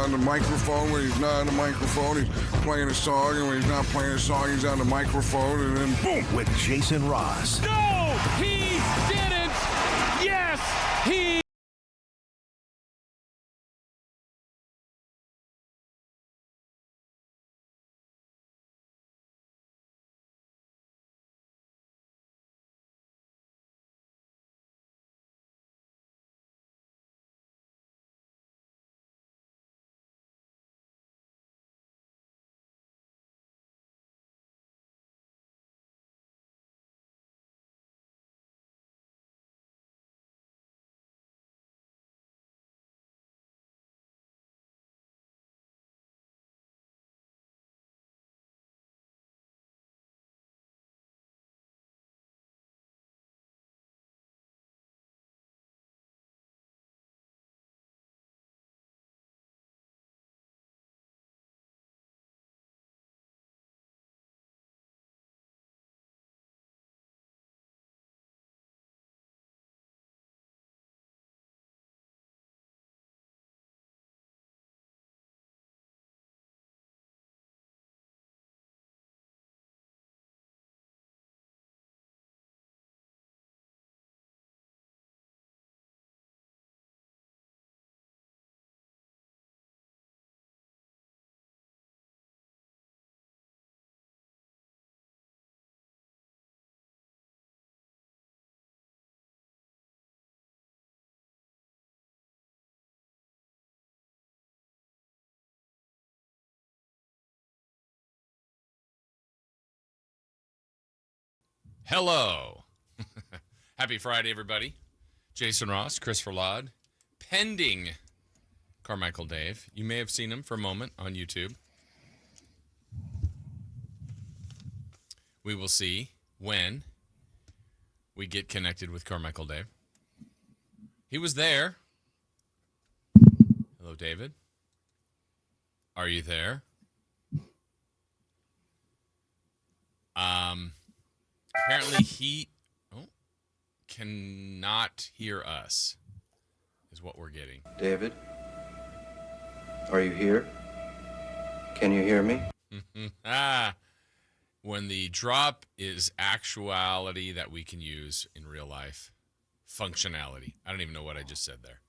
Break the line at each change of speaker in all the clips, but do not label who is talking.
on the microphone. When he's not on the microphone, he's playing a song. And when he's not playing a song, he's on the microphone. And then boom!
With Jason Ross.
No, he didn't. Yes, he.
Hello. Happy Friday, everybody. Jason Ross, Chris Laud, pending Carmichael Dave. You may have seen him for a moment on YouTube. We will see when we get connected with Carmichael Dave. He was there. Hello, David. Are you there? Apparently he cannot hear us, is what we're getting.
David, are you here? Can you hear me?
When the drop is actuality that we can use in real life. Functionality. I don't even know what I just said there.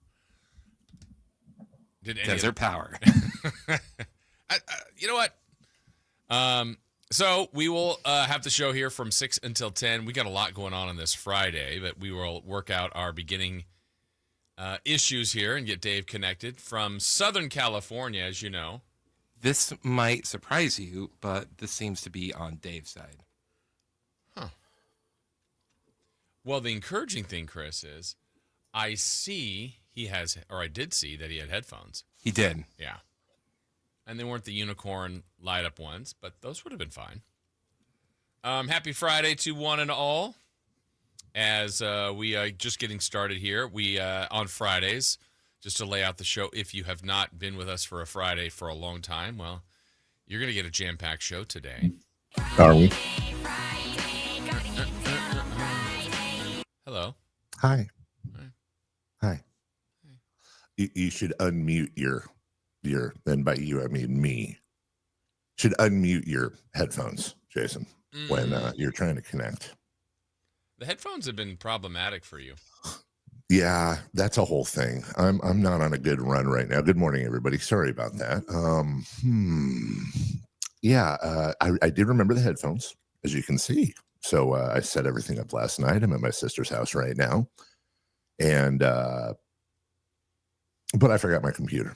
Desert power.
You know what? So we will have the show here from 6 until 10. We got a lot going on this Friday, but we will work out our beginning issues here and get Dave connected from Southern California, as you know.
This might surprise you, but this seems to be on Dave's side.
Huh. Well, the encouraging thing, Chris, is I see he has, or I did see that he had headphones.
He did.
Yeah. And they weren't the unicorn light-up ones, but those would have been fine. Happy Friday to one and all. As we are just getting started here, we on Fridays, just to lay out the show, if you have not been with us for a Friday for a long time, well, you're going to get a jam-packed show today.
Are we?
Hello.
Hi.
Hi.
Hi. You should unmute your, and by you, I mean me. Should unmute your headphones, Jason, when you're trying to connect.
The headphones have been problematic for you.
Yeah, that's a whole thing. I'm not on a good run right now. Good morning, everybody. Sorry about that. Yeah, I did remember the headphones, as you can see. So I set everything up last night. I'm at my sister's house right now. And, but I forgot my computer.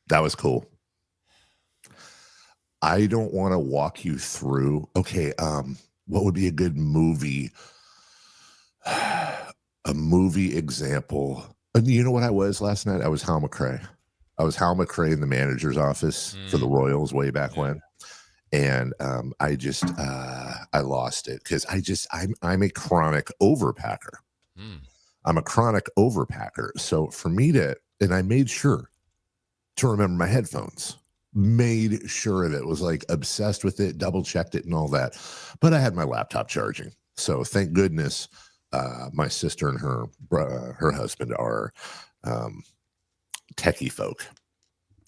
That was cool. I don't want to walk you through. Okay, what would be a good movie? A movie example. You know what I was last night? I was Hal McRae. I was Hal McRae in the manager's office for the Royals way back when. And I just, I lost it because I'm a chronic overpacker. I'm a chronic overpacker. So for me to, and I made sure to remember my headphones, made sure of it, was like obsessed with it, double checked it and all that. But I had my laptop charging. So thank goodness my sister and her husband are techie folk.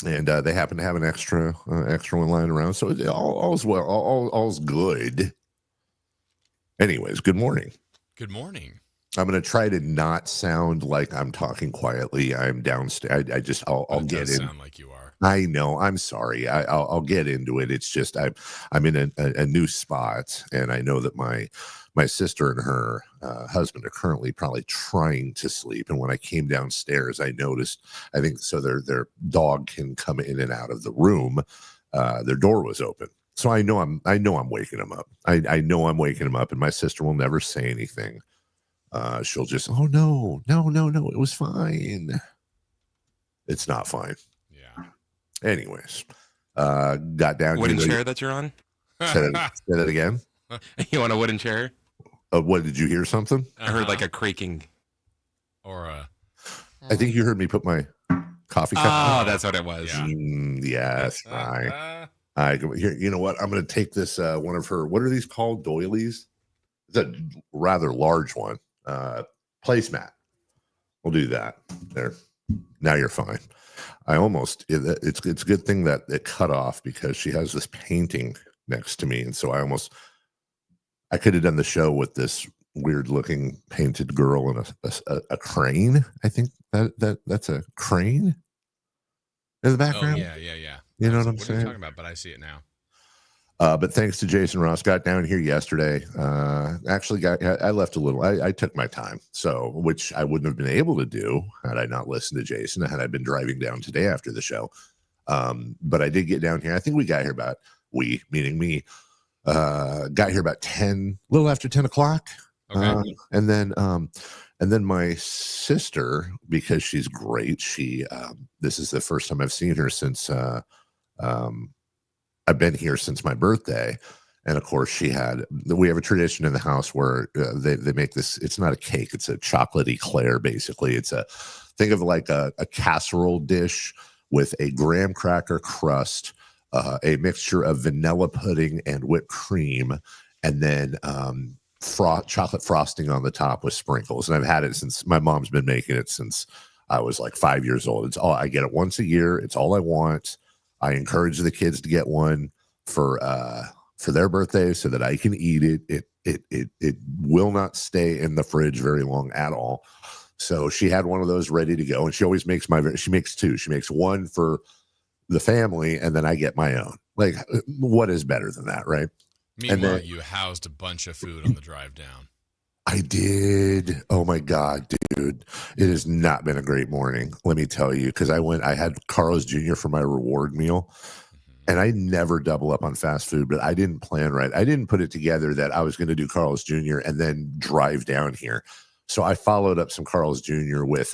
And they happen to have an extra one lying around. So all's well, all's good. Anyways, good morning.
Good morning.
I'm going to try to not sound like I'm talking quietly. I'm downstairs. I'll get in.
Sound like you are.
I know. I'm sorry. I'll get into it. It's just I'm in a new spot, and I know that my sister and her husband are currently probably trying to sleep. And when I came downstairs, I noticed, I think so their dog can come in and out of the room. Their door was open. So I know I'm waking them up. I know I'm waking them up, and my sister will never say anything. She'll just, oh no, it was fine. It's not fine.
Yeah.
Anyways, got down.
Wooden chair that you're on?
Say that again.
You want a wooden chair?
What, did you hear something?
I heard like a creaking.
Or a.
I think you heard me put my coffee cup.
Oh, that's what it was.
Yeah.
Yes. You know what? I'm going to take this, one of her, what are these called? Doilies? It's a rather large one. Placemat. We'll do that. There. Now you're fine. It's a good thing that it cut off because she has this painting next to me. And so I could have done the show with this weird looking painted girl and a crane. I think that's a crane in the background.
Oh, yeah.
You know what I'm
What are
saying?
you talking about? But I see it now.
But thanks to Jason Ross, got down here yesterday. I left a little. I took my time, so which I wouldn't have been able to do had I not listened to Jason. Had I been driving down today after the show. But I did get down here. I think we got here about meaning me. Got here about 10, a little after 10 o'clock.
Okay.
And then my sister, because she's great. This is the first time I've seen her since. I've been here since my birthday. And of course we have a tradition in the house where they make this, it's not a cake, it's a chocolate eclair. Basically think of like a casserole dish with a graham cracker crust, a mixture of vanilla pudding and whipped cream, and then chocolate frosting on the top with sprinkles. And I've had it since my mom's been making it since I was like 5 years old. I get it once a year. It's all I want. I encourage the kids to get one for their birthday so that I can eat it. It will not stay in the fridge very long at all. So she had one of those ready to go, and she always makes she makes two. She makes one for the family, and then I get my own. Like, what is better than that, right?
Meanwhile, you housed a bunch of food on the drive down.
I did. Oh my God, dude. It has not been a great morning, let me tell you, because I had Carl's Jr. for my reward meal, and I never double up on fast food, but I didn't plan right. I didn't put it together that I was going to do Carl's Jr. and then drive down here. So I followed up some Carl's Jr. with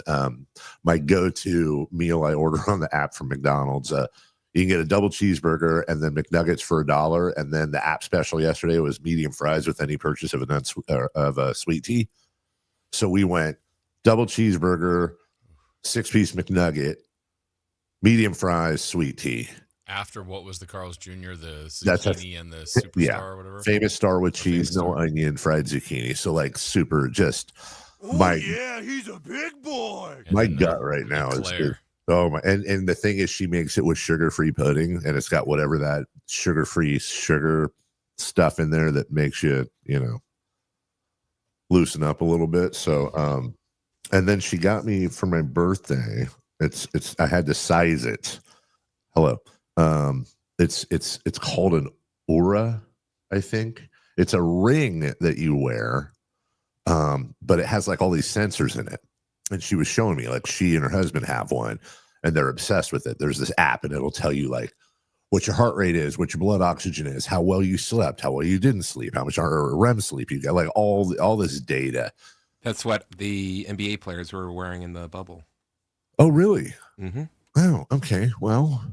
my go-to meal I order on the app from McDonald's. You can get a double cheeseburger and then McNuggets for $1. And then the app special yesterday was medium fries with any purchase of a sweet tea. So we went double cheeseburger, 6-piece McNugget, medium fries, sweet tea.
After what was the Carl's Jr., the zucchini and the superstar or whatever?
Famous star with cheese, no onion, fried zucchini. So like super just.
Yeah, he's a big boy.
My gut right now is just, oh my, and the thing is, she makes it with sugar-free pudding, and it's got whatever that sugar-free sugar stuff in there that makes you, loosen up a little bit. So, and then she got me for my birthday. I had to size it. Hello. It's called an aura, I think. It's a ring that you wear, but it has like all these sensors in it. And she was showing me, like, she and her husband have one, and they're obsessed with it. There's this app, and it'll tell you like what your heart rate is, what your blood oxygen is, how well you slept, how well you didn't sleep, how much REM sleep you got, like all this data.
That's what the NBA players were wearing in the bubble.
Oh, really?
Mm-hmm.
Oh, okay. Well,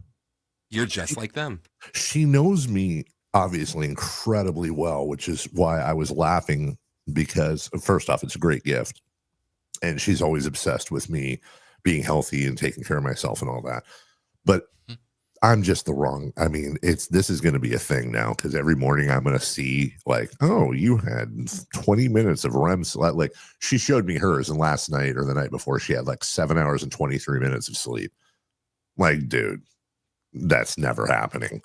you're just like them.
She knows me obviously incredibly well, which is why I was laughing, because first off, it's a great gift. And she's always obsessed with me being healthy and taking care of myself and all that. But I'm just this is going to be a thing now, because every morning I'm going to see like, oh, you had 20 minutes of REM sleep. Like, she showed me hers, and last night or the night before she had like 7 hours and 23 minutes of sleep. Like, dude, that's never happening.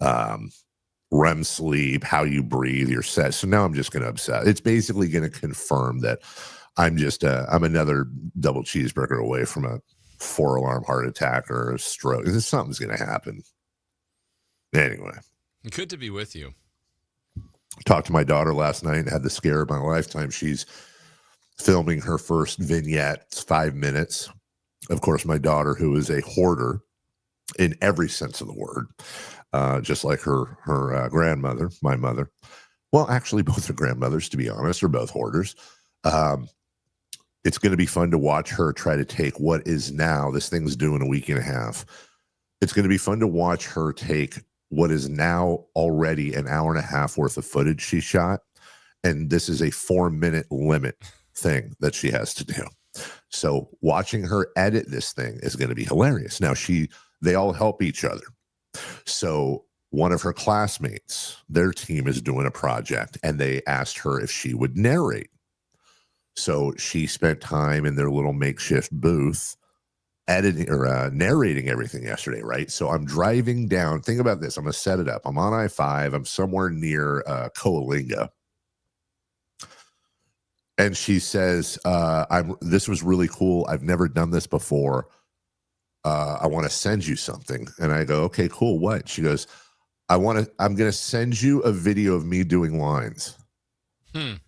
REM sleep, how you breathe, your set. So now I'm just going to obsess. It's basically going to confirm that I'm another double cheeseburger away from a 4-alarm heart attack or a stroke. Something's going to happen. Anyway.
Good to be with you.
Talked to my daughter last night and had the scare of my lifetime. She's filming her first vignette. It's 5 minutes. Of course, my daughter, who is a hoarder in every sense of the word, just like her grandmother, my mother. Well, actually, both her grandmothers, to be honest, are both hoarders. It's going to be fun to watch her try to take what is now, this thing's due in a week and a half. It's going to be fun to watch her take what is now already an hour and a half worth of footage she shot. And this is a 4-minute limit thing that she has to do. So watching her edit this thing is going to be hilarious. Now, they all help each other. So one of her classmates, their team is doing a project, and they asked her if she would narrate. So she spent time in their little makeshift booth editing or narrating everything yesterday, right? So I'm driving down. Think about this. I'm going to set it up. I'm on I-5. I'm somewhere near Coalinga. And she says, this was really cool. I've never done this before. I want to send you something. And I go, okay, cool. What? She goes, I'm going to send you a video of me doing lines. And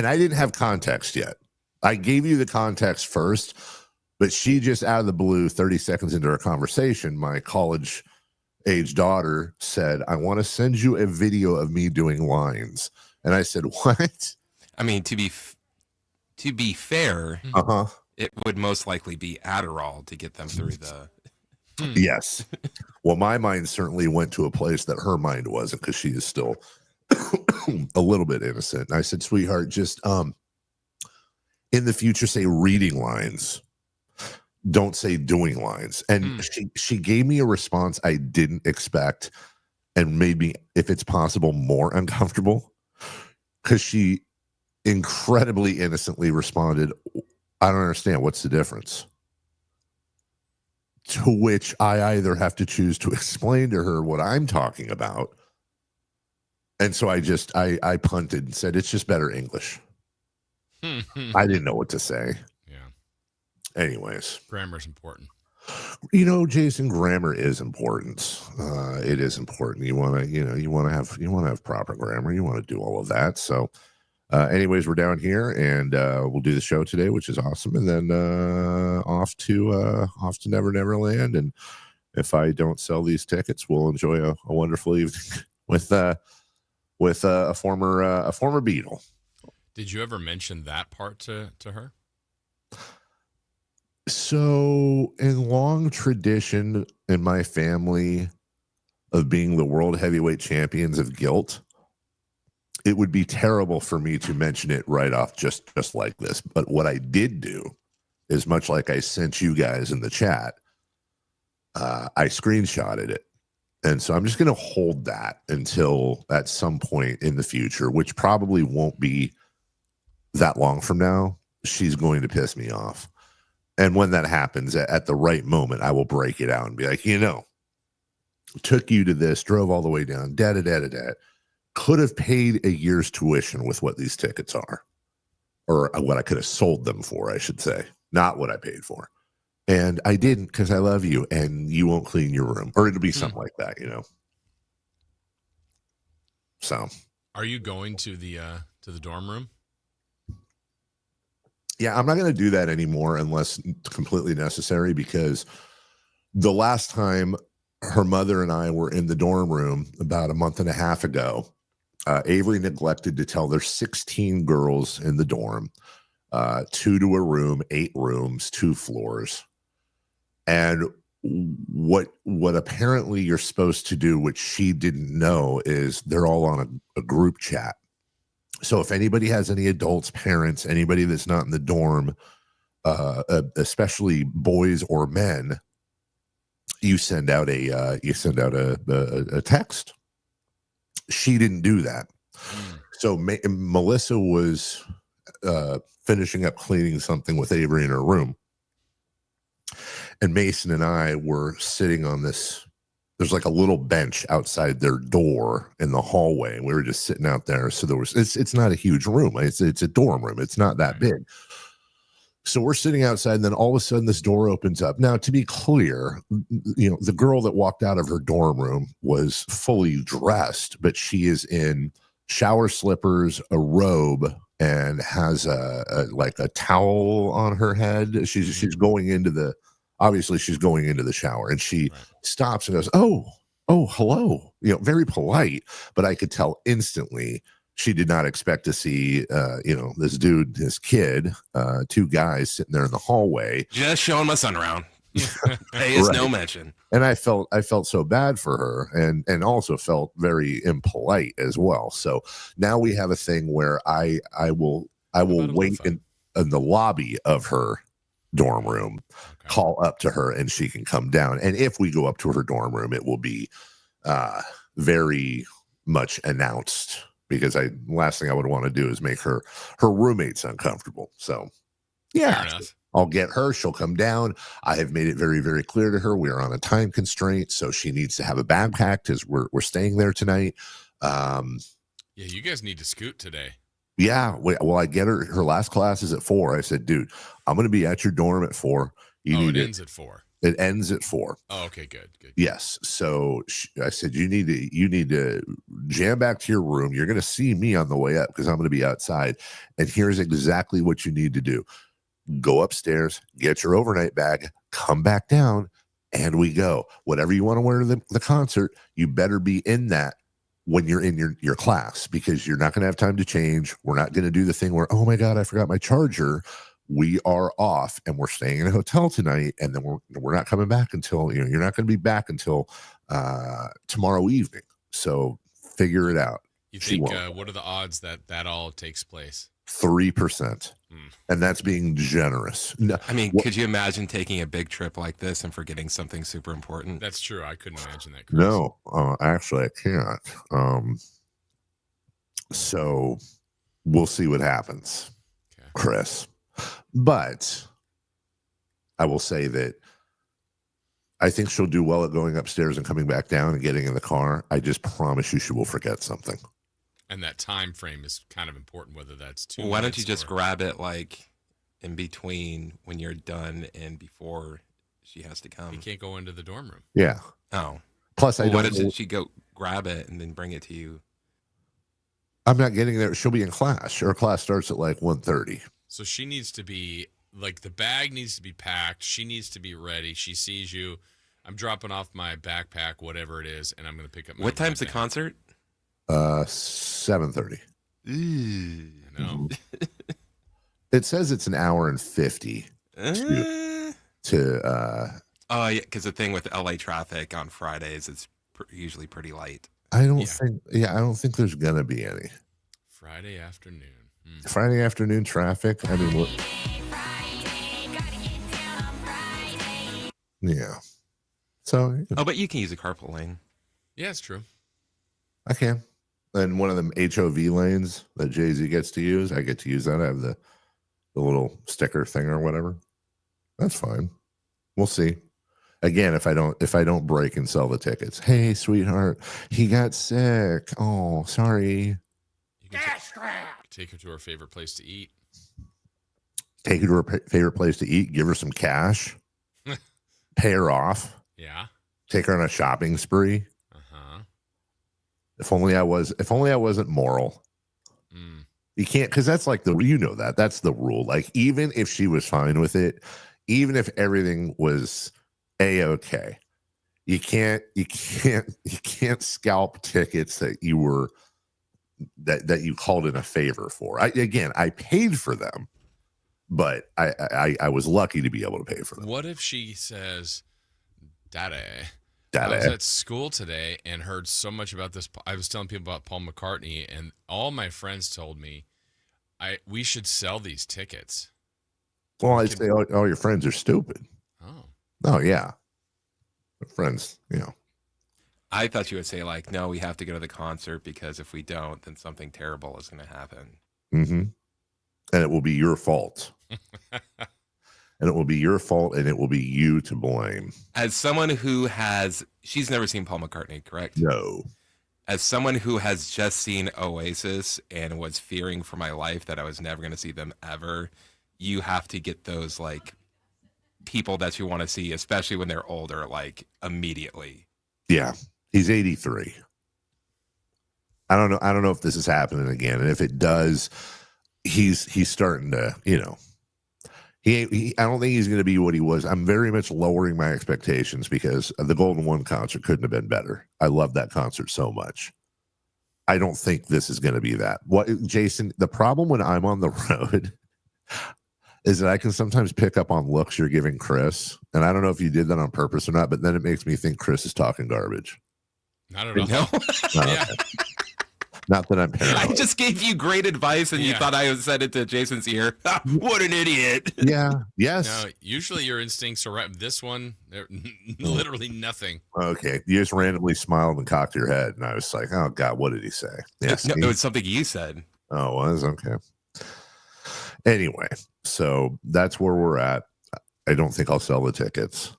I didn't have context yet. I gave you the context first, but she just out of the blue, 30 seconds into our conversation, my college age daughter said, I want to send you a video of me doing lines. And I said, what?
I mean, to be fair, it would most likely be Adderall to get them through the.
Yes. Well, my mind certainly went to a place that her mind wasn't, because she is still a little bit innocent. And I said, sweetheart, just in the future, say reading lines. Don't say doing lines. And she gave me a response I didn't expect and made me, if it's possible, more uncomfortable, because she incredibly innocently responded, I don't understand. What's the difference? To which I either have to choose to explain to her what I'm talking about. And so I punted and said, it's just better English. I didn't know what to say.
Yeah.
Anyways.
Grammar's important.
You know, Jason, grammar is important. It is important. You want to have proper grammar. You want to do all of that. So anyways, we're down here and we'll do the show today, which is awesome. And then off to Never Never Land. And if I don't sell these tickets, we'll enjoy a wonderful evening with a former Beatle.
Did you ever mention that part to her?
So, in long tradition in my family of being the world heavyweight champions of guilt, it would be terrible for me to mention it right off just like this. But what I did do is, much like I sent you guys in the chat, I screenshotted it. And so I'm just going to hold that until at some point in the future, which probably won't be that long from now. She's going to piss me off. And when that happens, at the right moment, I will break it out and be like, took you to this, drove all the way down, da-da-da-da-da. Could have paid a year's tuition with what these tickets are, or what I could have sold them for, I should say, not what I paid for. And I didn't, because I love you and you won't clean your room, or it'll be something like that, So,
are you going to the dorm room?
Yeah, I'm not going to do that anymore unless completely necessary, because the last time her mother and I were in the dorm room about a month and a half ago, Avery neglected to tell there's 16 girls in the dorm, 2 to a room, 8 rooms, 2 floors. And what apparently you're supposed to do, which she didn't know, is they're all on a group chat. So if anybody has any adults, parents, anybody that's not in the dorm, especially boys or men, you send out a text. She didn't do that. So Melissa was finishing up cleaning something with Avery in her room. And Mason and I were sitting on this. There's like a little bench outside their door in the hallway. We were just sitting out there. So it's not a huge room. It's a dorm room. It's not that big. So we're sitting outside, and then all of a sudden this door opens up. Now, to be clear, the girl that walked out of her dorm room was fully dressed, but she is in shower slippers, a robe, and has a towel on her head. She's going into the shower, and she stops and goes, oh, hello. Very polite, but I could tell instantly she did not expect to see, this dude, this kid, two guys sitting there in the hallway.
Just showing my son around. Pay is no mention.
And I felt so bad for her, and also felt very impolite as well. So now we have a thing where I will wait in the lobby of her dorm room, call up to her, and she can come down. And if we go up to her dorm room, it will be very much announced, because last thing I would want to do is make her roommates uncomfortable. So yeah, I'll get her. She'll come down. I have made it very, very clear to her we are on a time constraint, so she needs to have a bag packed as we're staying there tonight.
Yeah, you guys need to scoot today.
Yeah, well, I get her. Her last class is at 4. I said, dude, I'm going to be at your dorm at 4.
It ends at 4.
It ends at 4.
Oh, okay, good.
Yes. So I said, you need to jam back to your room. You're going to see me on the way up because I'm going to be outside. And here's exactly what you need to do. Go upstairs, get your overnight bag, come back down, and we go. Whatever you want to wear to the concert, you better be in that when you're in your class, because you're not going to have time to change. We're not going to do the thing where, oh my God, I forgot my charger. We are off and we're staying in a hotel tonight, and then we're not coming back until, you're not going to be back until tomorrow evening. So figure it out.
You think what are the odds that all takes place?
3%. And that's being generous. No,
I mean, could you imagine taking a big trip like this and forgetting something super important?
That's true. I couldn't imagine that, Chris.
No, actually I can't. So we'll see what happens, Chris. But I will say that I think she'll do well at going upstairs and coming back down and getting in the car. I just promise you she will forget something.
And that time frame is kind of important, whether that's 2
Why don't you just grab it like in between when you're done and before she has to come?
You can't go into the dorm room.
Yeah.
Oh.
Plus,
why doesn't she go grab it and then bring it to you?
I'm not getting there. She'll be in class. Her class starts at like 1:30.
So she needs to be, like, the bag needs to be packed. She needs to be ready. She sees you. I'm dropping off my backpack, whatever it is, and I'm going to pick up my
What time's the
bag.
concert?
7:30.
I know.
It says it's an hour and 50
Oh, yeah, because the thing with LA traffic on Fridays, it's usually pretty light.
I don't think there's gonna be any
Friday afternoon.
Friday afternoon traffic. I mean, yeah. So,
but you can use a carpool lane.
Yeah, it's true.
I can. And one of them HOV lanes that Jay-Z gets to use, I get to use that. I have the little sticker thing or whatever. That's fine. We'll see. Again, if I don't break and sell the tickets. Hey, sweetheart, he got sick. Oh, sorry.
You can take her to her favorite place to eat.
Take her to her favorite place to eat. Give her some cash. Pay her off.
Yeah.
Take her on a shopping spree.
Uh-huh.
If only I wasn't moral. You can't, because that's like that's the rule. Like, even if she was fine with it, even if everything was A-okay, you can't scalp tickets that you were that you called in a favor for. I paid for them, but I was lucky to be able to pay for them.
What if she says, Daddy,
I
was at school today and heard so much about this. I was telling people about Paul McCartney, and all my friends told me we should sell these tickets.
Well, I'd say all your friends are stupid. Oh yeah. Friends,
I thought you would say, like, no, we have to go to the concert because if we don't, then something terrible is going to happen.
Mm-hmm. And it will be your fault. and it will be your fault, and it will be you to blame.
As someone who she's never seen Paul McCartney, correct?
No.
As someone who has just seen Oasis and was fearing for my life that I was never going to see them ever, you have to get those like people that you want to see, especially when they're older, like immediately.
Yeah, he's 83. I don't know if this is happening again, and if it does, he's starting to, I don't think he's going to be what he was. I'm very much lowering my expectations because the Golden One concert couldn't have been better. I love that concert so much. I don't think this is going to be that. Jason, the problem when I'm on the road is that I can sometimes pick up on looks you're giving Chris, and I don't know if you did that on purpose or not, but then it makes me think Chris is talking garbage.
Not at all.
Yeah.
Not that I'm paranoid.
I just gave you great advice, and you thought I said it to Jason's ear. What an idiot!
Yeah. Yes.
No, usually your instincts are right. This one, literally nothing.
Okay. You just randomly smiled and cocked your head, and I was like, "Oh God, what did he say?" Yes.
No, it was something you said.
Oh, it was okay. Anyway, so that's where we're at. I don't think I'll sell the tickets.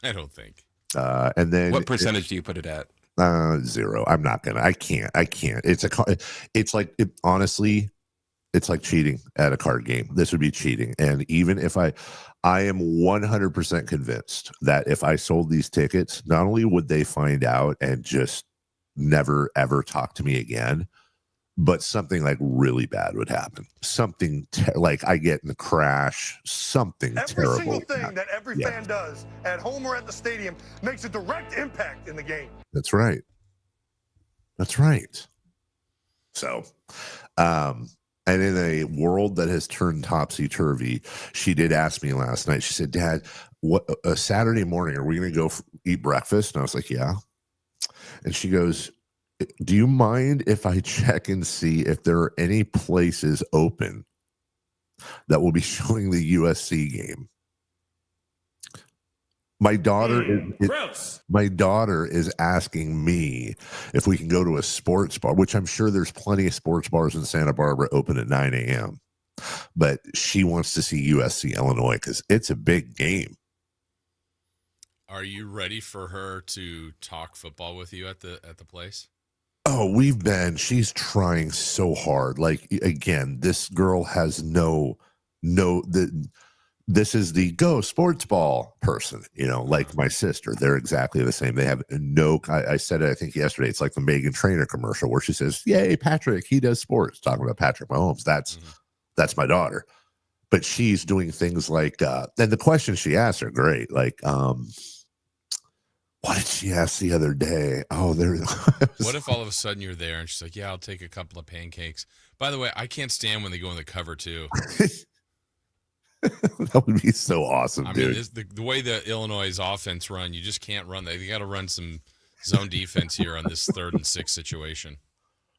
I don't think.
And then
what percentage do you put it at?
0. I'm not gonna. I can't. Honestly, it's like cheating at a card game. This would be cheating. And even if I am 100% convinced that if I sold these tickets, not only would they find out and just never ever talk to me again, but something like really bad would happen. Something like I get in a crash. Something terrible.
Every single thing that every fan does at home or at the stadium makes a direct impact in the game.
That's right. That's right. So, and in a world that has turned topsy-turvy, she did ask me last night, she said, "Dad, what a Saturday morning, are we going to go eat breakfast?" And I was like, "Yeah." And she goes, "Do you mind if I check and see if there are any places open that will be showing the USC game?" My daughter is asking me if we can go to a sports bar, which I'm sure there's plenty of sports bars in Santa Barbara open at 9 a.m. But she wants to see USC Illinois because it's a big game.
Are you ready for her to talk football with you at the place?
Oh, she's trying so hard. Like, again, this girl has this is the go sports ball person, like my sister. They're exactly the same. They have I said it, I think yesterday, it's like the Meghan Trainor commercial where she says, "Yay, Patrick, he does sports," talking about Patrick Mahomes. That's my daughter. But she's doing things like, and the questions she asks are great. Like, what did she ask the other day? Oh,
what if all of a sudden you're there and she's like, "Yeah, I'll take a couple of pancakes. By the way, I can't stand when they go in the cover too."
That would be so awesome, dude.
Mean, the way the Illinois offense run, you just can't run. They got to run some zone defense here on this 3rd and 6 situation.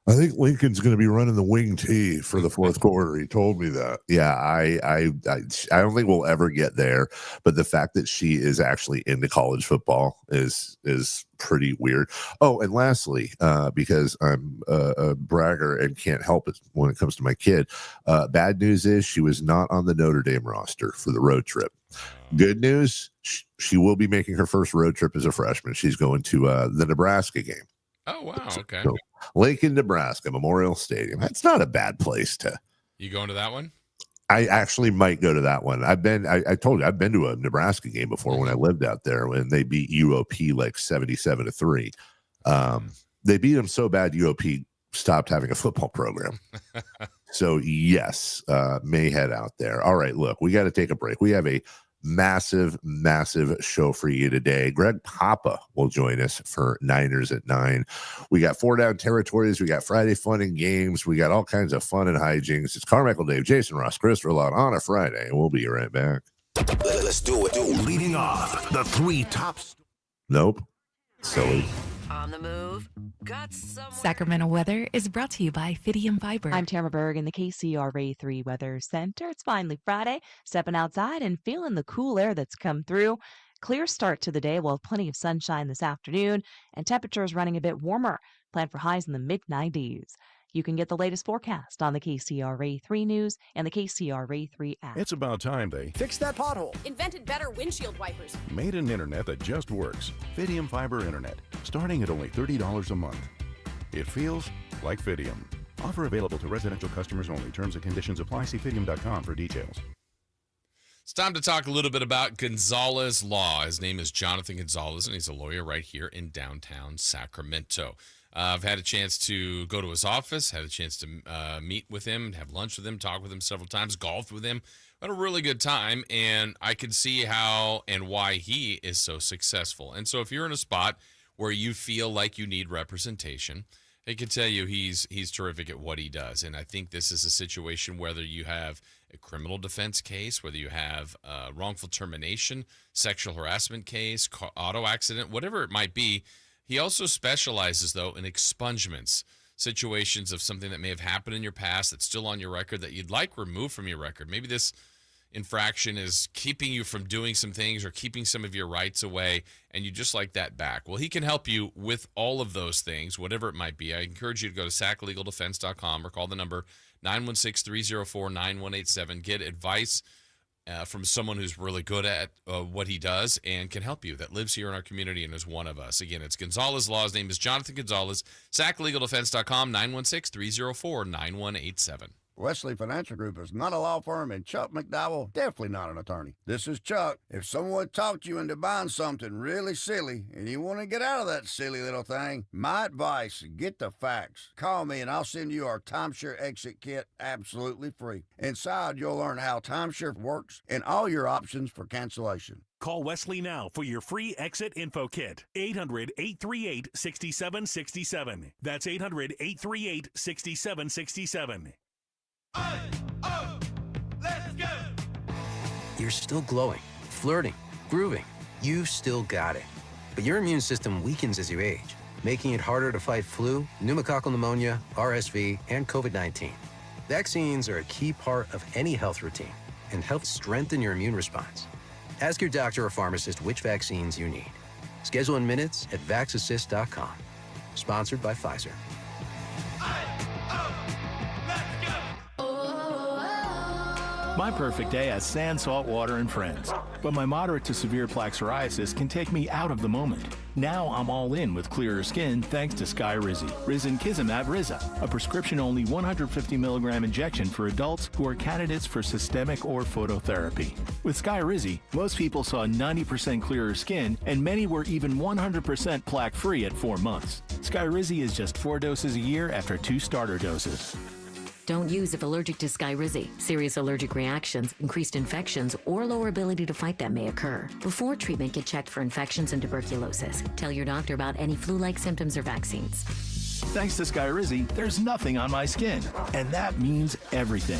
I think Lincoln's going to be running the wing tee for the 4th quarter. He told me that. Yeah, I don't think we'll ever get there. But the fact that she is actually into college football is pretty weird. Oh, and lastly, because I'm a bragger and can't help it when it comes to my kid, bad news is she was not on the Notre Dame roster for the road trip. Good news, she will be making her first road trip as a freshman. She's going to the Nebraska game.
Oh, wow. Okay.
So, Lincoln, Nebraska, Memorial Stadium. That's not a bad place to.
You going to that one?
I actually might go to that one. I told you, I've been to a Nebraska game before when I lived out there when they beat UOP like 77-3. They beat them so bad UOP stopped having a football program. So yes, may head out there. All right, look, we got to take a break. We have a massive show for you today. Greg Papa will join us for Niners at 9. We got 4 Down Territories. We got Friday Fun and Games. We got all kinds of fun and hijinks. It's Carmichael, Dave, Jason, Ross, Christopher Lott on a Friday, and we'll be right back.
Let's do it.
Leading off the 3 top.
Nope. Silly.
On the move. Got some
Sacramento weather is brought to you by Fidium Fiber.
I'm Tamara Berg in the KCRA 3 Weather Center. It's finally Friday. Stepping outside and feeling the cool air that's come through. Clear start to the day. We'll have plenty of sunshine this afternoon and temperatures running a bit warmer. Plan for highs in the mid-90s. You can get the latest forecast on the KCRA3 News and the KCRA3 app.
It's about time they
fixed that pothole.
Invented better windshield wipers.
Made an internet that just works. Fidium Fiber Internet, starting at only $30 a month. It feels like Fidium. Offer available to residential customers only. Terms and conditions apply. See Fidium.com for details.
It's time to talk a little bit about Gonzalez Law. His name is Jonathan Gonzalez, and he's a lawyer right here in downtown Sacramento. I've had a chance to go to his office, had a chance to meet with him, have lunch with him, talk with him several times, golfed with him. Had a really good time, and I could see how and why he is so successful. And so if you're in a spot where you feel like you need representation, I can tell you he's terrific at what he does. And I think this is a situation whether you have a criminal defense case, whether you have a wrongful termination, sexual harassment case, auto accident, whatever it might be. He also specializes, though, in expungements, situations of something that may have happened in your past that's still on your record that you'd like removed from your record. Maybe this infraction is keeping you from doing some things or keeping some of your rights away, and you just like that back. Well, he can help you with all of those things, whatever it might be. I encourage you to go to saclegaldefense.com or call the number 916-304-9187. Get advice from someone who's really good at what he does and can help you, that lives here in our community and is one of us. Again, it's Gonzalez Law. His name is Jonathan Gonzalez. saclegaldefense.com, 916-304-9187.
Wesley Financial Group is not a law firm, and Chuck McDowell definitely not an attorney. This is Chuck. If someone talked you into buying something really silly and you want to get out of that silly little thing, my advice, get the facts. Call me and I'll send you our timeshare exit kit absolutely free. Inside, you'll learn how timeshare works and all your options for cancellation.
Call Wesley now for your free exit info kit. 800-838-6767. That's 800-838-6767.
Let's go!
You're still glowing, flirting, grooving. You've still got it. But your immune system weakens as you age, making it harder to fight flu, pneumococcal pneumonia, RSV, and COVID-19. Vaccines are a key part of any health routine and help strengthen your immune response. Ask your doctor or pharmacist which vaccines you need. Schedule in minutes at vaxassist.com. Sponsored by Pfizer.
My perfect day has sand, salt water, and friends. But my moderate to severe plaque psoriasis can take me out of the moment. Now I'm all in with clearer skin thanks to Skyrizi. Risankizumab Riza, a prescription-only 150 milligram injection for adults who are candidates for systemic or phototherapy. With Skyrizi, most people saw 90% clearer skin, and many were even 100% plaque-free at 4 months. Skyrizi is just 4 doses a year after 2 starter doses.
Don't use if allergic to Skyrizi. Serious allergic reactions, increased infections, or lower ability to fight them may occur. Before treatment, get checked for infections and tuberculosis. Tell your doctor about any flu-like symptoms or vaccines.
Thanks to Skyrizi, there's nothing on my skin, and that means everything.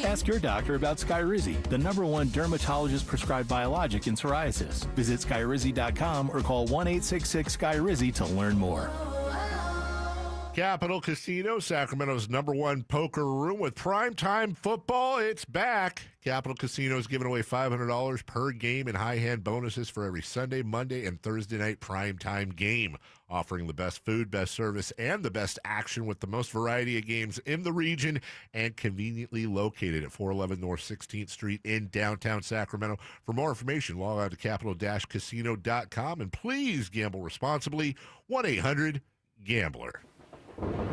Ask your doctor about Skyrizi, the #1 dermatologist-prescribed biologic in psoriasis. Visit Skyrizi.com or call 1-866-SKYRIZI to learn more.
Capital Casino, Sacramento's #1 poker room with primetime football. It's back. Capital Casino is giving away $500 per game in high-hand bonuses for every Sunday, Monday, and Thursday night primetime game, offering the best food, best service, and the best action with the most variety of games in the region and conveniently located at 411 North 16th Street in downtown Sacramento. For more information, log on to capital-casino.com, and please gamble responsibly. 1-800-GAMBLER.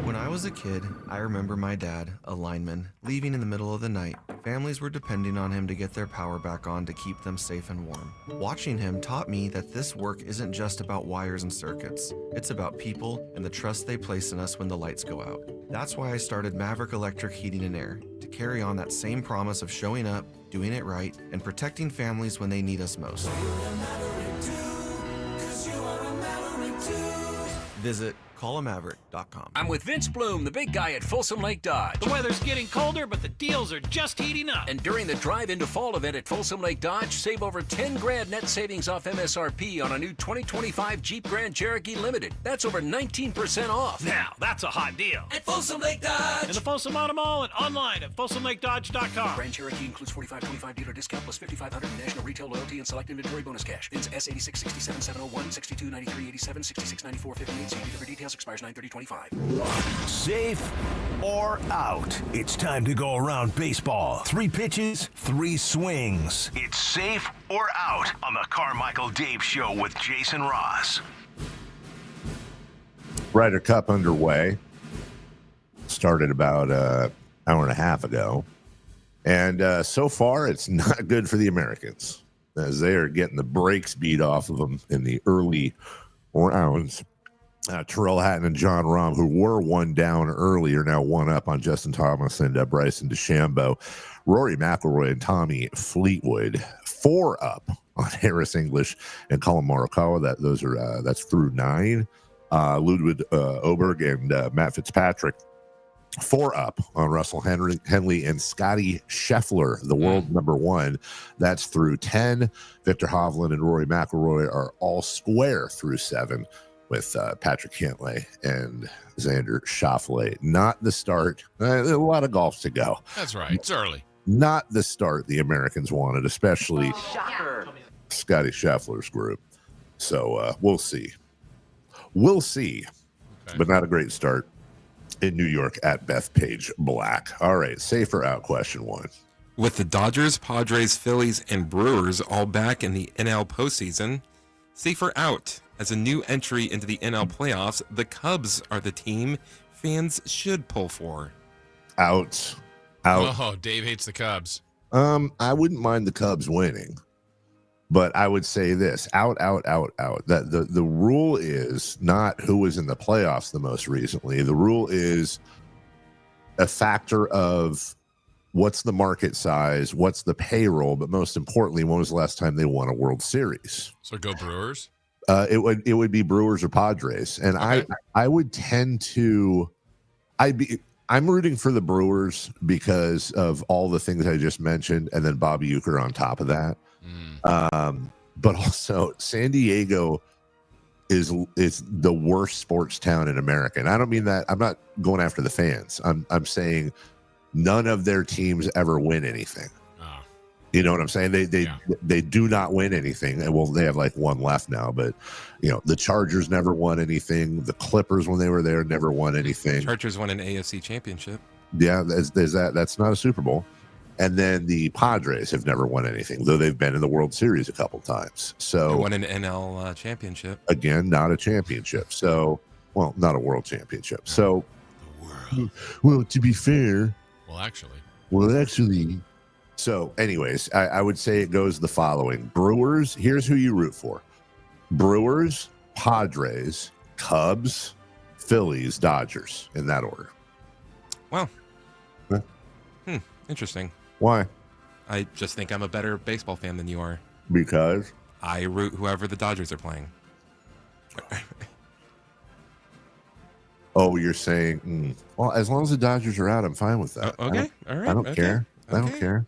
When I was a kid, I remember my dad, a lineman, leaving in the middle of the night. Families were depending on him to get their power back on to keep them safe and warm. Watching him taught me that this work isn't just about wires and circuits. It's about people and the trust they place in us when the lights go out. That's why I started Maverick Electric Heating and Air, to carry on that same promise of showing up, doing it right, and protecting families when they need us most. Visit callamaverick.com.
I'm with Vince Bloom, the big guy at Folsom Lake Dodge.
The weather's getting colder, but the deals are just heating up.
And during the Drive into Fall event at Folsom Lake Dodge, save over $10,000 net savings off MSRP on a new 2025 Jeep Grand Cherokee Limited. That's over 19% off.
Now, that's a hot deal.
At Folsom Lake Dodge.
In the Folsom Auto Mall and online at FolsomLakeDodge.com.
Grand Cherokee includes $45.25 dealer discount plus $5,500 in national retail loyalty and select inventory bonus cash. VINs S86, 67, 701, 62, 93, 87, 66, 94, 58. See dealer for details. Expires 9/30/25.
Safe or out? It's time to go around baseball. 3 pitches, 3 swings. It's safe or out on the Carmichael Dave Show with Jason Ross.
Ryder Cup underway. Started about an hour and a half ago. And so far, it's not good for the Americans as they are getting the brakes beat off of them in the early rounds. Terrell Hatton and John Rahm, who were 1 down earlier, now 1 up on Justin Thomas and Bryson DeChambeau. Rory McIlroy and Tommy Fleetwood 4 up on Harris English and Colin Morikawa. That's through 9. Ludwig Oberg and Matt Fitzpatrick 4 up on Russell Henley and Scotty Scheffler, the world number 1. That's through 10. Victor Hovland and Rory McIlroy are all square through 7. With Patrick Cantlay and Xander Schauffele. Not the start. A lot of golf to go.
That's right. It's early.
Not the start the Americans wanted, especially Scotty Scheffler's group. So we'll see. We'll see. Okay. But not a great start in New York at Bethpage Black. All right. Safe or out, question 1.
With the Dodgers, Padres, Phillies, and Brewers all back in the NL postseason, safe or out? As a new entry into the NL playoffs, the Cubs are the team fans should pull for.
Out.
Oh, Dave hates the Cubs.
I wouldn't mind the Cubs winning, but I would say this: out. That the rule is not who was in the playoffs the most recently. The rule is a factor of what's the market size, what's the payroll, but most importantly, when was the last time they won a World Series?
So go Brewers.
It would be Brewers or Padres, and okay. I would tend to I'm rooting for the Brewers because of all the things I just mentioned, and then Bobby Uecker on top of that. But also San Diego is the worst sports town in America, and I don't mean that. I'm not going after the fans. I'm saying none of their teams ever win anything. You know what I'm saying? They do not win anything. And well, they have like 1 left now, but the Chargers never won anything. The Clippers, when they were there, never won anything.
Chargers won an AFC championship.
Yeah, there's that. That's not a Super Bowl. And then the Padres have never won anything, though they've been in the World Series a couple times. So
they won an NL championship.
Again, not a championship. So, well, not a world championship. So, well, to be fair.
Well, actually.
So, anyways, I would say it goes the following. Brewers, here's who you root for. Brewers, Padres, Cubs, Phillies, Dodgers, in that order.
Wow. Interesting.
Why?
I just think I'm a better baseball fan than you are.
Because?
I root whoever the Dodgers are playing.
Oh, you're saying, well, as long as the Dodgers are out, I'm fine with that.
Okay. All right.
I don't care. I don't care.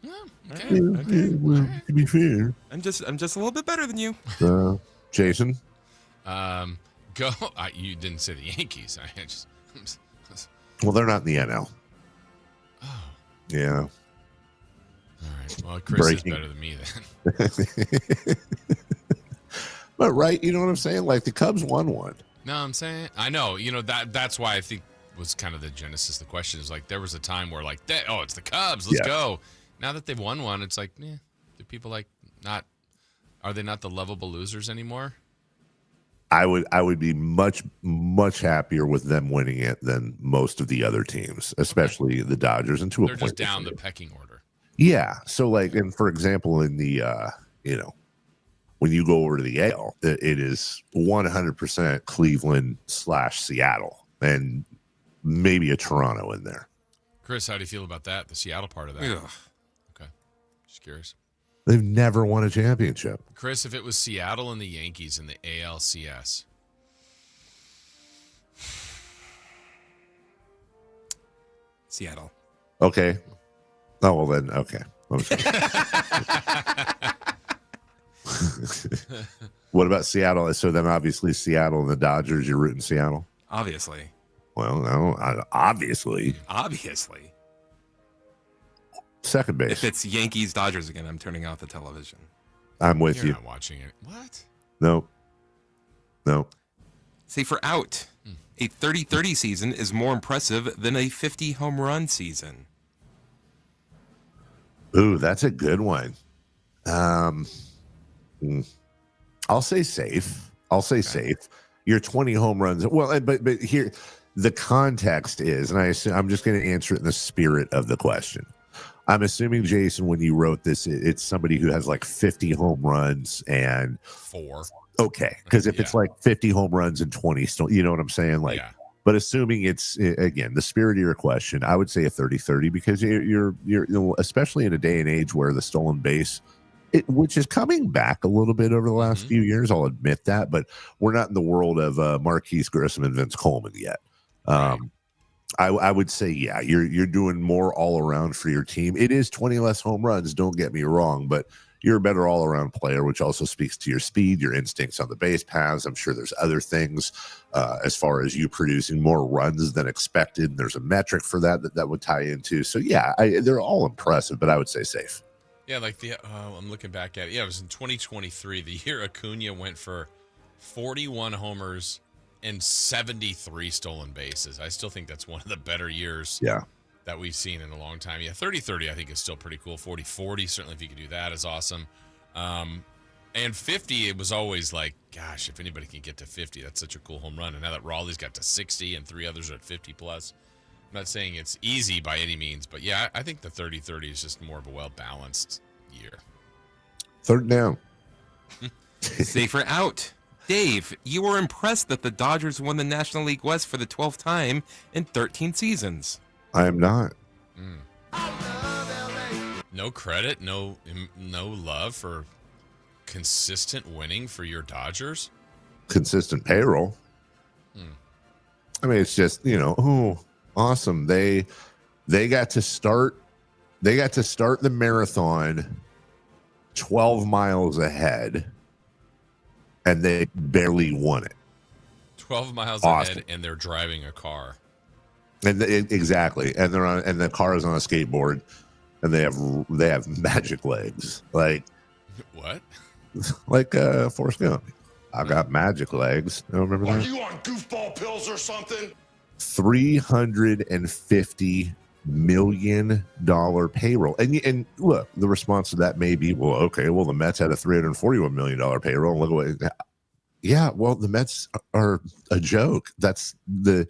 Okay.
Well, to be fair,
I'm just a little bit better than you.
Jason?
Go. You didn't say the Yankees.
Well, they're not in the NL.
Oh.
Yeah.
All right. Well, Chris is better than me then.
But right, you know what I'm saying? Like the Cubs won one.
No, I'm saying I know. That's why I think was kind of the genesis of the question is like there was a time where like it's the Cubs, let's go. Now that they've won one, it's like, do people are they not the lovable losers anymore?
I would be much happier with them winning it than most of the other teams, especially the Dodgers. And
they're just down the pecking order.
Yeah. So and for example, in the when you go over to the AL, it is 100% Cleveland / Seattle, and maybe a Toronto in there.
Chris, how do you feel about that? The Seattle part of that?
Ugh.
Okay, just curious.
They've never won a championship.
Chris, if it was Seattle and the Yankees in the ALCS,
Seattle.
Okay. Oh, well then, okay. What about Seattle? So then obviously Seattle and the Dodgers, you're rooting Seattle?
Obviously.
Well, no, obviously.
Obviously.
Second base.
If it's Yankees Dodgers again, I'm turning off the television.
I'm with
You're
you.
not watching it. What?
No.
Say for out. A 30-30 season is more impressive than a 50 home run season.
Ooh, that's a good one. I'll say safe. Safe. Your 20 home runs. Well, but here, the context is, and I'm just going to answer it in the spirit of the question. I'm assuming, Jason, when you wrote this, it's somebody who has like 50 home runs and
4.
Okay, because if it's like 50 home runs and 20 still, you know what I'm saying? Like, but assuming it's, again, the spirit of your question, I would say a 30-30 because you're especially in a day and age where the stolen base, which is coming back a little bit over the last few years, I'll admit that, but we're not in the world of Marquise Grissom and Vince Coleman yet. I would say, you're doing more all around for your team. It is 20 less home runs, don't get me wrong, but you're a better all-around player, which also speaks to your speed, your instincts on the base paths. I'm sure there's other things as far as you producing more runs than expected. There's a metric for that would tie into. So, they're all impressive, but I would say safe.
Yeah, like I'm looking back at it. Yeah, it was in 2023, the year Acuna went for 41 homers and 73 stolen bases. I still think that's one of the better years. That we've seen in a long time. 30-30 I think is still pretty cool. 40-40, certainly if you could do that is awesome. And 50, it was always like, gosh, if anybody can get to 50, that's such a cool home run. And now that Raleigh's got to 60 and 3 others are at 50 plus, I'm not saying it's easy by any means, but I think the 30-30 is just more of a well-balanced year.
Third down.
Safer out. Dave, you were impressed that the Dodgers won the National League West for the 12th time in 13 seasons.
I am not.
No credit, no love for consistent winning for your Dodgers.
Consistent payroll. I mean, it's just, awesome. They got to start the marathon 12 miles ahead, and they barely won it.
12 miles ahead, and they're driving a car.
And exactly, and the car is on a skateboard, and they have magic legs, like
what?
Like Forrest Gump. I got magic legs. You remember that?
Are you on goofball pills or something?
$350 million payroll, and look, the response to that may be, the Mets had a $341 million payroll. And look what, the Mets are a joke. That's the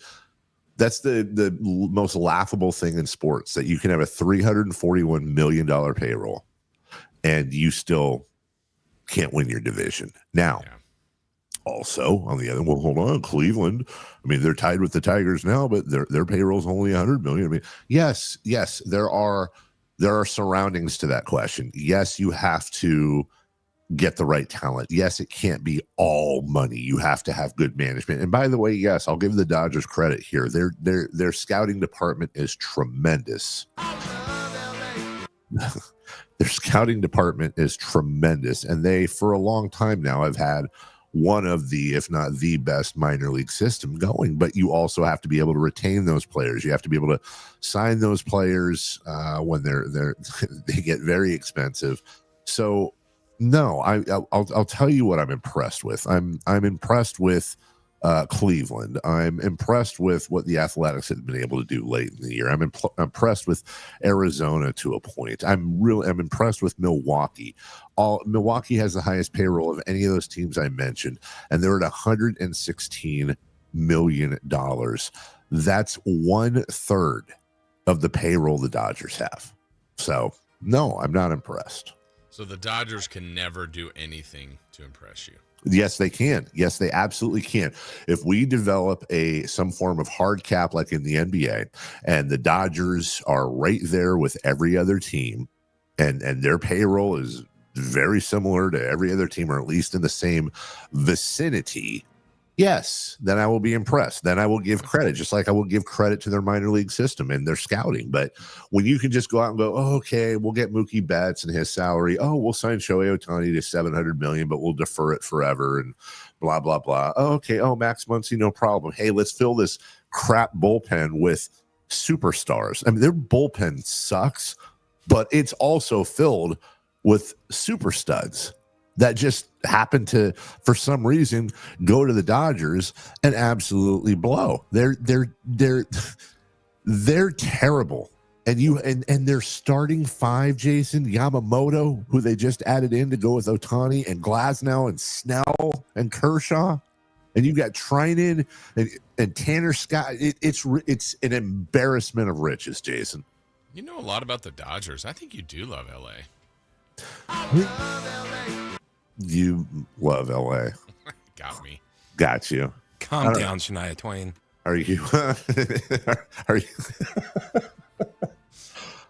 most laughable thing in sports, that you can have a $341 million payroll and you still can't win your division. Now, also on the other, hold on, Cleveland. I mean, they're tied with the Tigers now, but their payroll's only $100 million. I mean, yes, there are surroundings to that question. Yes, you have to get the right talent. Yes, it can't be all money. You have to have good management. And by the way, yes, I'll give the Dodgers credit here. Their scouting department is tremendous. Their scouting department is tremendous. And they, for a long time now, have had one of the, if not the best minor league system going. But you also have to be able to retain those players. You have to be able to sign those players when they get very expensive. So, no, I'll tell you what I'm impressed with. I'm impressed with Cleveland. I'm impressed with what the Athletics have been able to do late in the year. I'm impressed with Arizona to a point. I'm impressed with Milwaukee. Milwaukee has the highest payroll of any of those teams I mentioned, and they're at $116 million. That's 1/3 of the payroll the Dodgers have. So, no, I'm not impressed.
So the Dodgers can never do anything to impress you.
Yes, they can. Yes, they absolutely can. If we develop some form of hard cap like in the NBA, and the Dodgers are right there with every other team, and their payroll is very similar to every other team, or at least in the same vicinity, yes, then I will be impressed. Then I will give credit, just like I will give credit to their minor league system and their scouting. But when you can just go out and go, oh, okay, we'll get Mookie Betts and his salary. Oh, we'll sign Shohei Ohtani to $700 million, but we'll defer it forever and blah, blah, blah. Oh, okay. Oh, Max Muncy, no problem. Hey, let's fill this crap bullpen with superstars. I mean, their bullpen sucks, but it's also filled with super studs that just happen to, for some reason, go to the Dodgers and absolutely blow. They're terrible. And their starting five, Jason, Yamamoto, who they just added in to go with Ohtani, and Glasnow and Snell and Kershaw, and you've got Trinan and Tanner Scott. It's an embarrassment of riches, Jason.
You know a lot about the Dodgers. I think you do love LA.
You love LA.
Got me.
Got you.
Calm down, Shania Twain.
Are you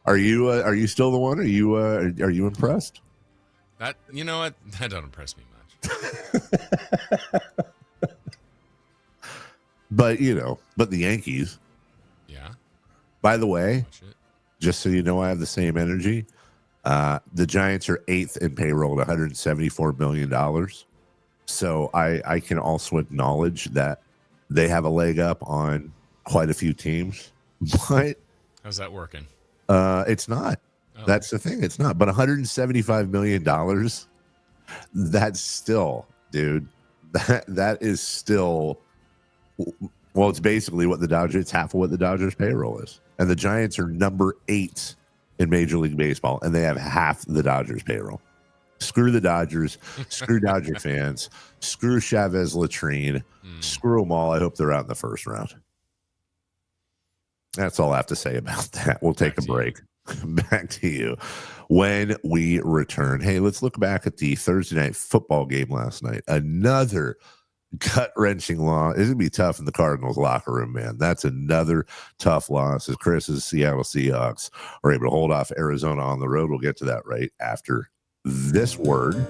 are you still the one? Are you impressed?
That, you know what? That don't impress me much.
But the Yankees.
Yeah.
By the way, just so you know, I have the same energy. The Giants are 8th in payroll at $174 million. So I can also acknowledge that they have a leg up on quite a few teams. But
how's that working?
It's not. Oh. That's the thing. It's not. But $175 million, that's still, dude, that is still, well, it's basically what the Dodgers, it's half of what the Dodgers payroll is. And the Giants are number 8 in Major League Baseball, and they have half the Dodgers payroll. Screw the Dodgers. Screw Dodger fans. Screw Chavez Latrine. Screw them all. I hope they're out in the first round. That's all I have to say about that. We'll take a break. Back to you when we return. Hey, let's look back at the Thursday night football game last night. Another gut-wrenching loss. It's going to be tough in the Cardinals locker room, man. That's another tough loss as Chris's Seattle Seahawks are able to hold off Arizona on the road. We'll get to that right after this word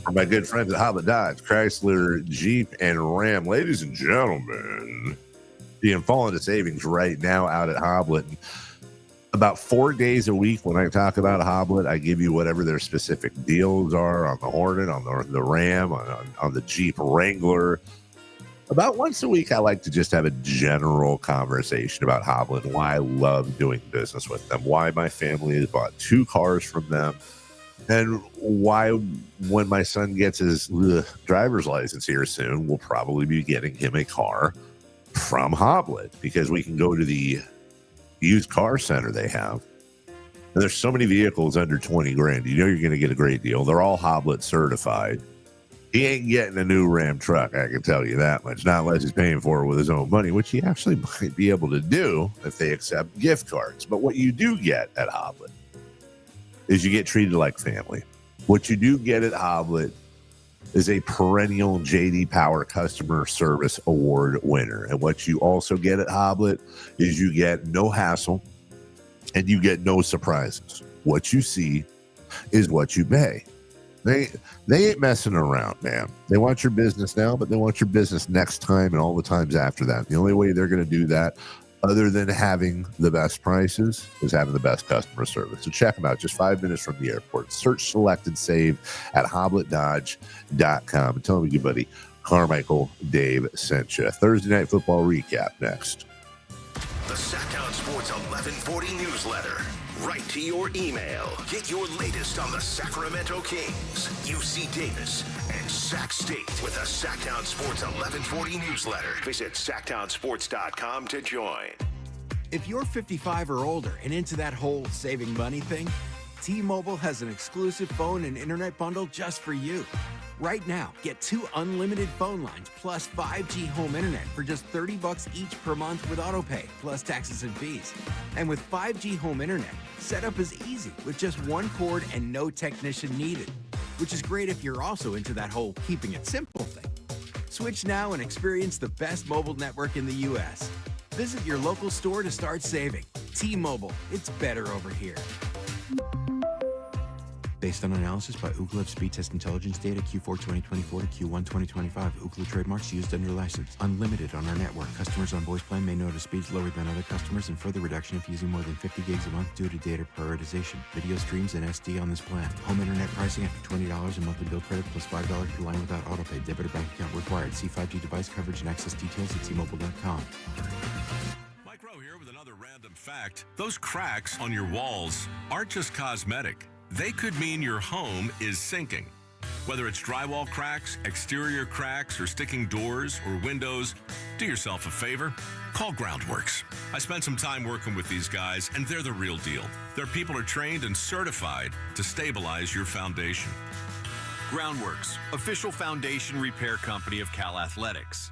from my good friends at Hoblet Dodge, Chrysler, Jeep, and Ram. Ladies and gentlemen, being fallen to savings right now out at Hoblet. About 4 days a week when I talk about Hoblet, I give you whatever their specific deals are on the Hornet, on the Ram, on the Jeep Wrangler. About once a week, I like to just have a general conversation about Hoblet and why I love doing business with them, why my family has bought 2 cars from them, and why when my son gets his driver's license here soon, we'll probably be getting him a car from Hoblet because we can go to the used car center they have. And there's so many vehicles under 20 grand. You know you're going to get a great deal. They're all Hoblet certified. He ain't getting a new Ram truck, I can tell you that much. Not unless he's paying for it with his own money, which he actually might be able to do if they accept gift cards. But what you do get at Hoblet is you get treated like family. What you do get at Hoblet is a perennial J.D. Power Customer Service Award winner. And what you also get at Hoblet is you get no hassle and you get no surprises. What you see is what you pay. They ain't messing around, man. They want your business now, but they want your business next time and all the times after that. The only way they're going to do that, other than having the best prices, is having the best customer service. So check them out. Just 5 minutes from the airport. Search, select, and save at HobletDodge.com. And tell me your buddy Carmichael Dave sent you. Thursday Night Football recap next.
The Sacktown Sports 1140 newsletter. Right to your email. Get your latest on the Sacramento Kings, UC Davis, and Sac State with the Sacktown Sports 1140 newsletter. Visit SacktownSports.com to join.
If you're 55 or older and into that whole saving money thing, T-Mobile has an exclusive phone and internet bundle just for you. Right now, get 2 unlimited phone lines plus 5G home internet for just $30 each per month with autopay, plus taxes and fees. And with 5G home internet, setup is easy with just 1 cord and no technician needed, which is great if you're also into that whole keeping it simple thing. Switch now and experience the best mobile network in the U.S. Visit your local store to start saving. T-Mobile, it's better over here. Based on analysis by Ookla of speed test intelligence data Q4 2024 to Q1 2025. Ookla trademarks used under license. Unlimited on our network. Customers on voice plan may notice speeds lower than other customers and further reduction if using more than 50 gigs a month due to data prioritization. Video streams and SD on this plan. Home internet pricing after $20 a monthly bill credit plus $5 per line without autopay. Debit or bank account required. See 5G device coverage and access details at T-Mobile.com.
Random fact, those cracks on your walls aren't just cosmetic. They could mean your home is sinking. Whether it's drywall cracks, exterior cracks, or sticking doors or windows, do yourself a favor. Call Groundworks. I spent some time working with these guys, and they're the real deal. Their people are trained and certified to stabilize your foundation.
Groundworks, official foundation repair company of Cal Athletics.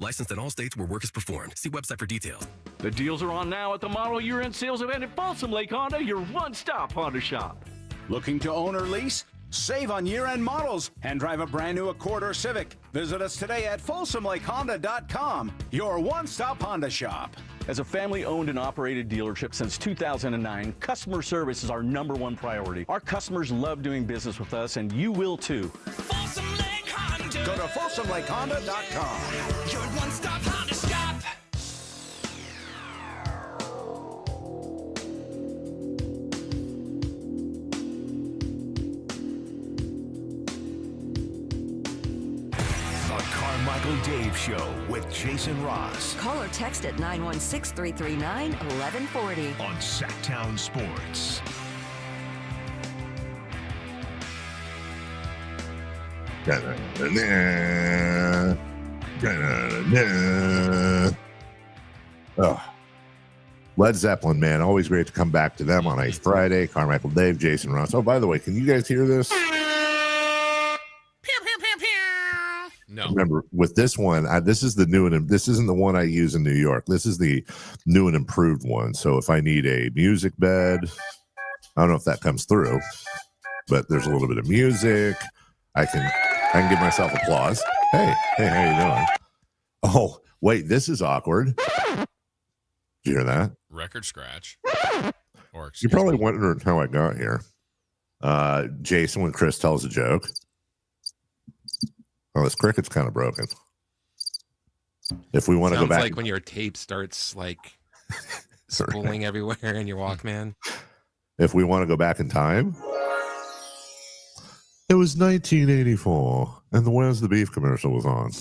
Licensed in all states where work is performed. See website for details.
The deals are on now at the model year-end sales event at Folsom Lake Honda, your one-stop Honda shop.
Looking to own or lease? Save on year-end models and drive a brand new Accord or Civic. Visit us today at FolsomLakeHonda.com, your one-stop Honda shop.
As a family-owned and operated dealership since 2009, customer service is our #1 priority. Our customers love doing business with us, and you will too.
Go to FolsomLakeHonda.com.
Your one-stop Honda shop.
The Carmichael Dave Show with Jason Ross.
Call or text at 916-339-1140.
On Sacktown Sports.
Oh. Led Zeppelin, man. Always great to come back to them on a Friday. Carmichael Dave, Jason Ross. Oh, by the way, can you guys hear this?
No.
Remember, with this one, this is the new and this isn't the one I use in New York. This is the new and improved one. So if I need a music bed, I don't know if that comes through, but there's a little bit of music. I can give myself applause. Hey, how you doing? Oh, wait, this is awkward. Did you hear that?
Record scratch. Or
You're probably wondering how I got here. Jason, when Chris tells a joke. Oh, this cricket's kind of broken. If we want to go back,
like when your tape starts like spooling everywhere in your Walkman.
If we want to go back in time, it was 1984, and the Where's the Beef commercial was on.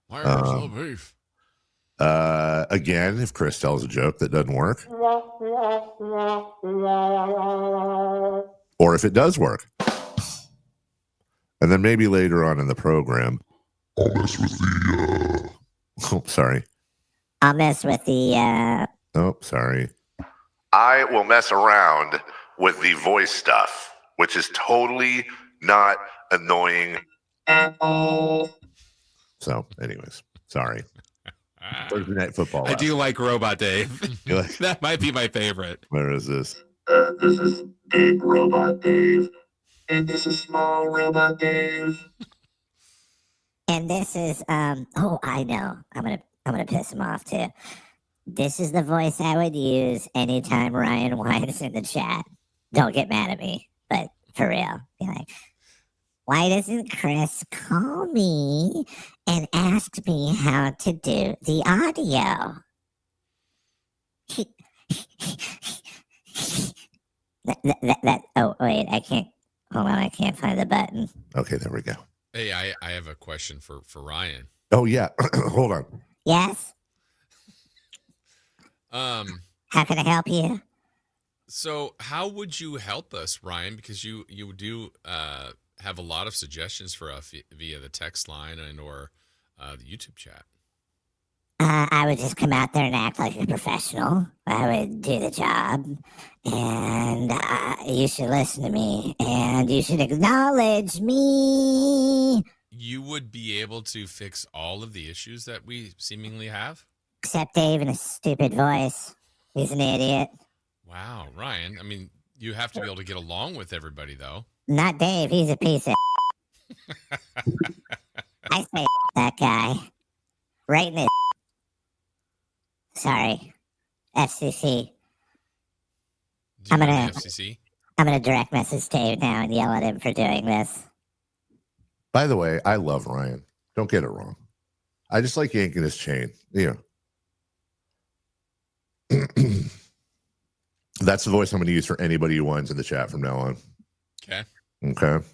Where's the beef?
Again, if Chris tells a joke that doesn't work, or if it does work. And then maybe later on in the program, I'll mess with the, oh, sorry.
I'll mess with the,
Oh, sorry. I will mess around with the voice stuff, which is totally not annoying. So, anyways, sorry. Thursday Night Football.
I do like Robot Dave.
You like?
That might be my favorite.
Where is this?
This is Big Robot Dave. And this is Small Robot Dave.
and this is, oh, I know. I'm gonna piss him off too. This is the voice I would use anytime Ryan whines in the chat. Don't get mad at me, but for real, be like, why doesn't Chris call me and ask me how to do the audio? Oh, wait, I can't. Hold on, I can't find the button.
Okay, there we go.
Hey, I have a question for Ryan.
Oh, yeah. Hold on.
Yes? How can I help you?
So how would you help us, Ryan? Because you do have a lot of suggestions for us via the text line and or the YouTube chat.
I would just come out there and act like a professional. I would do the job, and you should listen to me, and you should acknowledge me.
You would be able to fix all of the issues that we seemingly have?
Except Dave and his stupid voice. He's an idiot.
Wow, Ryan. I mean, you have to be able to get along with everybody, though.
Not Dave. He's a piece of I say that guy. Right in his Sorry. FCC.
I'm gonna FCC.
I'm going to direct message Dave now and yell at him for doing this.
By the way, I love Ryan. Don't get it wrong. I just like yanking his chain. You know. That's the voice I'm going to use for anybody who wins in the chat from now on.
Okay.
Okay.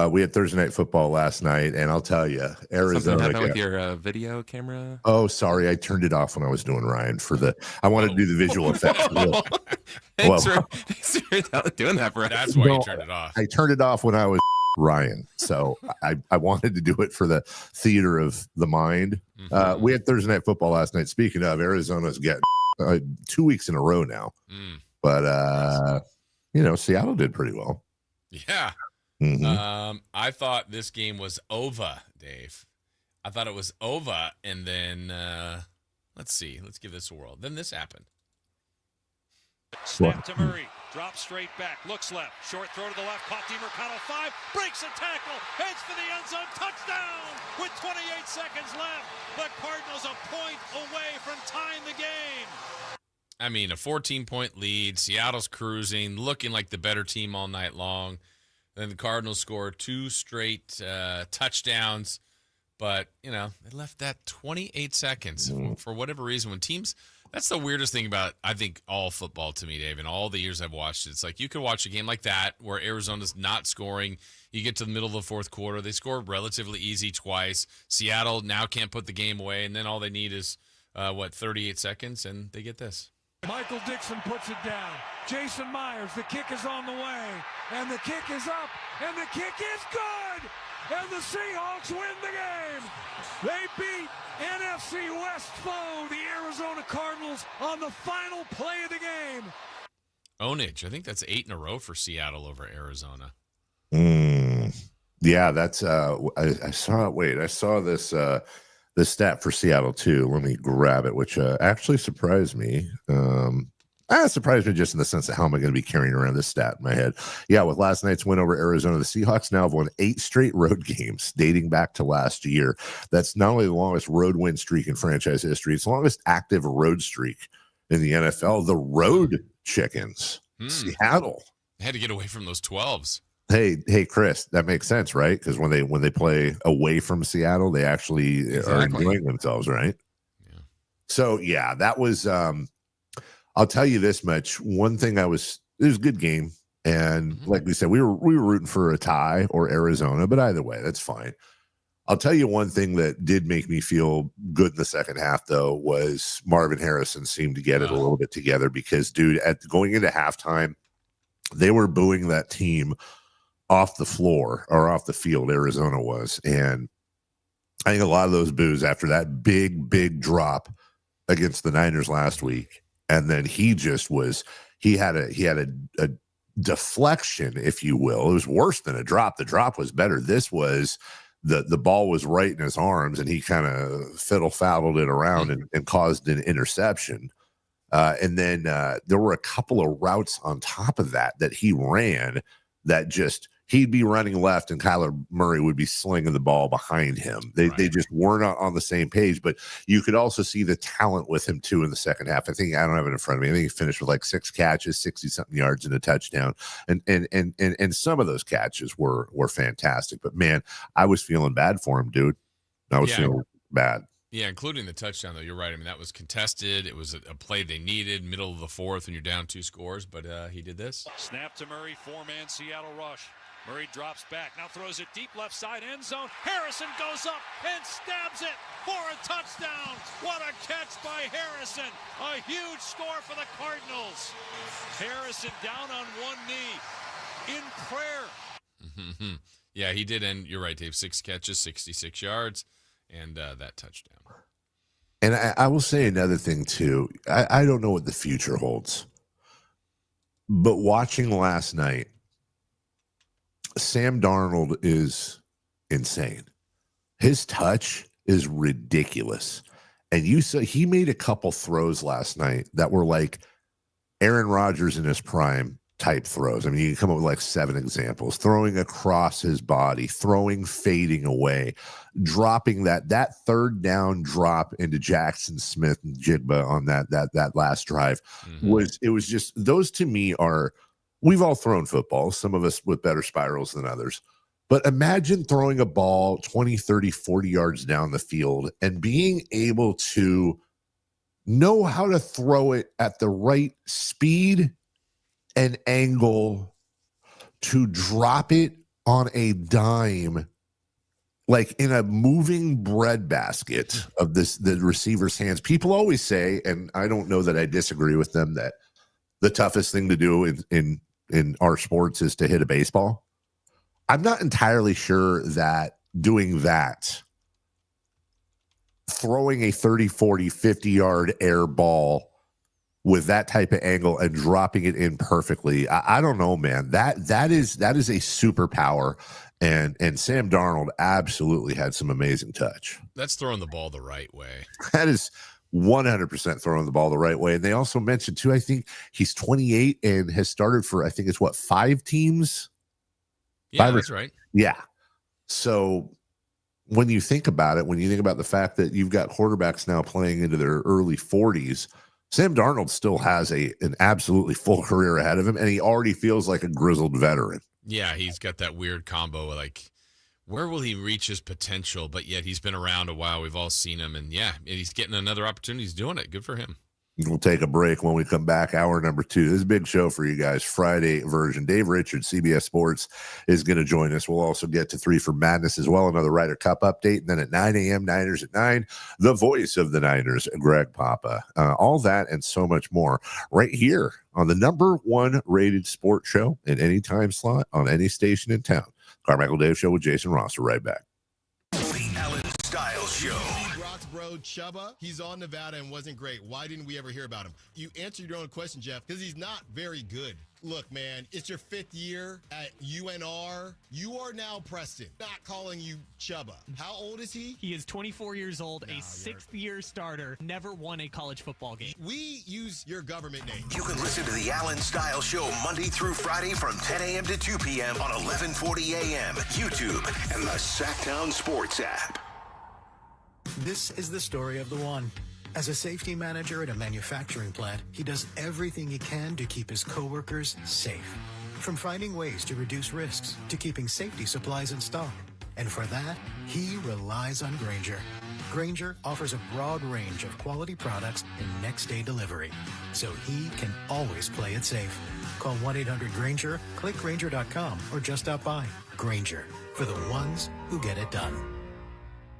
We had Thursday night football last night, and I'll tell you, Arizona.
Something happened with your video camera?
Oh, sorry, I turned it off when I was doing Ryan for the. I wanted to do the visual effects.
Thanks for doing that, bro.
That's why you turned it off.
I turned it off when I was Ryan, so I wanted to do it for the theater of the mind. We had Thursday night football last night. Speaking of, Arizona's getting 2 weeks in a row now, but Seattle did pretty well.
Yeah. I thought this game was over, Dave. I thought it was over, and then let's see. Let's give this a whirl. Then this happened.
Snap to Murray. Drops straight back. Looks left. Short throw to the left. Caught DiMercado 5. Breaks a tackle. Heads for the end zone. Touchdown with 28 seconds left. The Cardinals a point away from tying the game.
I mean, a 14-point lead. Seattle's cruising, looking like the better team all night long. Then the Cardinals scored 2 straight touchdowns. But, they left that 28 seconds for whatever reason. When teams – that's the weirdest thing about, I think, all football to me, Dave. In all the years I've watched it, it's like you could watch a game like that where Arizona's not scoring. You get to the middle of the fourth quarter. They score relatively easy twice. Seattle now can't put the game away. And then all they need is, 38 seconds, and they get this.
Michael Dixon puts it down. Jason Myers, the kick is on the way. And the kick is up. And the kick is good. And the Seahawks win the game. They beat NFC West foe, the Arizona Cardinals, on the final play of the game.
Ownage. I think that's 8 in a row for Seattle over Arizona.
Yeah, that's I saw it. Wait, I saw this this stat for Seattle too. Let me grab it, which actually surprised me. Surprised me just in the sense of how am I going to be carrying around this stat in my head. Yeah, with last night's win over Arizona, the Seahawks now have won 8 straight road games dating back to last year. That's not only the longest road win streak in franchise history, it's the longest active road streak in the NFL. The Road Chickens, Seattle.
They had to get away from those 12s.
Hey, Chris, that makes sense, right? Because when they play away from Seattle, they actually are enjoying themselves, right?
Yeah.
So yeah, that was. I'll tell you this much. One thing it was a good game, and like we said, we were rooting for a tie or Arizona, but either way, that's fine. I'll tell you one thing that did make me feel good in the second half, though, was Marvin Harrison seemed to get it a little bit together because, dude, going into halftime, they were booing that team off the floor or off the field. Arizona was, and I think a lot of those boos after that big drop against the Niners last week. And then he had a deflection, if you will. It was worse than a drop. The drop was better. This was the ball was right in his arms, and he kind of fiddle-faddled it around and caused an interception. And then there were a couple of routes on top of that he ran that just he'd be running left and Kyler Murray would be slinging the ball behind him. They just weren't on the same page, but you could also see the talent with him too in the second half. I think I don't have it in front of me. I think he finished with like 6 catches, 60-something yards and a touchdown. And some of those catches were fantastic. But man, I was feeling bad for him, dude. I was feeling bad.
Yeah, including the touchdown, though. You're right. I mean, that was contested. It was a play they needed, middle of the fourth, when you're down 2 scores. But he did this.
Snap to Murray, 4-man Seattle rush. Murray drops back, now throws it deep left side end zone. Harrison goes up and stabs it for a touchdown. What a catch by Harrison. A huge score for the Cardinals. Harrison down on one knee in prayer.
Yeah, he did end. You're right, Dave. 6 catches, 66 yards, and that touchdown.
And I will say another thing, too. I don't know what the future holds. But watching last night, Sam Darnold is insane. His touch is ridiculous. And you saw he made a couple throws last night that were like Aaron Rodgers in his prime type throws. I mean, you can come up with like 7 examples. Throwing across his body, throwing fading away, dropping that third down drop into Jackson Smith and Jigba on that last drive. It was just, those to me are we've all thrown footballs, some of us with better spirals than others. But imagine throwing a ball 20, 30, 40 yards down the field and being able to know how to throw it at the right speed and angle to drop it on a dime, like in a moving breadbasket of the receiver's hands. People always say, and I don't know that I disagree with them, that the toughest thing to do in our sports is to hit a baseball. I'm not entirely sure that doing that, throwing a 30, 40, 50-yard air ball with that type of angle and dropping it in perfectly, I don't know, man. That is a superpower, and Sam Darnold absolutely had some amazing touch.
That's throwing the ball the right way.
That is 100% throwing the ball the right way. And they also mentioned, too, I think he's 28 and has started for, I think it's 5 teams?
Yeah, that's right.
Yeah. So when you think about it, when you think about the fact that you've got quarterbacks now playing into their early 40s, Sam Darnold still has an absolutely full career ahead of him, and he already feels like a grizzled veteran.
Yeah, he's got that weird combo, like, where will he reach his potential? But yet he's been around a while. We've all seen him, and yeah, he's getting another opportunity. He's doing it. Good for him.
We'll take a break. When we come back, hour number 2. This is a big show for you guys. Friday version. Dave Richards, CBS Sports, is going to join us. We'll also get to 3 for Madness as well, another Ryder Cup update. And then at 9 a.m., Niners at 9, the voice of the Niners, Greg Papa. All that and so much more right here on the number 1 rated sports show in any time slot on any station in town. Carmichael Dave Show with Jason Ross. We're right back.
The Allen Styles Show.
Brock's bro, Chubba, he's on Nevada and wasn't great. Why didn't we ever hear about him? You answered your own question, Jeff, because he's not very good. Look, man, it's your 5th year at UNR. You are now Preston. Not calling you Chubba. How old is he?
He is 24 years old, a 6th-year starter, never won a college football game.
We use your government name.
You can listen to the Allen Styles Show Monday through Friday from 10 a.m. to 2 p.m. on 1140 a.m., YouTube, and the Sacktown Sports app.
This is the story of the one. As a safety manager at a manufacturing plant, he does everything he can to keep his coworkers safe. From finding ways to reduce risks to keeping safety supplies in stock. And for that, he relies on Grainger. Grainger offers a broad range of quality products and next-day delivery, so he can always play it safe. Call 1-800-GRAINGER, click Grainger.com, or just stop by. Grainger, for the ones who get it done.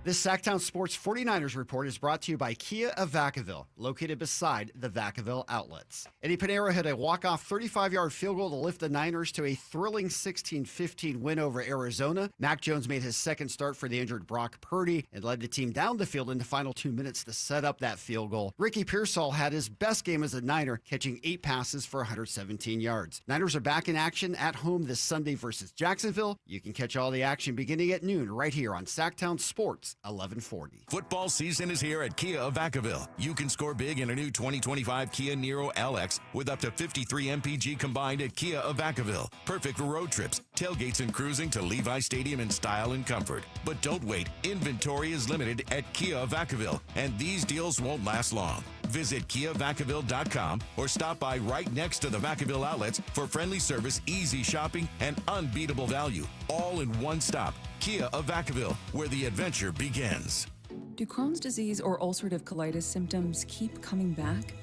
This Sacktown Sports 49ers report is brought to you by Kia of Vacaville, located beside the Vacaville outlets. Eddie Pinheiro hit a walk-off 35-yard field goal to lift the Niners to a thrilling 16-15 win over Arizona. Mac Jones made his second start for the injured Brock Purdy and led the team down the field in the final 2 minutes to set up that field goal. Ricky Pearsall had his best game as a Niner, catching 8 passes for 117 yards. Niners are back in action at home this Sunday versus Jacksonville. You can catch all the action beginning at noon right here on Sacktown Sports 1140.
Football season is here at Kia of Vacaville. You can score big in a new 2025 Kia Niro LX with up to 53 MPG combined at Kia of Vacaville. Perfect for road trips, tailgates, and cruising to Levi Stadium in style and comfort. But don't wait. Inventory is limited at Kia of Vacaville, and these deals won't last long. Visit KiaVacaville.com or stop by right next to the Vacaville outlets for friendly service, easy shopping, and unbeatable value. All in one stop. Kia of Vacaville, where the adventure begins.
Do Crohn's disease or ulcerative colitis symptoms keep coming back?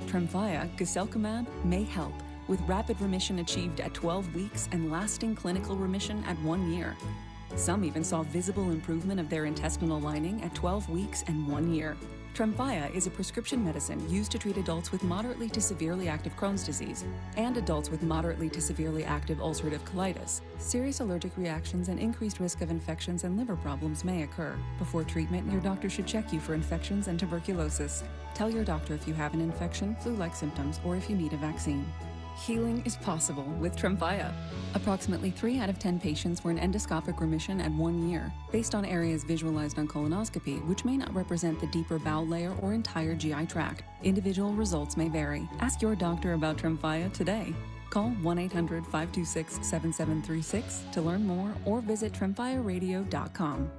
Tremfya, guselkumab, may help, with rapid remission achieved at 12 weeks and lasting clinical remission at 1 year. Some even saw visible improvement of their intestinal lining at 12 weeks and 1 year. Tremfya is a prescription medicine used to treat adults with moderately to severely active Crohn's disease and adults with moderately to severely active ulcerative colitis. Serious allergic reactions and increased risk of infections and liver problems may occur. Before treatment, your doctor should check you for infections and tuberculosis. Tell your doctor if you have an infection, flu-like symptoms, or if you need a vaccine. Healing is possible with Tremfya. Approximately 3 out of 10 patients were in endoscopic remission at 1 year, based on areas visualized on colonoscopy, which may not represent the deeper bowel layer or entire GI tract. Individual results may vary. Ask your doctor about Tremfya today. Call 1-800-526-7736 to learn more or visit tremfyaradio.com.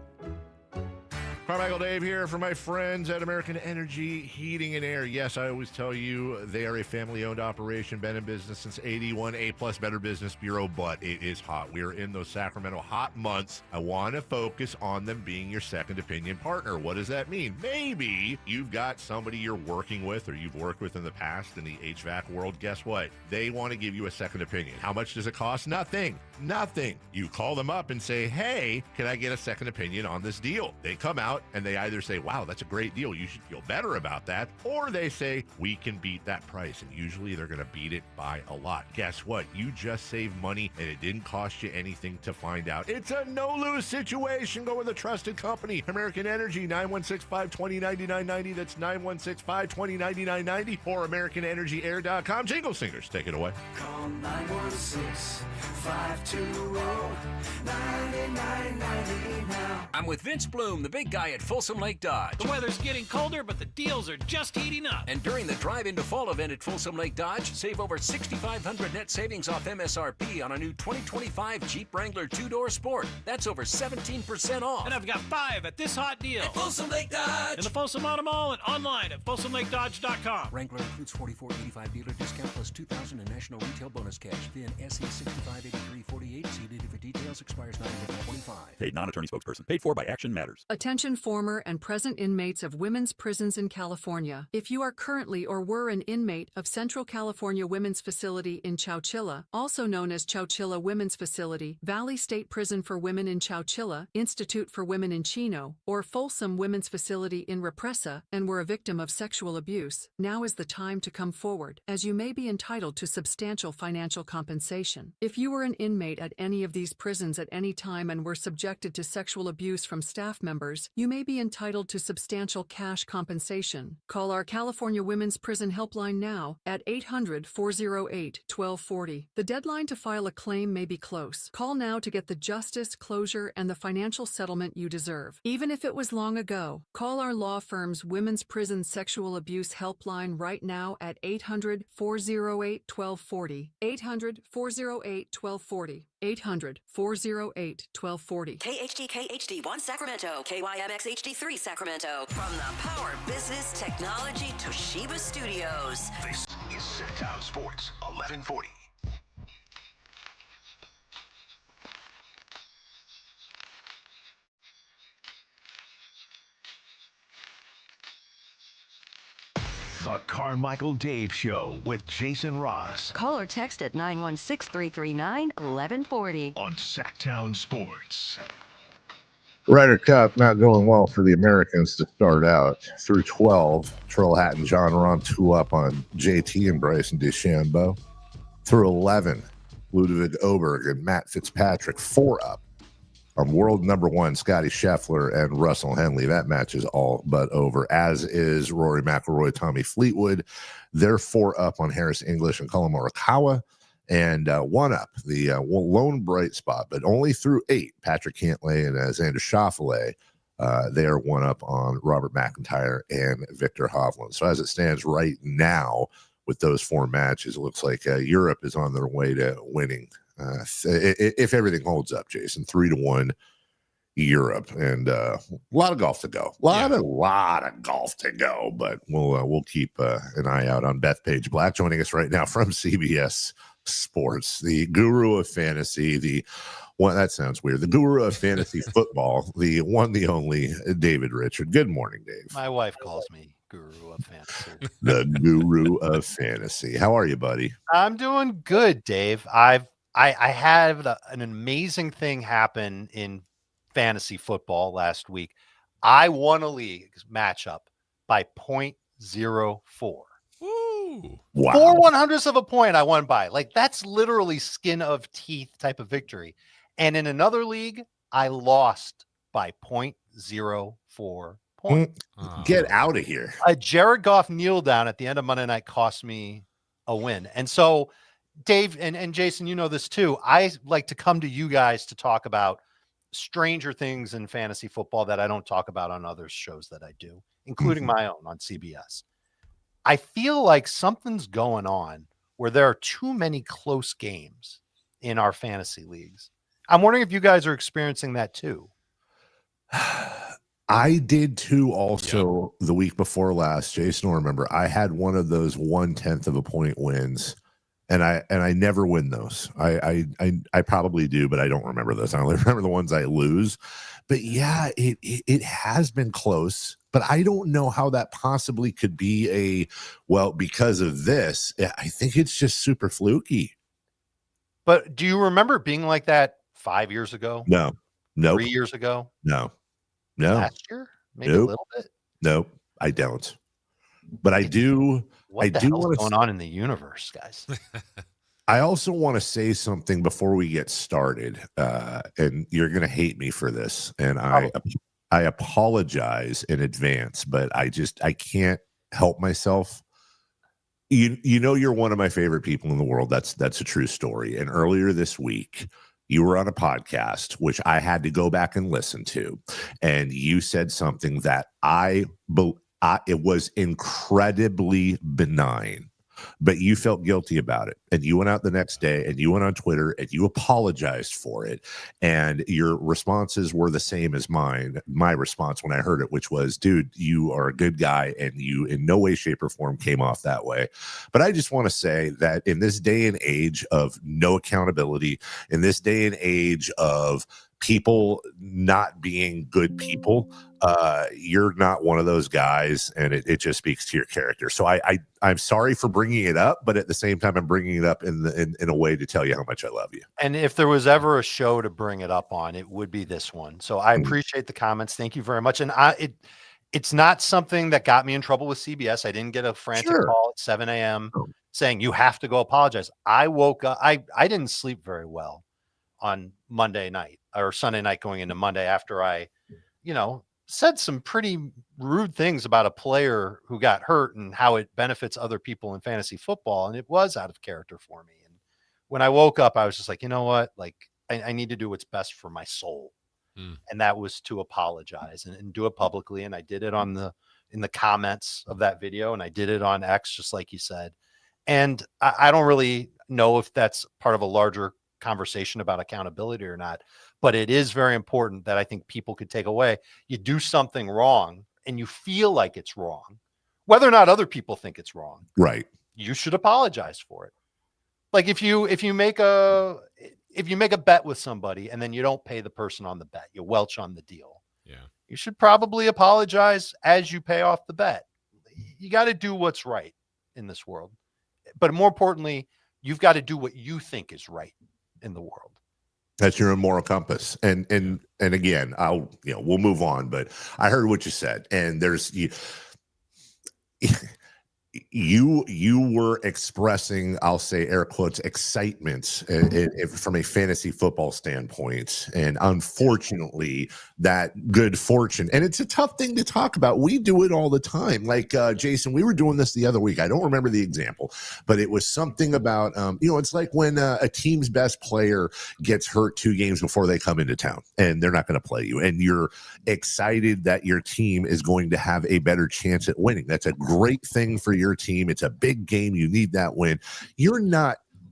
Carmichael Dave here for my friends at American Energy Heating and Air. Yes, I always tell you they are a family-owned operation, been in business since 81, A-plus Better Business Bureau, but it is hot. We are in those Sacramento hot months. I want to focus on them being your second opinion partner. What does that mean? Maybe you've got somebody you're working with or you've worked with in the past in the HVAC world. Guess what? They want to give you a second opinion. How much does it cost? Nothing. Nothing. You call them up and say, hey, can I get a second opinion on this deal? They come out and they either say, wow, that's a great deal, you should feel better about that, or they say, we can beat that price. And usually they're going to beat it by a lot. Guess what? You just saved money and it didn't cost you anything to find out. It's a no-lose situation. Go with a trusted company. American Energy, 916-520-9990. That's 916-520-9990 or AmericanEnergyAir.com. Jingle Singers, take it away.
Call 916-520-9990 now.
I'm with Vince Bloom, the big guy at Folsom Lake Dodge.
The weather's getting colder, but the deals are just heating up.
And during the Drive Into Fall event at Folsom Lake Dodge, save over $6,500 net savings off MSRP on a new 2025 Jeep Wrangler 2-door Sport. That's over 17% off.
And I've got 5 at this hot deal.
At Folsom Lake Dodge.
In the Folsom Auto Mall and online at FolsomLakeDodge.com.
Wrangler includes $44.85 dealer discount plus $2,000 in national retail bonus cash. VIN SE 658348. See dealer for details. Expires 9/11/25.
Paid non-attorney spokesperson. Paid for by Action Matters.
Attention former and present inmates of women's prisons in California. If you are currently or were an inmate of Central California Women's Facility in Chowchilla, also known as Chowchilla Women's Facility, Valley State Prison for Women in Chowchilla, Institute for Women in Chino, or Folsom Women's Facility in Represa, and were a victim of sexual abuse, now is the time to come forward, as you may be entitled to substantial financial compensation. If you were an inmate at any of these prisons at any time and were subjected to sexual abuse from staff members, you may be entitled to substantial cash compensation. Call our California Women's Prison Helpline now at 800-408-1240. The deadline to file a claim may be close. Call now to get the justice, closure, and the financial settlement you deserve. Even if it was long ago, call our law firm's Women's Prison Sexual Abuse Helpline right now at 800-408-1240. 800-408-1240. 800-408-1240.
KHD HD1 Sacramento, KYMX HD3 Sacramento. From the Power Business Technology Toshiba Studios.
This is Sacktown Sports 1140. The Carmichael Dave Show with Jason Ross.
Call or text at 916-339-1140.
On Sacktown Sports.
Ryder Cup not going well for the Americans to start out. Through 12, Terrell Hatton, John Rahm 2 up on JT and Bryson DeChambeau. Through 11, Ludwig Oberg and Matt Fitzpatrick 4 up on world number 1 Scotty Scheffler and Russell Henley. That match is all but over, as is Rory McIlroy, Tommy Fleetwood. They're 4 up on Harris English and Collin Morikawa, and 1 up, the lone bright spot, but only through 8. Patrick Cantlay and Xander Schauffele, they are 1 up on Robert McIntyre and Victor Hovland. So as it stands right now with those 4 matches, it looks like Europe is on their way to winning. If everything holds up, Jason, 3-1 Europe, and a lot of golf to go. A lot of golf to go. But we'll keep an eye out on Bethpage Black joining us right now from CBS Sports, the guru of fantasy, the guru of fantasy football, the one, the only David Richard. Good morning, Dave.
My wife calls me guru of fantasy.
The guru of fantasy. How are you, buddy?
I'm doing good, Dave. I had an amazing thing happen in fantasy football last week. I won a league matchup by 0.04.
Woo! Wow.
4/100ths of a point I won by. Like, that's literally skin of teeth type of victory. And in another league, I lost by 0.04 points.
Get out of here.
A Jared Goff kneel down at the end of Monday night cost me a win. And so, Dave and Jason, you know this too. I like to come to you guys to talk about stranger things in fantasy football that I don't talk about on other shows that I do, including my own on CBS. I feel like something's going on where there are too many close games in our fantasy leagues. I'm wondering if you guys are experiencing that too.
I did too. Also, the week before last, Jason will remember. I had one of those 1/10 of a point wins, and I never win those. I probably do, but I don't remember those. I only remember the ones I lose. But yeah, it has been close. But I don't know how that possibly could be because of this. I think it's just super fluky.
But do you remember it being like that 5 years ago?
No, nope.
3 years ago?
No.
Last year? Maybe a little bit?
Nope, I don't. But I do.
What the hell's going on in the universe, guys?
I also want to say something before we get started, and you're going to hate me for this, and I apologize in advance, but I can't help myself. You know, you're one of my favorite people in the world. That's a true story. And earlier this week, you were on a podcast, which I had to go back and listen to, and you said something that it was incredibly benign, but you felt guilty about it. And you went out the next day and you went on Twitter and you apologized for it. And your responses were the same as mine. My response when I heard it, which was, dude, you are a good guy and you in no way, shape, or form came off that way. But I just want to say that in this day and age of no accountability, in this day and age of people not being good people, you're not one of those guys, and it just speaks to your character. So I'm sorry for bringing it up, but at the same time, I'm bringing it up in a way to tell you how much I love you.
And if there was ever a show to bring it up on, it would be this one. So I appreciate the comments. Thank you very much. And it's not something that got me in trouble with CBS. I didn't get a frantic call at 7 a.m. saying you have to go apologize. I woke up. I didn't sleep very well on Monday night or Sunday night going into Monday after I, said some pretty rude things about a player who got hurt and how it benefits other people in fantasy football. And it was out of character for me. And when I woke up, I was just like, you know what? Like, I need to do what's best for my soul. And that was to apologize and do it publicly. And I did it in the comments of that video. And I did it on X, just like you said. And I don't really know if that's part of a larger conversation about accountability or not, but it is very important that I think people could take away. You do something wrong and you feel like it's wrong, whether or not other people think it's wrong,
right?
You should apologize for it. Like if you make a bet with somebody and then you don't pay the person on the bet, you welch on the deal.
Yeah.
You should probably apologize as you pay off the bet. You got to do what's right in this world. But more importantly, you've got to do what you think is right in the world.
That's your own moral compass. And again, we'll move on, but I heard what you said, and there's you were expressing, I'll say air quotes, excitement from a fantasy football standpoint. And unfortunately, that good fortune, and it's a tough thing to talk about. We do it all the time. Like, Jason, we were doing this the other week. I don't remember the example, but it was something about, it's like when a team's best player gets hurt 2 games before they come into town and they're not going to play you. And you're excited that your team is going to have a better chance at winning. That's a great thing for your team. It's a big game. You need that win.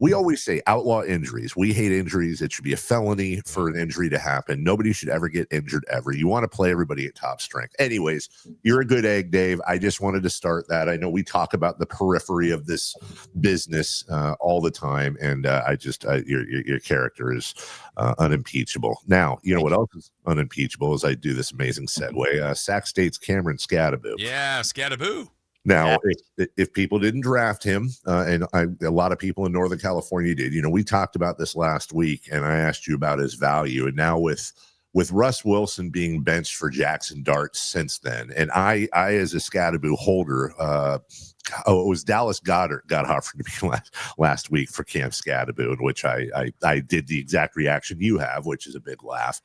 We always say outlaw injuries. We hate injuries. It should be a felony for an injury to happen. Nobody should ever get injured ever. You want to play everybody at top strength. Anyways, you're a good egg, Dave. I just wanted to start that. I know we talk about the periphery of this business all the time, and your character is unimpeachable. Now, you know what else is unimpeachable is I do this amazing segue. Sac State's Cameron Scadaboo.
Yeah, Scadaboo.
Now, if people didn't draft him, and a lot of people in Northern California did, we talked about this last week, and I asked you about his value. And now with Russ Wilson being benched for Jackson Dart since then, and I as a Scadaboo holder, it was Dallas Goedert got offered to me last week for Cam Scadaboo, in which I did the exact reaction you have, which is a big laugh.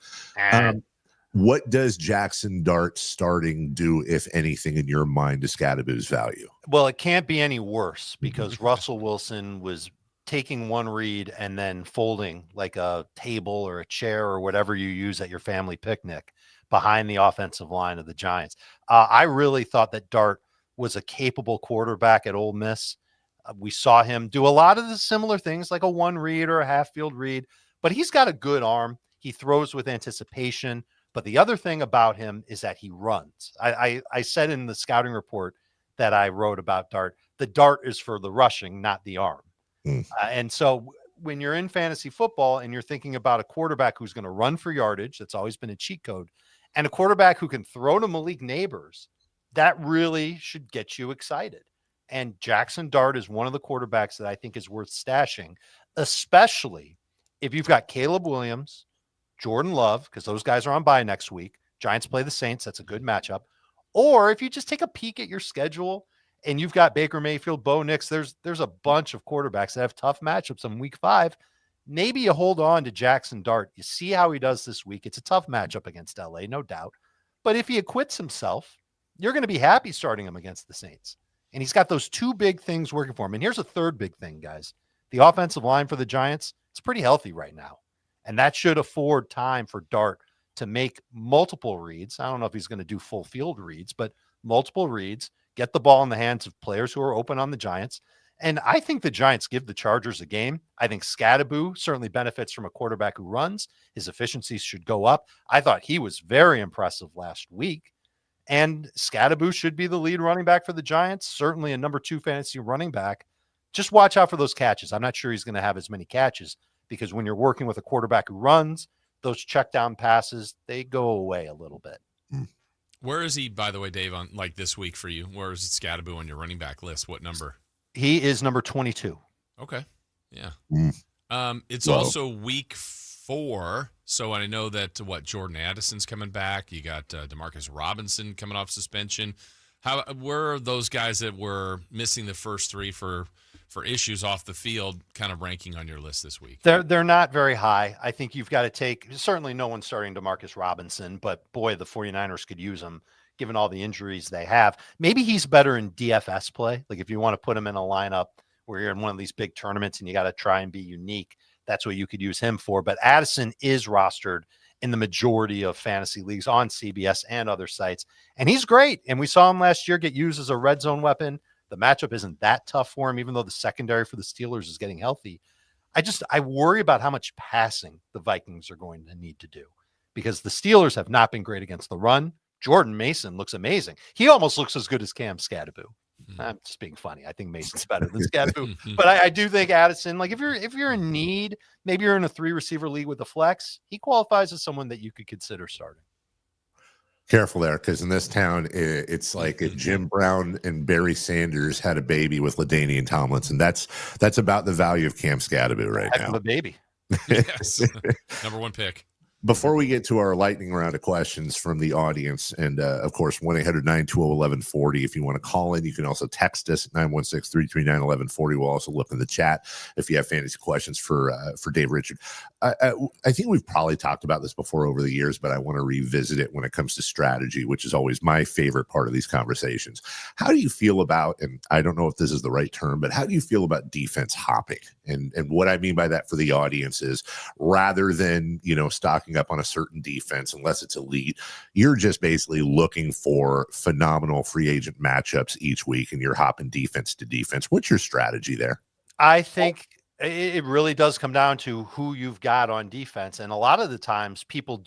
What does Jackson Dart starting do, if anything, in your mind, to Scadaboo's value?
Well, it can't be any worse because Russell Wilson was taking one read and then folding like a table or a chair or whatever you use at your family picnic behind the offensive line of the Giants. I really thought that Dart was a capable quarterback at Ole Miss. We saw him do a lot of the similar things like a one read or a half field read, but he's got a good arm. He throws with anticipation. But the other thing about him is that he runs. I said in the scouting report that I wrote about Dart, the dart is for the rushing, not the arm. And so when you're in fantasy football and you're thinking about a quarterback who's going to run for yardage, that's always been a cheat code, and a quarterback who can throw to Malik Neighbors, that really should get you excited. And Jackson Dart is one of the quarterbacks that I think is worth stashing, especially if you've got Caleb Williams, Jordan Love, because those guys are on bye next week. Giants play the Saints. That's a good matchup. Or if you just take a peek at your schedule and you've got Baker Mayfield, Bo Nix, there's a bunch of quarterbacks that have tough matchups in week 5. Maybe you hold on to Jackson Dart. You see how he does this week. It's a tough matchup against LA, no doubt. But if he acquits himself, you're going to be happy starting him against the Saints. And he's got those 2 big things working for him. And here's a third big thing, guys. The offensive line for the Giants, it's pretty healthy right now. And that should afford time for Dart to make multiple reads. I don't know if he's going to do full field reads, but multiple reads, get the ball in the hands of players who are open on the Giants. And I think the Giants give the Chargers a game. I think Scadaboo certainly benefits from a quarterback who runs. His efficiencies should go up. I thought he was very impressive last week. And Scadaboo should be the lead running back for the Giants, certainly a number 2 fantasy running back. Just watch out for those catches. I'm not sure he's going to have as many catches because when you're working with a quarterback who runs, those check down passes, they go away a little bit.
Where is he, by the way, Dave, on like this week for you? Where is Scadaboo on your running back list? What number?
He is number 22.
Okay. Yeah. It's also week 4. So I know that Jordan Addison's coming back. You got Demarcus Robinson coming off suspension. Where are those guys that were missing the first 3 for issues off the field kind of ranking on your list this week?
They're not very high. I think you've got to take, certainly no one's starting Demarcus Robinson, but boy, the 49ers could use him given all the injuries they have. Maybe he's better in DFS play. Like if you want to put him in a lineup where you're in one of these big tournaments and you got to try and be unique, that's what you could use him for. But Addison is rostered in the majority of fantasy leagues on CBS and other sites. And he's great. And we saw him last year get used as a red zone weapon. The matchup isn't that tough for him, even though the secondary for the Steelers is getting healthy. I worry about how much passing the Vikings are going to need to do because the Steelers have not been great against the run. Jordan Mason looks amazing. He almost looks as good as Cam Scadaboo. I'm just being funny. I think Mason's better than Scadaboo, but I do think Addison, like if you're in need, maybe you're in a 3 receiver league with a flex, he qualifies as someone that you could consider starting.
Careful there, because in this town, it's like if Jim Brown and Barry Sanders had a baby with LaDainian Tomlinson. That's about the value of Cam Scadaboo right now.
A baby.
Yes. Number 1 pick.
Before we get to our lightning round of questions from the audience, and of course, 1-800-920-1140. If you want to call in, you can also text us at 916-339-1140. We'll also look in the chat if you have fantasy questions for Dave Richard. I think we've probably talked about this before over the years, but I want to revisit it when it comes to strategy, which is always my favorite part of these conversations. How do you feel about, and I don't know if this is the right term, but how do you feel about defense hopping? And what I mean by that for the audience is rather than, stocking up on a certain defense, unless it's elite, you're just basically looking for phenomenal free agent matchups each week and you're hopping defense to defense. What's your strategy there?
I think it really does come down to who you've got on defense. And a lot of the times people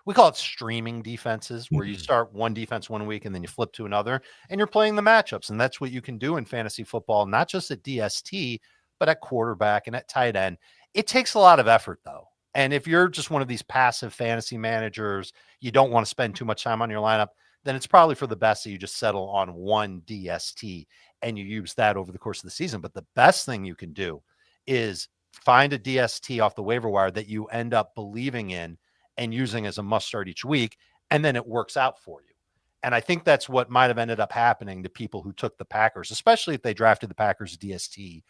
we call it streaming defenses, where you start one defense one week and then you flip to another and you're playing the matchups. And that's what you can do in fantasy football, not just at DST, but at quarterback and at tight end. It takes a lot of effort though. And if you're just one of these passive fantasy managers, you don't want to spend too much time on your lineup, then it's probably for the best that you just settle on one DST and you use that over the course of the season. But the best thing you can do is find a DST off the waiver wire that you end up believing in and using as a must start each week, and then it works out for you. And I think that's what might have ended up happening to people who took the Packers, especially if they drafted the Packers DST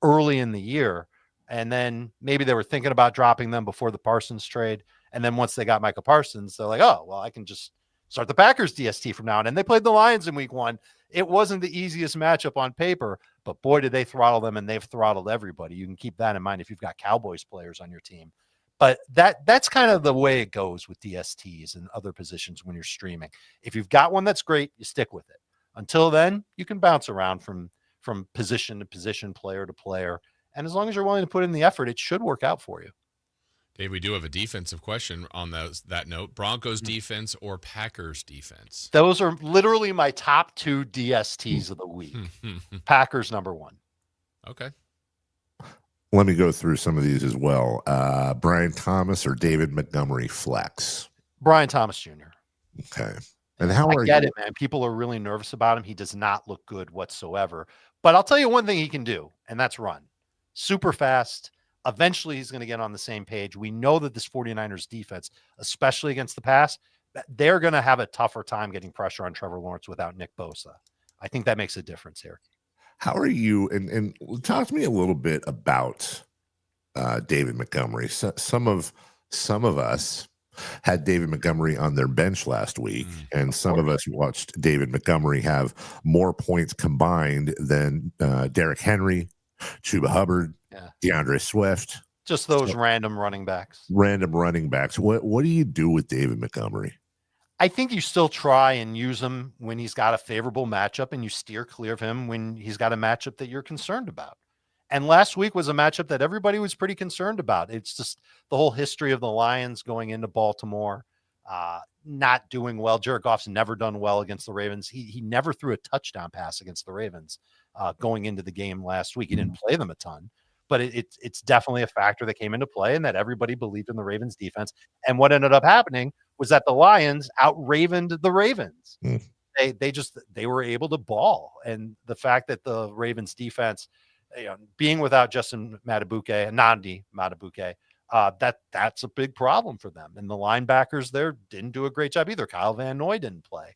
early in the year. And then maybe they were thinking about dropping them before the Parsons trade. And then once they got Micah Parsons, they're like, oh, well, I can just start the Packers DST from now on. And they played the Lions in week 1. It wasn't the easiest matchup on paper, but boy, did they throttle them, and they've throttled everybody. You can keep that in mind if you've got Cowboys players on your team. But that's kind of the way it goes with DSTs and other positions when you're streaming. If you've got one that's great, you stick with it. Until then, you can bounce around from position to position, player to player. And as long as you're willing to put in the effort, it should work out for you.
Dave, we do have a defensive question on that note. Broncos defense or Packers defense?
Those are literally my top 2 DSTs of the week. Packers number 1.
Okay.
Let me go through some of these as well. Brian Thomas or David Montgomery flex?
Brian Thomas Jr.
Okay. And how are
I get
you?
it, man. People are really nervous about him. He does not look good whatsoever. But I'll tell you one thing he can do, and that's run. Super fast. Eventually, he's going to get on the same page. We know that this 49ers defense, especially against the pass, they're going to have a tougher time getting pressure on Trevor Lawrence without Nick Bosa. I think that makes a difference here.
How are you? And talk to me a little bit about David Montgomery. So, some of us had David Montgomery on their bench last week, and some of us watched David Montgomery have more points combined than Derrick Henry, Chuba Hubbard, DeAndre Swift.
Just those random running backs.
What do you do with David Montgomery?
I think you still try and use him when he's got a favorable matchup, and you steer clear of him when he's got a matchup that you're concerned about. And last week was a matchup that everybody was pretty concerned about. It's just the whole history of the Lions going into Baltimore, not doing well. Jared Goff's never done well against the Ravens. He never threw a touchdown pass against the Ravens going into the game last week. He didn't play them a ton, but it's definitely a factor that came into play, and that everybody believed in the Ravens defense. And what ended up happening was that the Lions out-Ravened the Ravens. They were able to ball. And the fact that the Ravens defense, being without Justin Matabuke and Nandi Matabuke, that's a big problem for them. And the linebackers there didn't do a great job either. Kyle Van Noy didn't play.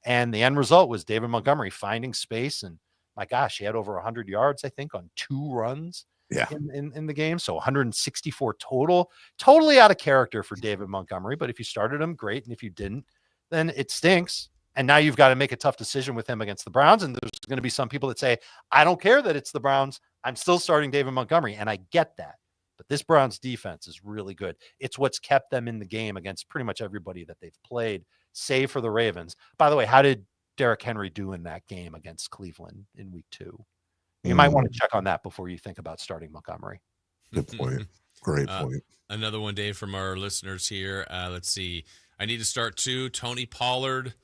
And the end result was David Montgomery finding space. And my gosh, he had over 100 yards, I think, on 2 runs in the game. So 164 total. Totally out of character for David Montgomery. But if you started him, great. And if you didn't, then it stinks. And now you've got to make a tough decision with him against the Browns. And there's going to be some people that say, I don't care that it's the Browns. I'm still starting David Montgomery. And I get that. But this Browns defense is really good. It's what's kept them in the game against pretty much everybody that they've played, save for the Ravens. By the way, how did Derrick Henry do in that game against Cleveland in week 2? You might want to check on that before you think about starting Montgomery.
Good point. Great point.
Another one, Dave, from our listeners here. Let's see. I need to start 2. Tony Pollard,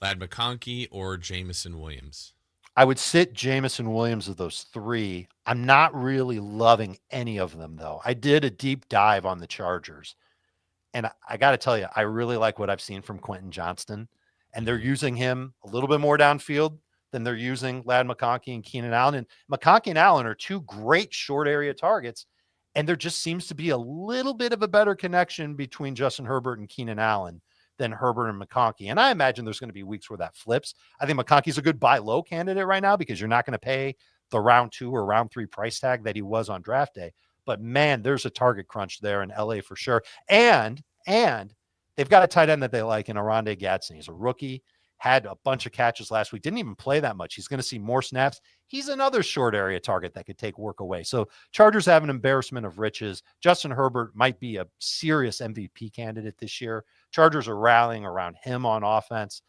Lad McConkey, or Jamison Williams?
I would sit Jamison Williams of those 3. I'm not really loving any of them, though. I did a deep dive on the Chargers, and I got to tell you, I really like what I've seen from Quentin Johnston, and they're using him a little bit more downfield than they're using Lad McConkey and Keenan Allen. And McConkey and Allen are 2 great short area targets, and there just seems to be a little bit of a better connection between Justin Herbert and Keenan Allen than Herbert and McConkey. And I imagine there's going to be weeks where that flips. I think McConkey's a good buy low candidate right now because you're not going to pay the round 2 or round 3 price tag that he was on draft day. But man, there's a target crunch there in LA for sure. And they've got a tight end that they like in Arondé Gadsden. He's a rookie, had a bunch of catches last week, didn't even play that much. He's going to see more snaps. He's another short area target that could take work away. So Chargers have an embarrassment of riches. Justin Herbert might be a serious MVP candidate this year. Chargers are rallying around him on offense.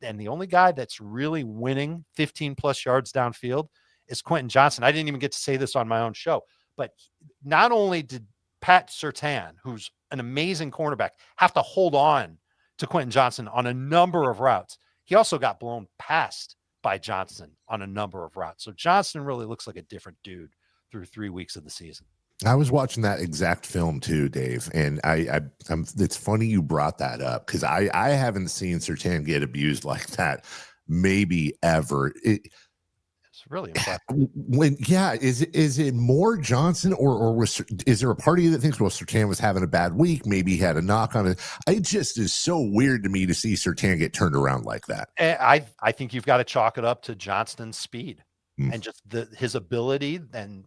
And the only guy that's really winning 15 plus yards downfield is Quentin Johnston. I didn't even get to say this on my own show, but not only did Pat Surtain, who's an amazing cornerback, have to hold on to Quentin Johnston on a number of routes, he also got blown past by Johnston on a number of routes. So Johnston really looks like a different dude through 3 weeks of the season.
I was watching that exact film too, Dave, and it's funny you brought that up because I haven't seen Surtain get abused like that maybe ever.
It's really impressive.
Is it more Johnson or is there a part of you that thinks, well, Surtain was having a bad week, maybe he had a knock on it? It just is so weird to me to see Surtain get turned around like that.
I think you've got to chalk it up to Johnston's speed and just his ability and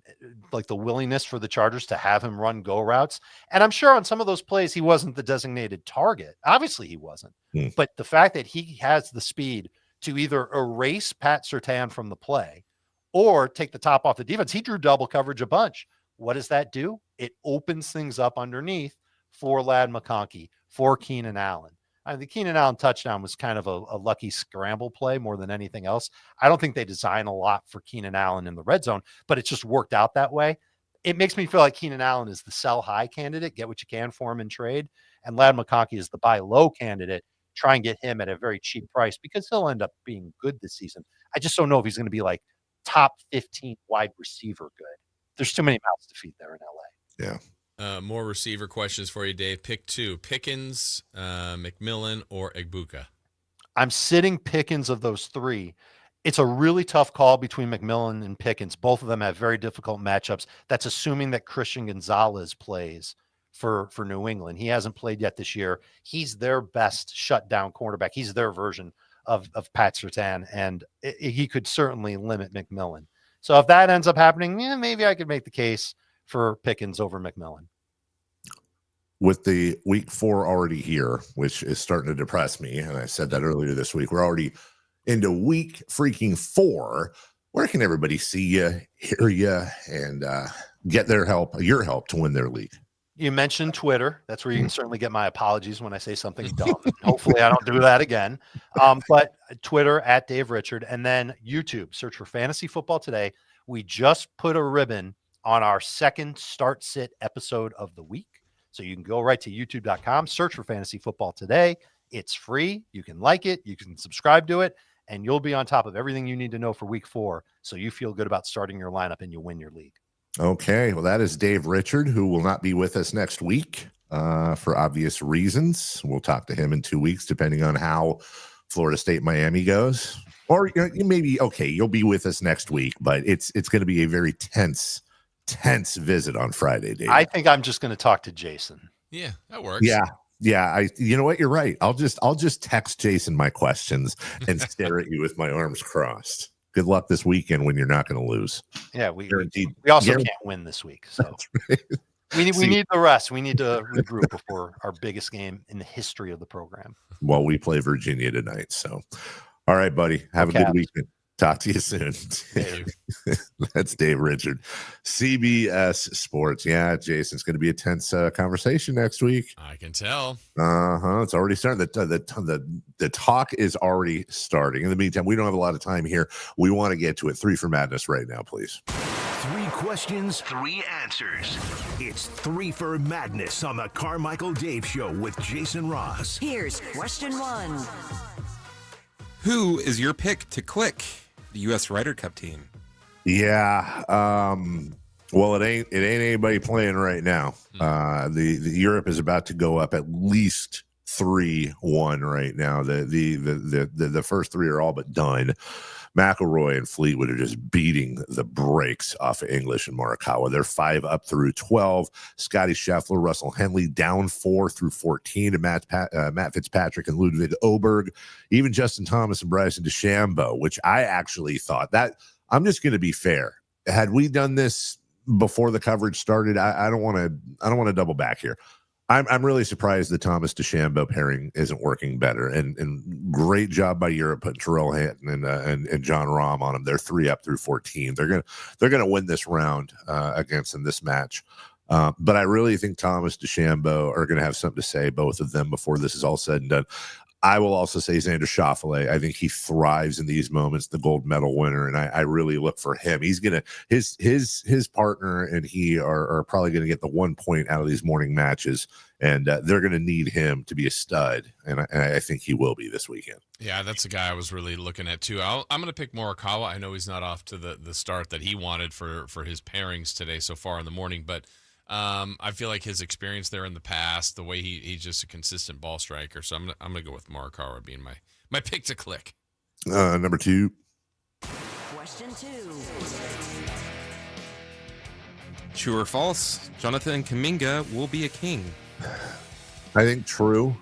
like the willingness for the Chargers to have him run go routes. And I'm sure on some of those plays, he wasn't the designated target. Obviously he wasn't, but the fact that he has the speed to either erase Pat Surtain from the play or take the top off the defense. He drew double coverage a bunch. What does that do? It opens things up underneath for Lad McConkey, for Keenan Allen. The Keenan Allen touchdown was kind of a lucky scramble play more than anything else. I don't think they design a lot for Keenan Allen in the red zone, but it just worked out that way. it makes me feel like Keenan Allen is the sell high candidate, get what you can for him in trade, and Ladd McConkey is the buy low candidate. Try and get him at a very cheap price because he'll end up being good this season. I just don't know if he's going to be like top 15 wide receiver good. There's too many mouths to feed there in LA.
Yeah.
More receiver questions for you, Dave. Pick two: Pickens, McMillan, or Egbuka.
I'm sitting Pickens of those three. It's a really tough call between McMillan and Pickens. Both of them have very difficult matchups. That's assuming that Christian Gonzalez plays for New England. He hasn't played yet this year. He's their best shutdown cornerback. He's their version of Pat Surtain, and he could certainly limit McMillan. So if that ends up happening, maybe I could make the case for Pickens over McMillan.
With the week 4 already here, which is starting to depress me, and I said that earlier this week, we're already into week freaking 4. Where can everybody see you, hear you, and get their help, your help to win their league?
You mentioned Twitter. That's where you can certainly get my apologies when I say something dumb. Hopefully I don't do that again. But Twitter at Dave Richard, and then YouTube. Search for Fantasy Football Today. We just put a ribbon on our second Start Sit episode of the week. So you can go right to youtube.com, search for Fantasy Football Today. It's free. You can like it. You can subscribe to it, and you'll be on top of everything you need to know for week 4. So you feel good about starting your lineup and you win your league.
Okay, well, that is Dave Richard, who will not be with us next week for obvious reasons. We'll talk to him in 2 weeks, depending on how Florida State Miami goes. Or maybe, okay, you'll be with us next week, but it's going to be a very tense visit on Friday, Dave.
I think I'm just going to talk to Jason.
Yeah, that works.
Yeah. You know what? You're right. I'll just text Jason my questions and stare at you with my arms crossed. Good luck this weekend when you're not going to lose.
Yeah, we also can't win this week. So
right.
we need the rest. We need to regroup before our biggest game in the history of the program.
Well, we play Virginia tonight. So, all right, buddy. Have a good weekend. Talk to you soon. That's Dave Richard, CBS Sports. Yeah, Jason, it's going to be a tense conversation next week.
I can tell.
It's already starting. The talk is already starting. In the meantime, we don't have a lot of time here. We want to get to it. 3 for Madness right now, please.
3 questions, 3 answers. It's 3 for Madness on the Carmichael Dave Show with Jason Ross.
Here's question 1.
Who is your pick to click the U.S. Ryder Cup team?
Yeah. Well, it ain't anybody playing right now. The Europe is about to go up at least 3-1 right now. The first 3 are all but done. McIlroy and Fleetwood are just beating the brakes off of English and Morikawa. They're 5 up through 12. Scotty Scheffler, Russell Henley down 4 through 14 to Matt Fitzpatrick and Ludwig Oberg. Even Justin Thomas and Bryson DeChambeau, which I actually thought that I'm just going to be fair. Had we done this before the coverage started, I don't want to double back here. I'm really surprised the Thomas DeChambeau pairing isn't working better. And great job by Europe putting Terrell Hatton and John Rahm on them. They're 3 up through 14. They're gonna win this round against them this match. But I really think Thomas DeChambeau are gonna have something to say, both of them, before this is all said and done. I will also say Xander Schauffele. I think he thrives in these moments, the gold medal winner, and I really look for him. He's gonna his partner and he are probably gonna get the 1 point out of these morning matches, and they're gonna need him to be a stud, and I think he will be this weekend.
Yeah, that's a guy I was really looking at too. I'm gonna pick Morikawa. I know he's not off to the start that he wanted for his pairings today so far in the morning, but I feel like his experience there in the past, the way he's just a consistent ball striker. So I'm gonna go with Morikawa being my pick to click.
Number 2.
Question 2.
True or false? Jonathan Kuminga will be a king.
I think true.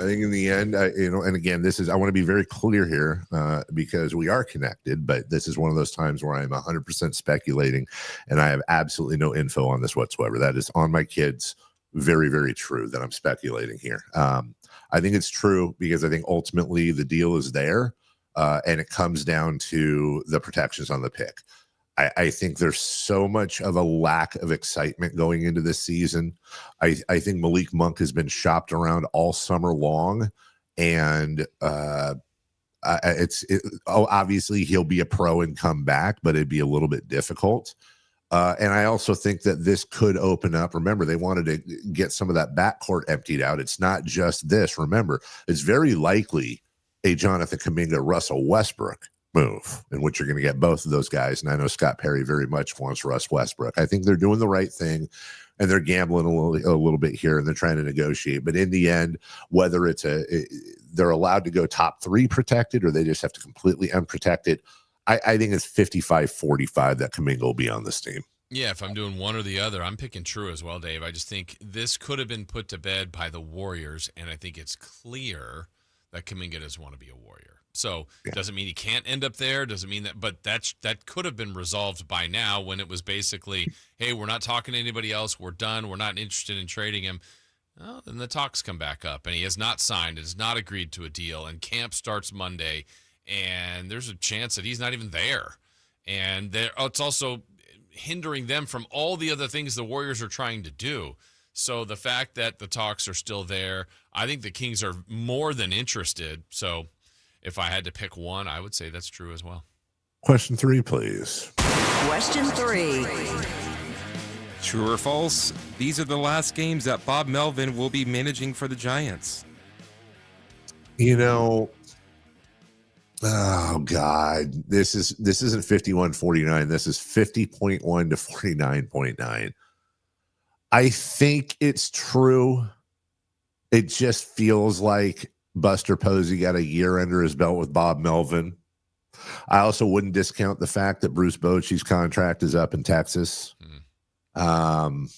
I think in the end, and again, I want to be very clear here because we are connected, but this is one of those times where I'm 100% speculating and I have absolutely no info on this whatsoever. That is on my kids. Very, very true that I'm speculating here. I think it's true because I think ultimately the deal is there and it comes down to the protections on the pick. I think there's so much of a lack of excitement going into this season. I think Malik Monk has been shopped around all summer long, and obviously he'll be a pro and come back, but it'd be a little bit difficult.
And I also think that this could open up. Remember, they wanted to get some of that backcourt emptied out. It's not just this. Remember, it's very likely a Jonathan Kuminga, Russell Westbrook move in which you're going to get both of those guys. And I know Scott Perry very much wants Russ Westbrook. I think they're doing the right thing, and they're gambling a little bit here, and they're trying to negotiate. But in the end, whether they're allowed to go top 3 protected or they just have to completely unprotected, I think it's 55-45 that Kuminga will be on this team.
Yeah, if I'm doing one or the other, I'm picking true as well, Dave. I just think this could have been put to bed by the Warriors, and I think it's clear that Kuminga doesn't want to be a Warrior. So doesn't mean he can't end up there, doesn't mean that, but that could have been resolved by now when it was basically, hey, we're not talking to anybody else, we're done, we're not interested in trading him. Well, then the talks come back up, and he has not signed, has not agreed to a deal, and camp starts Monday, and there's a chance that he's not even there. And it's also hindering them from all the other things the Warriors are trying to do. So the fact that the talks are still there, I think the Kings are more than interested. So if I had to pick one, I would say that's true as well.
Question 3, please.
Question 3.
True or false? These are the last games that Bob Melvin will be managing for the Giants.
Oh God, this isn't 51-49. This is 50.1 to 49.9. I think it's true. It just feels like Buster Posey got a year under his belt with Bob Melvin. I also wouldn't discount the fact that Bruce Bochy's contract is up in Texas. Jason,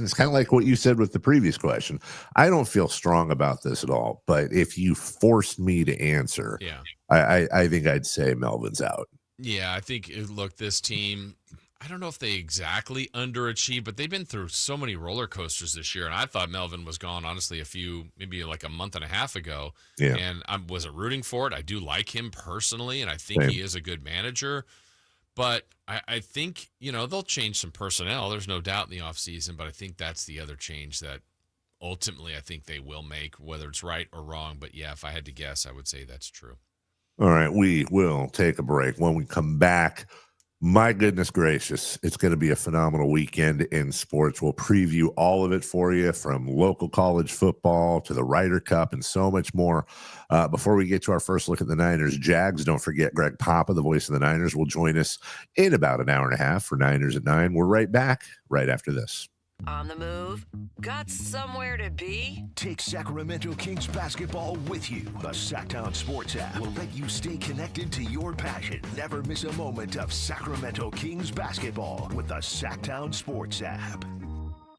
it's kind of like what you said with the previous question. I don't feel strong about this at all, but if you forced me to answer, I think I'd say Melvin's out.
Yeah, I think, look, this team, I don't know if they exactly underachieved, but they've been through so many roller coasters this year, and I thought Melvin was gone, honestly, maybe like a month and a half ago, and I wasn't rooting for it. I do like him personally, and I think he is a good manager. But I think, they'll change some personnel. There's no doubt in the offseason, but I think that's the other change that ultimately I think they will make, whether it's right or wrong. But, yeah, if I had to guess, I would say that's true.
All right, we will take a break. When we come back, my goodness gracious, it's going to be a phenomenal weekend in sports. We'll preview all of it for you, from local college football to the Ryder Cup and so much more. Before we get to our first look at the Niners, Jags, don't forget Greg Papa, the voice of the Niners, will join us in about an hour and a half for Niners at 9. We're right back right after this.
On the move? Got somewhere to be?
Take Sacramento Kings basketball with you. The Sacktown Sports app will let you stay connected to your passion. Never miss a moment of Sacramento Kings basketball with the Sacktown Sports app.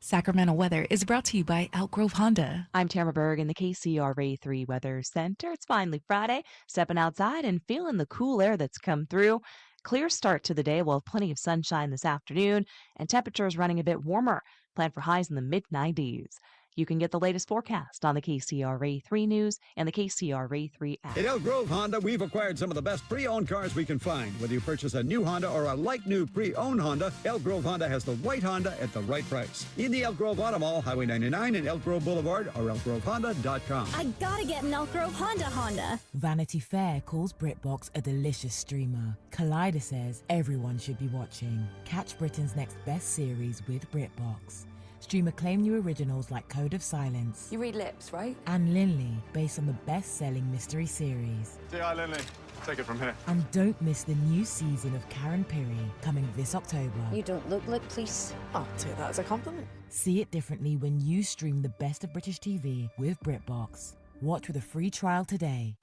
Sacramento weather is brought to you by Elk Grove Honda.
I'm Tamara Berg in the KCRA 3 Weather Center. It's finally Friday. Stepping outside and feeling the cool air that's come through. Clear start to the day. We'll have plenty of sunshine this afternoon, and temperatures running a bit warmer. Plan for highs in the mid-90s. You can get the latest forecast on the KCRA 3 News and the KCRA 3 app.
At Elk Grove Honda, we've acquired some of the best pre-owned cars we can find. Whether you purchase a new Honda or a like-new pre-owned Honda, Elk Grove Honda has the right Honda at the right price. In the Elk Grove Auto Mall, Highway 99 and Elk Grove Boulevard, or elkgrovehonda.com.
I gotta get an Elk Grove Honda.
Vanity Fair calls BritBox a delicious streamer. Collider says everyone should be watching. Catch Britain's next best series with BritBox. Stream acclaimed new originals like Code of Silence.
You read lips, right?
And Linley, based on the best-selling mystery series.
Say hi, Linley. Take it from here.
And don't miss the new season of Karen Piri, coming this October.
You don't look like police. I'll take that as a compliment.
See it differently when you stream the best of British TV with BritBox. Watch with a free trial today.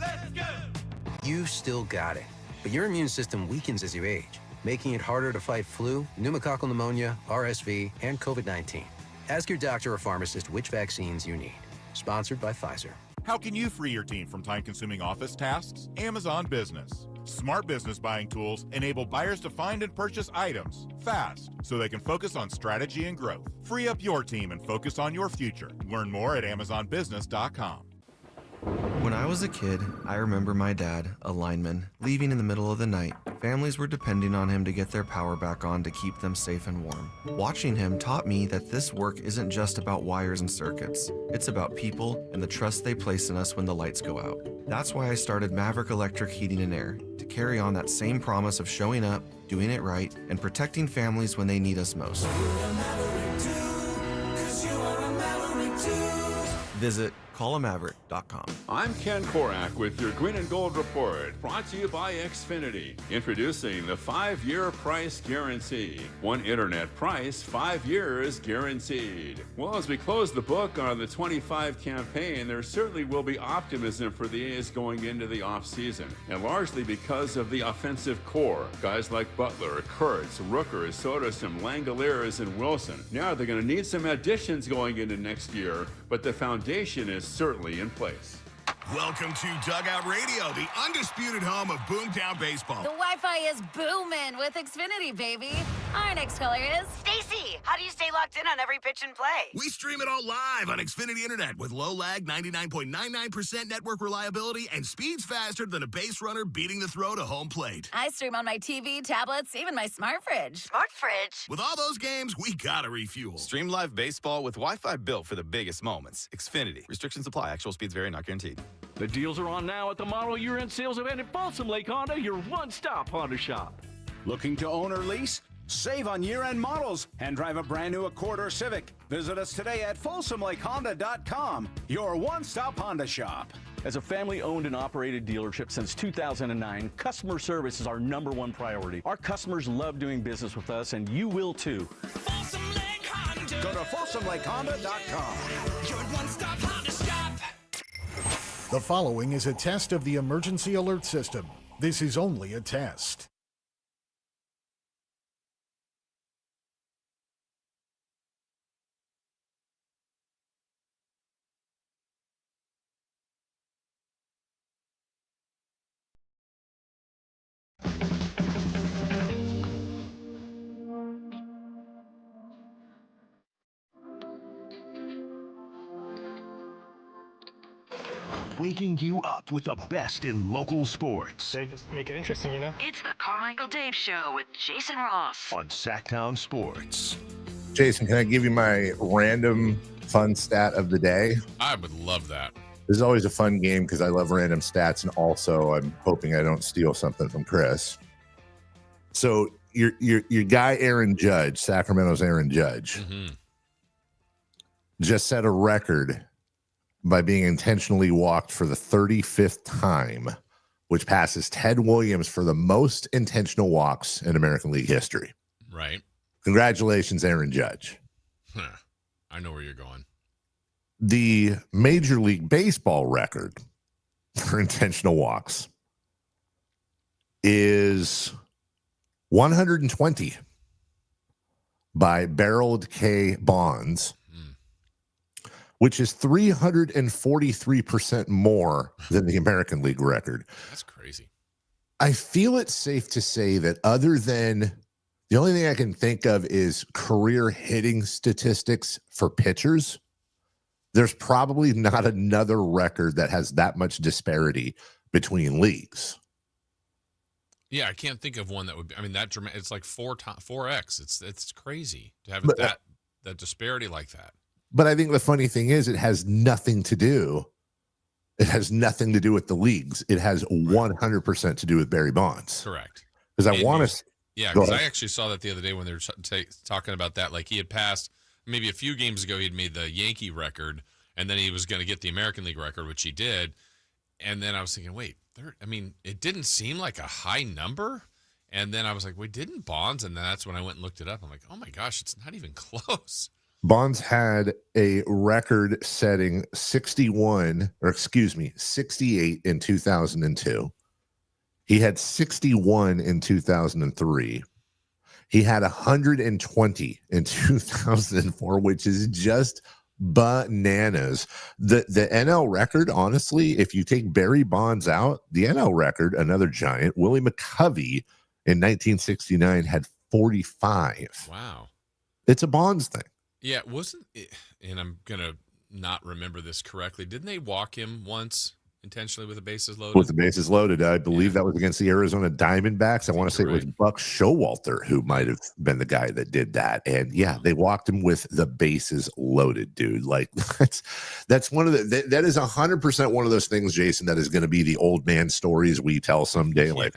Let's go! You still got it, but your immune system weakens as you age, making it harder to fight flu, pneumococcal pneumonia, RSV, and COVID-19. Ask your doctor or pharmacist which vaccines you need. Sponsored by Pfizer.
How can you free your team from time-consuming office tasks? Amazon Business. Smart business buying tools enable buyers to find and purchase items fast so they can focus on strategy and growth. Free up your team and focus on your future. Learn more at amazonbusiness.com.
When I was a kid, I remember my dad, a lineman, leaving in the middle of the night. Families were depending on him to get their power back on to keep them safe and warm. Watching him taught me that this work isn't just about wires and circuits. It's about people and the trust they place in us when the lights go out. That's why I started Maverick Electric Heating and Air, to to carry on that same promise of showing up, doing it right, and protecting families when they need us most. Visit callamaverick.com.
I'm Ken Korak with your Green and Gold Report, brought to you by Xfinity. Introducing the 5-year price guarantee. One internet price, 5 years guaranteed. Well, as we close the book on the 25 campaign, there certainly will be optimism for the A's going into the offseason, and largely because of the offensive core. Guys like Butler, Kurtz, Rooker, Soderstrom, Langoliers, and Wilson. Now they're going to need some additions going into next year, but the foundation is certainly in place.
Welcome to Dugout Radio, the undisputed home of Boomtown Baseball.
The Wi-Fi is booming with Xfinity, baby. Our next caller is
Stacy, how do you stay locked in on every pitch and play?
We stream it all live on Xfinity Internet with low lag, 99.99% network reliability, and speeds faster than a base runner beating the throw to home plate.
I stream on my TV, tablets, even my smart fridge.
Smart fridge?
With all those games, we gotta refuel.
Stream live baseball with Wi-Fi built for the biggest moments. Xfinity. Restrictions apply. Actual speeds vary, not guaranteed.
The deals are on now at the model year-end sales event at Balsam Lake Honda, your one-stop Honda shop.
Looking to own or lease? Save on year-end models and drive a brand new Accord or Civic. Visit us today at FolsomLakeHonda.com, your one-stop Honda shop.
As a family-owned and operated dealership since 2009, customer service is our #1 priority. Our customers love doing business with us, and you will too.
Go to FolsomLakeHonda.com.
Your one-stop Honda shop.
The following is a test of the emergency alert system. This is only a test.
Waking you up with the best in local sports.
They just make it interesting, you know?
It's the Carmichael Dave Show with Jason Ross.
On Sacktown Sports.
Jason, can I give you my random fun stat of the day?
I would love that.
This is always a fun game because I love random stats, and also I'm hoping I don't steal something from Chris. So your guy Aaron Judge, Sacramento's Aaron Judge, just set a record by being intentionally walked for the 35th time, which passes Ted Williams for the most intentional walks in American League history.
Right.
Congratulations, Aaron Judge.
I know where you're going.
The Major League Baseball record for intentional walks is 120 by Barreled K. Bonds, which is 343% more than the American League record.
That's crazy.
I feel it's safe to say that other than the only thing I can think of is career hitting statistics for pitchers, there's probably not another record that has that much disparity between leagues.
Yeah, I can't think of one that would be, I mean, that dramatic. It's like 4x. It's crazy to have that disparity like that.
But I think the funny thing is it has nothing to do. It has nothing to do with the leagues. It has 100% to do with Barry Bonds.
Correct.
Because I want to.
Yeah, because I actually saw that the other day when they were talking about that. Like he had passed maybe a few games ago, he'd made the Yankee record, and then he was going to get the American League record, which he did. And then I was thinking, wait, it didn't seem like a high number. And then I was like, wait, didn't Bonds? And then that's when I went and looked it up. I'm like, oh my gosh, it's not even close.
Bonds had a record-setting 68 in 2002. He had 61 in 2003. He had 120 in 2004, which is just bananas. The NL record, honestly, if you take Barry Bonds out, the NL record, another giant, Willie McCovey in 1969 had 45.
Wow.
It's a Bonds thing.
Yeah, wasn't it, and I'm going to not remember this correctly. Didn't they walk him once intentionally with the bases loaded.
With the bases loaded, I believe that was against the Arizona Diamondbacks. I want to say it was Buck Showalter who might have been the guy that did that. And yeah, they walked him with the bases loaded, dude. Like that's one of that is 100% one of those things, Jason, that is going to be the old man stories we tell someday. Like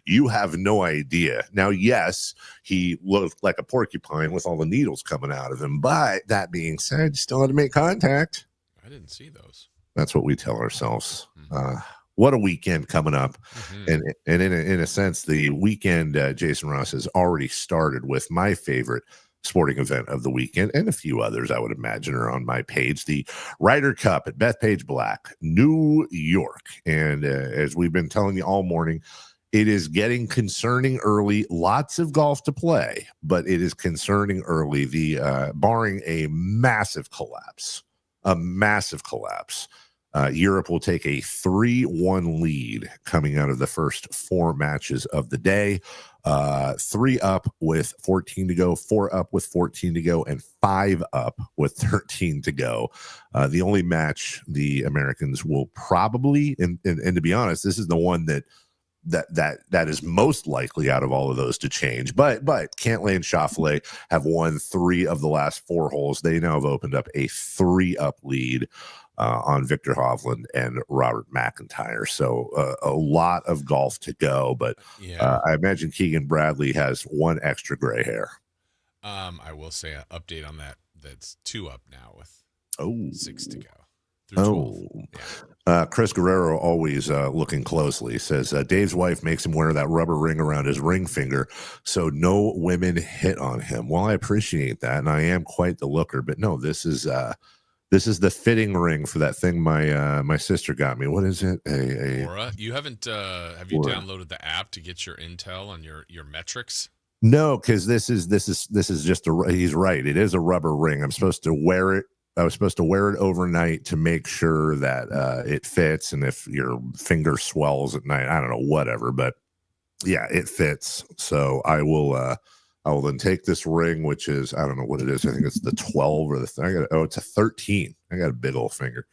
you have no idea. Now, yes, he looked like a porcupine with all the needles coming out of him. But that being said, still had to make contact.
I didn't see those.
That's what we tell ourselves. What a weekend coming up. And in a sense, the weekend, Jason Ross, has already started with my favorite sporting event of the weekend, and a few others I would imagine are on my page. The Ryder Cup at Bethpage Black, New York. And as we've been telling you all morning, it is getting concerning early. Lots of golf to play, but it is concerning early. Barring a massive collapse. Europe will take a 3-1 lead coming out of the first 4 matches of the day. 3 up with 14 to go, 4 up with 14 to go, and 5 up with 13 to go. The only match the Americans will probably, and to be honest, this is the one that is most likely out of all of those to change. But Cantlay and Schauffele have won 3 of the last 4 holes. They now have opened up a 3-up lead on Victor Hovland and Robert McIntyre. So a lot of golf to go, but I imagine Keegan Bradley has 1 extra gray hair.
I will say an update on that. That's 2 up now with 6 to go.
Chris Guerrero always looking closely says Dave's wife makes him wear that rubber ring around his ring finger so no women hit on him. Well, I appreciate that, and I am quite the looker, but no, this is the fitting ring for that thing my sister got me. What is it?
Aura? You haven't have you downloaded the app to get your intel on your metrics?
No, because this is just he's right. It is a rubber ring. I'm supposed to wear it. I was supposed to wear it overnight to make sure that it fits, and if your finger swells at night, I don't know, whatever. But yeah, it fits. So I will then take this ring, which is, I don't know what it is. I think it's the 12 or the it's a 13. I got a big old finger,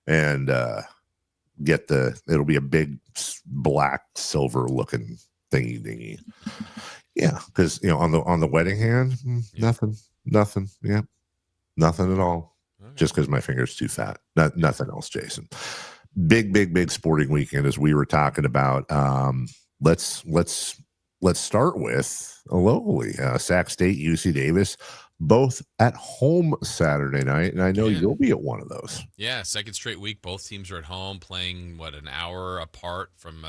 and it'll be a big black silver looking thingy. Yeah, because on the wedding hand, nothing. Yeah, nothing at all. Just because my finger's too fat. Nothing else, Jason. Big sporting weekend, as we were talking about. Let's start with locally. Sac State, UC Davis, both at home Saturday night, and I know you'll be at one of those.
Yeah, second straight week. Both teams are at home playing, an hour apart from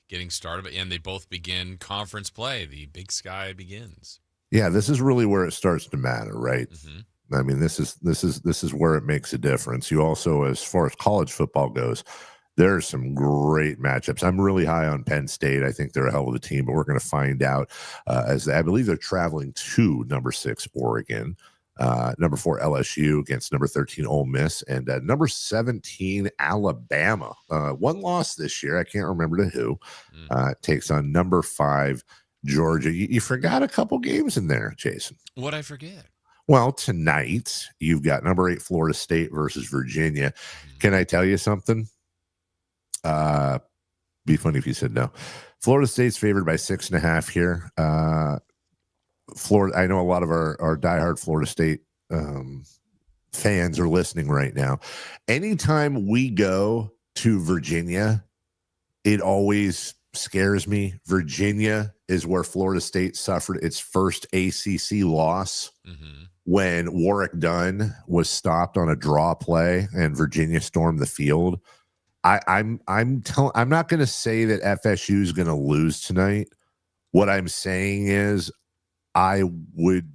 getting started. And they both begin conference play. The Big Sky begins.
Yeah, this is really where it starts to matter, right? Mm-hmm. I mean, this is where it makes a difference. You also, as far as college football goes, there's some great matchups. I'm really high on Penn State. I think they're a hell of a team, but we're going to find out as I believe they're traveling to number 6 Oregon, number 4 LSU against number 13 Ole Miss, and number 17 Alabama. 1 loss this year. I can't remember to who. Takes on number 5 Georgia. You forgot a couple games in there, Jason.
What'd I forget?
Well, tonight you've got number 8 Florida State versus Virginia. Can I tell you something? Be funny if you said no. Florida State's favored by 6.5 here. Florida. I know a lot of our diehard Florida State fans are listening right now. Anytime we go to Virginia, it always scares me. Virginia is where Florida State suffered its first ACC loss. When Warwick Dunn was stopped on a draw play and Virginia stormed the field. I'm not going to say that FSU is going to lose tonight. What I'm saying is I would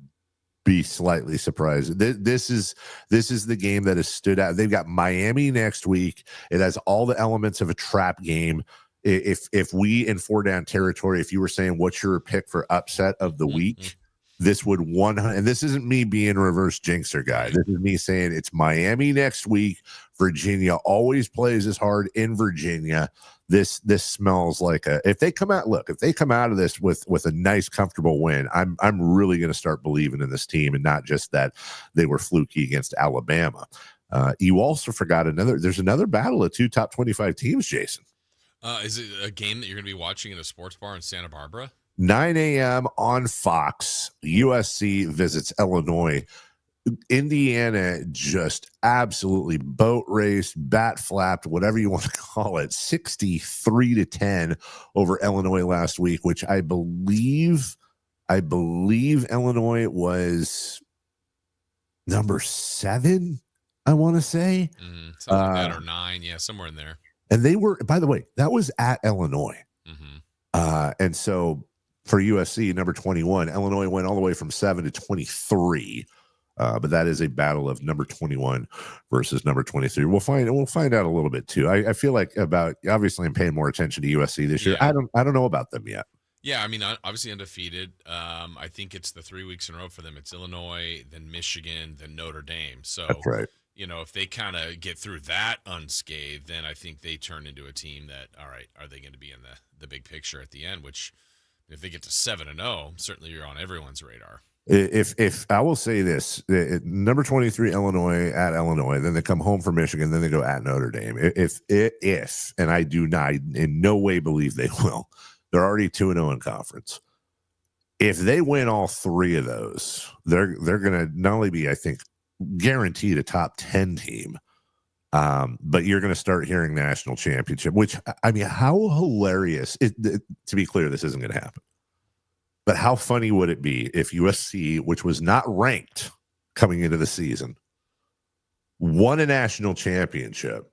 be slightly surprised. This is the game that has stood out. They've got Miami next week. It has all the elements of a trap game. If we in 4-down territory, if you were saying what's your pick for upset of the week, this would and this isn't me being a reverse jinxer guy. This is me saying it's Miami next week. Virginia always plays as hard in Virginia. This smells like if they come out of this with a nice, comfortable win, I'm really going to start believing in this team and not just that they were fluky against Alabama. You also forgot there's another battle of 2 top 25 teams, Jason.
Is it a game that you're going to be watching in a sports bar in Santa Barbara?
9 a.m. on Fox. USC visits Illinois. Indiana just absolutely boat raced, bat flapped, whatever you want to call it, 63-10 over Illinois last week, which I believe Illinois was number 7, I want to say.
Something like that, or 9. Yeah, somewhere in there.
And they were, by the way, that was at Illinois. And so for USC, number 21, Illinois went all the way from 7 to 23. But that is a battle of number 21 versus number 23. We'll find out a little bit too. I feel like obviously I'm paying more attention to USC this year. I don't know about them yet.
Yeah, I mean, obviously undefeated. I think it's the 3 weeks in a row for them. It's Illinois, then Michigan, then Notre Dame. So
that's right.
If they kind of get through that unscathed, then I think they turn into a team that, all right, are they going to be in the big picture at the end? Which, if they get to 7-0, certainly you're on everyone's radar.
If I will say this, number 23 Illinois at Illinois, then they come home for Michigan, then they go at Notre Dame. If and I do not in no way believe they will, they're already 2-0 in conference. If they win all 3 of those, they're going to not only be, I think, guaranteed a top 10 team, but you're going to start hearing national championship. Which, I mean, how hilarious! To be clear, this isn't going to happen. But how funny would it be if USC, which was not ranked coming into the season, won a national championship?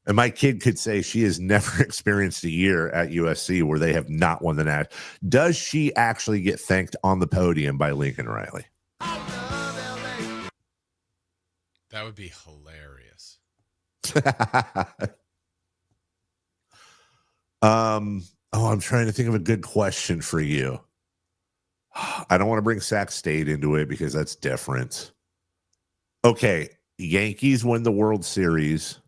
And my kid could say she has never experienced a year at USC where they have not won the national. Does she actually get thanked on the podium by Lincoln Riley?
That would be hilarious.
I'm trying to think of a good question for you. I don't want to bring Sac State into it because that's different. Okay, Yankees win the World Series,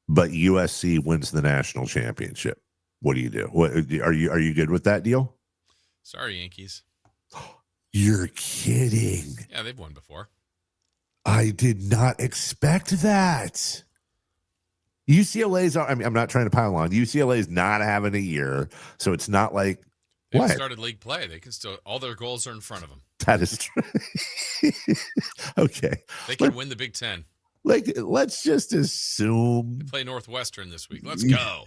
but USC wins the national championship. What do you do? What are you good with that deal?
Sorry, Yankees.
You're kidding.
Yeah, they've won before.
I did not expect that. UCLA's, I mean, I'm not trying to pile on. UCLA's not having a year, so it's not like
They've started league play. They can still, all their goals are in front of them.
That is true. Okay.
They can win the Big Ten.
Like, let's just assume
they play Northwestern this week. Let's go.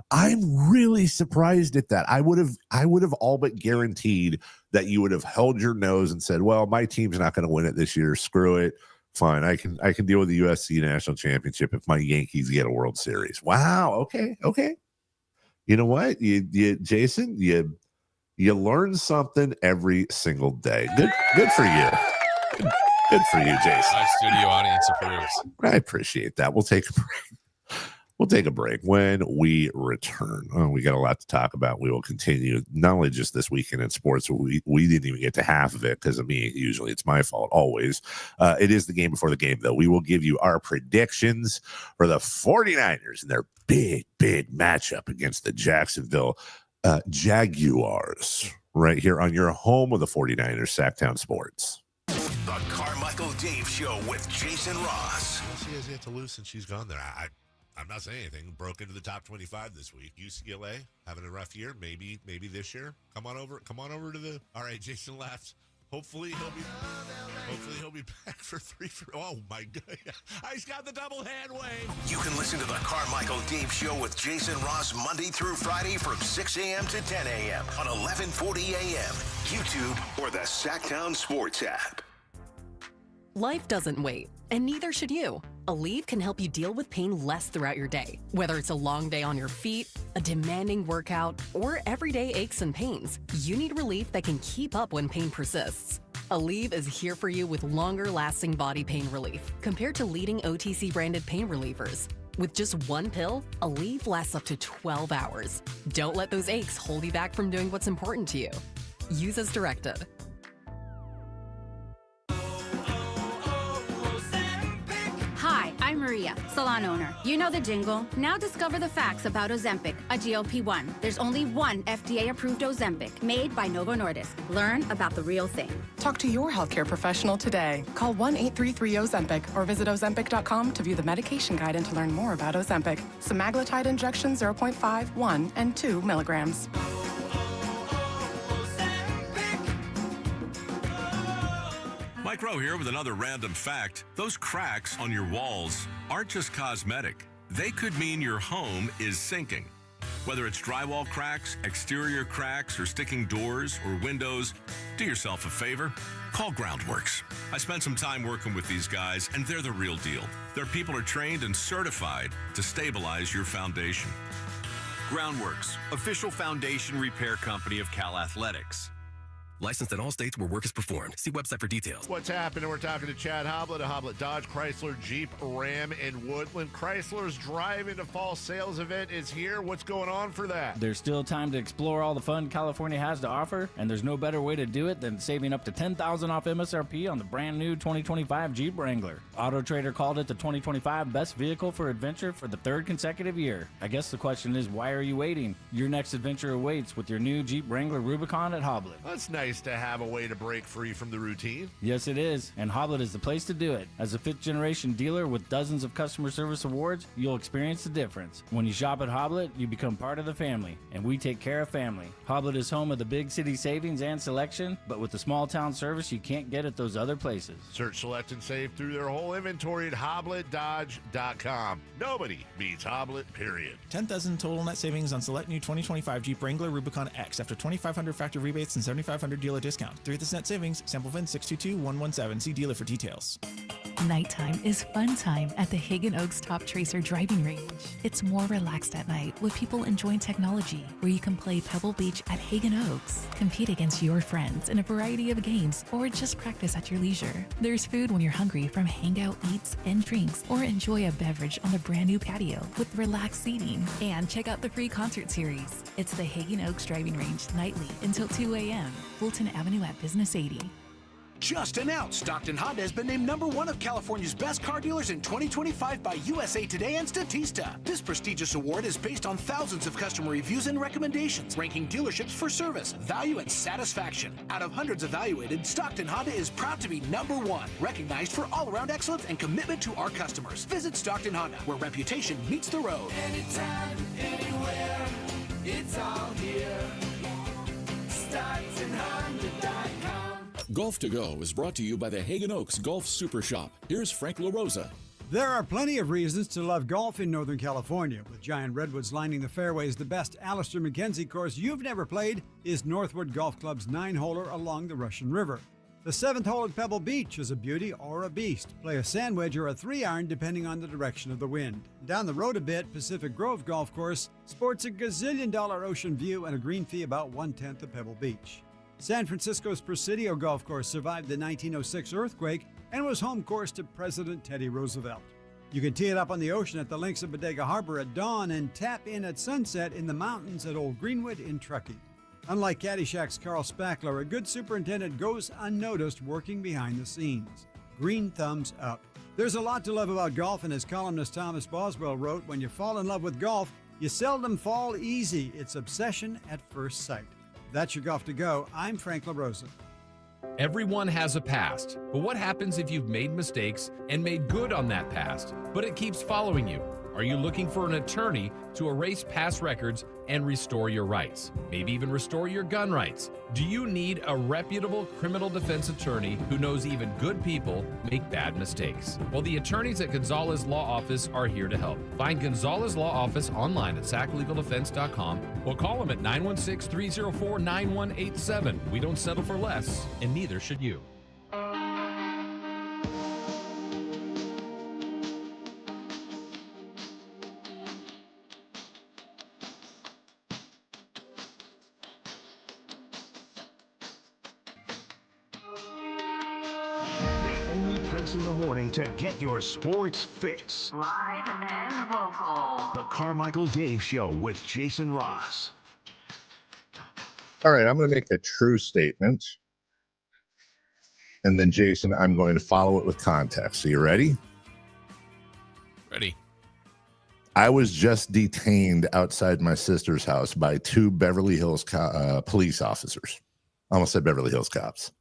I'm really surprised at that. I would have all but guaranteed that you would have held your nose and said, well, my team's not going to win it this year. Screw it. Fine. I can deal with the USC national championship if my Yankees get a World Series. Wow. Okay. You know what? Jason, you learn something every single day. Good for you. Good for you, Jason.
Live studio audience approves.
I appreciate that. We'll take a break. When we return. We got a lot to talk about. We will continue not only just this weekend in sports. We didn't even get to half of it because of me. Usually it's my fault. Always. It is the game before the game, though. We will give you our predictions for the 49ers and their big matchup against the Jacksonville Jaguars right here on your home of the 49ers, Sacktown Sports.
The Carmichael Dave Show with Jason Ross.
She has yet to lose since she's gone there. I'm not saying anything. Broke into the top 25 this week. UCLA having a rough year. Maybe this year. Come on over to the. All right, Jason laughs. Hopefully he'll be back for 3. Oh my God! He's got the double hand wave.
You can listen to the Carmichael Dave Show with Jason Ross Monday through Friday from 6 a.m. to 10 a.m. on 1140 a.m. YouTube or the Sacktown Sports app.
Life doesn't wait, and neither should you. Aleve can help you deal with pain less throughout your day, whether it's a long day on your feet, a demanding workout, or everyday aches and pains. You need relief that can keep up when pain persists. Aleve is here for you with longer-lasting body pain relief compared to leading OTC-branded pain relievers. With just one pill, Aleve lasts up to 12 hours. Don't let those aches hold you back from doing what's important to you. Use as directed.
Hi, I'm Maria, salon owner. You know the jingle. Now discover the facts about Ozempic, a GLP-1. There's only one FDA-approved Ozempic, made by Novo Nordisk. Learn about the real thing.
Talk to your healthcare professional today. Call 1-833-OZEMPIC or visit Ozempic.com to view the medication guide and to learn more about Ozempic. Semaglutide injection 0.5, 1, and 2 milligrams.
Mike Rowe here with another random fact. Those cracks on your walls aren't just cosmetic. They could mean your home is sinking. Whether it's drywall cracks, exterior cracks, or sticking doors or windows, do yourself a favor. Call Groundworks. I spent some time working with these guys, and they're the real deal. Their people are trained and certified to stabilize your foundation.
Groundworks, official foundation repair company of Cal Athletics.
Licensed in all states where work is performed. See website for details.
What's happening? We're talking to Chad Hoblet of Hoblet Dodge, Chrysler, Jeep, Ram, and Woodland. Chrysler's Drive Into Fall sales event is here. What's going on for that?
There's still time to explore all the fun California has to offer, and there's no better way to do it than saving up to $10,000 off MSRP on the brand new 2025 Jeep Wrangler. Auto Trader called it the 2025 best vehicle for adventure for the third consecutive year. I guess the question is, why are you waiting? Your next adventure awaits with your new Jeep Wrangler Rubicon at Hoblet.
That's nice to have a way to break free from the routine.
Yes, it is, and Hoblet is the place to do it. As a fifth-generation dealer with dozens of customer service awards, you'll experience the difference. When you shop at Hoblet, you become part of the family, and we take care of family. Hoblet is home of the big city savings and selection, but with the small-town service you can't get at those other places.
Search, select, and save through their whole inventory at HobletDodge.com. Nobody beats Hoblet, period.
$10,000 total net savings on select new 2025 Jeep Wrangler Rubicon X after $2,500 factory rebates and $7,500 dealer discount. Through this net savings, sample VIN 622117. See dealer for details.
Nighttime is fun time at the Hagen Oaks Top Tracer driving range. It's more relaxed at night with people enjoying technology, where you can play Pebble Beach at Hagen Oaks, compete against your friends in a variety of games, or just practice at your leisure. There's food when you're hungry from hangout eats and drinks, or enjoy a beverage on the brand new patio with relaxed seating. And check out the free concert series. It's the Hagen Oaks driving range nightly until 2 a.m. Fulton Avenue at Business 80.
Just announced, Stockton Honda has been named #1 of California's best car dealers in 2025 by USA Today and Statista. This prestigious award is based on thousands of customer reviews and recommendations, ranking dealerships for service, value, and satisfaction. Out of hundreds evaluated, Stockton Honda is proud to be #1, recognized for all-around excellence and commitment to our customers. Visit Stockton Honda, where reputation meets the road.
Anytime, anywhere, it's all here. StocktonHonda.com.
Golf to Go is brought to you by the Hagen Oaks Golf Super Shop. Here's Frank LaRosa.
There are plenty of reasons to love golf in Northern California. With giant redwoods lining the fairways, the best Alistair McKenzie course you've never played is Northwood Golf Club's 9-holer along the Russian River. The 7th hole at Pebble Beach is a beauty or a beast. Play a sand wedge or a 3-iron depending on the direction of the wind. Down the road a bit, Pacific Grove Golf Course sports a gazillion-dollar ocean view and a green fee about 1/10 of Pebble Beach. San Francisco's Presidio Golf Course survived the 1906 earthquake and was home course to President Teddy Roosevelt. You can tee it up on the ocean at the links of Bodega Harbor at dawn and tap in at sunset in the mountains at Old Greenwood in Truckee. Unlike Caddyshack's Carl Spackler, a good superintendent goes unnoticed working behind the scenes. Green thumbs up. There's a lot to love about golf, and as columnist Thomas Boswell wrote, when you fall in love with golf, you seldom fall easy. It's obsession at first sight. That's your Golf to Go. I'm Frank LaRosa.
Everyone has a past, but what happens if you've made mistakes and made good on that past, but it keeps following you? Are you looking for an attorney to erase past records and restore your rights? Maybe even restore your gun rights? Do you need a reputable criminal defense attorney who knows even good people make bad mistakes? Well, the attorneys at Gonzalez Law Office are here to help. Find Gonzalez Law Office online at saclegaldefense.com or call them at 916-304-9187. We don't settle for less, and neither should you.
In the morning to get your sports fix.
Live and local.
The Carmichael Dave Show with Jason Ross.
All right, I'm going to make a true statement. And then, Jason, I'm going to follow it with context. Are you ready?
Ready.
I was just detained outside my sister's house by 2 Beverly Hills police officers. I almost said Beverly Hills cops.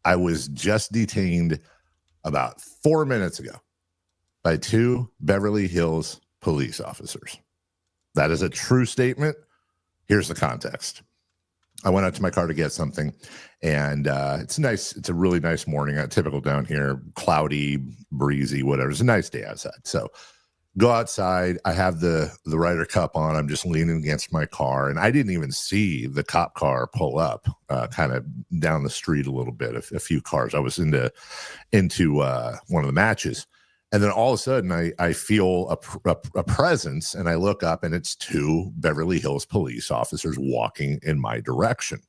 I was just detained about 4 minutes ago by 2 Beverly Hills police officers. That is a true statement. Here's the context. I went out to my car to get something, and it's a really nice morning. Typical down here, cloudy, breezy, whatever. It's a nice day outside. So go outside. I have the Ryder Cup on. I'm just leaning against my car, and I didn't even see the cop car pull up kind of down the street a little bit, a few cars. I was into one of the matches. And then all of a sudden, I feel a presence, and I look up, and it's 2 Beverly Hills police officers walking in my direction.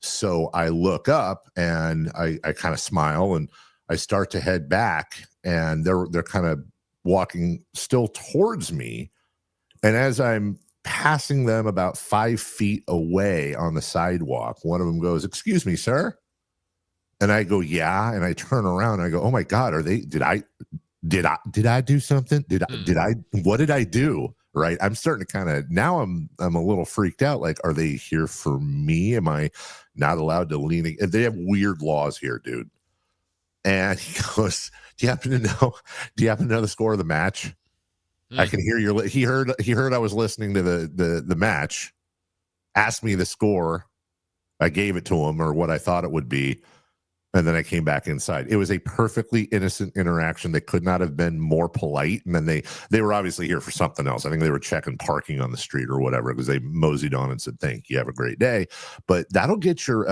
So I look up, and I kind of smile, and I start to head back, and they're kind of walking still towards me. And as I'm passing them about 5 feet away on the sidewalk, one of them goes, "Excuse me, sir." And I go, "Yeah." And I turn around and I go, "Oh my God, did I do something? What did I do?" Right. I'm starting to kind of, now I'm a little freaked out. Like, are they here for me? Am I not allowed to lean? They have weird laws here, dude. And he goes, do you happen to know the score of the match? I can hear he heard I was listening to the match, asked me the score. I gave it to him, or what I thought it would be. And then I came back inside. It was a perfectly innocent interaction. They could not have been more polite. And then they were obviously here for something else. I think they were checking parking on the street or whatever, because they moseyed on and said, "Thank you, have a great day." But that'll get your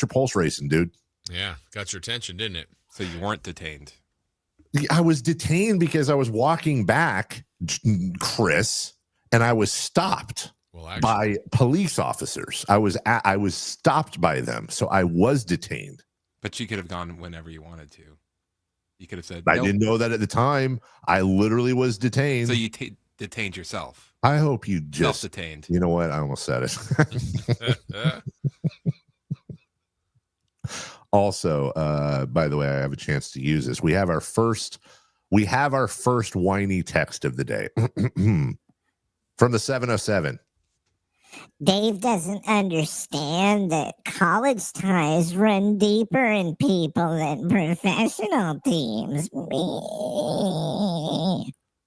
pulse racing, dude.
Yeah, got your attention, didn't it?
So you weren't detained.
I was detained because I was walking back, Chris, and I was stopped by police officers. I was stopped by them, so I was detained.
But you could have gone whenever you wanted to. You could have said,
I didn't know that at the time. I literally was detained.
So you detained yourself.
I hope you just
self-detained.
You know what? I almost said it. Also, by the way, I have a chance to use this. We have our first whiny text of the day from the 707.
Dave doesn't understand that college ties run deeper in people than professional teams.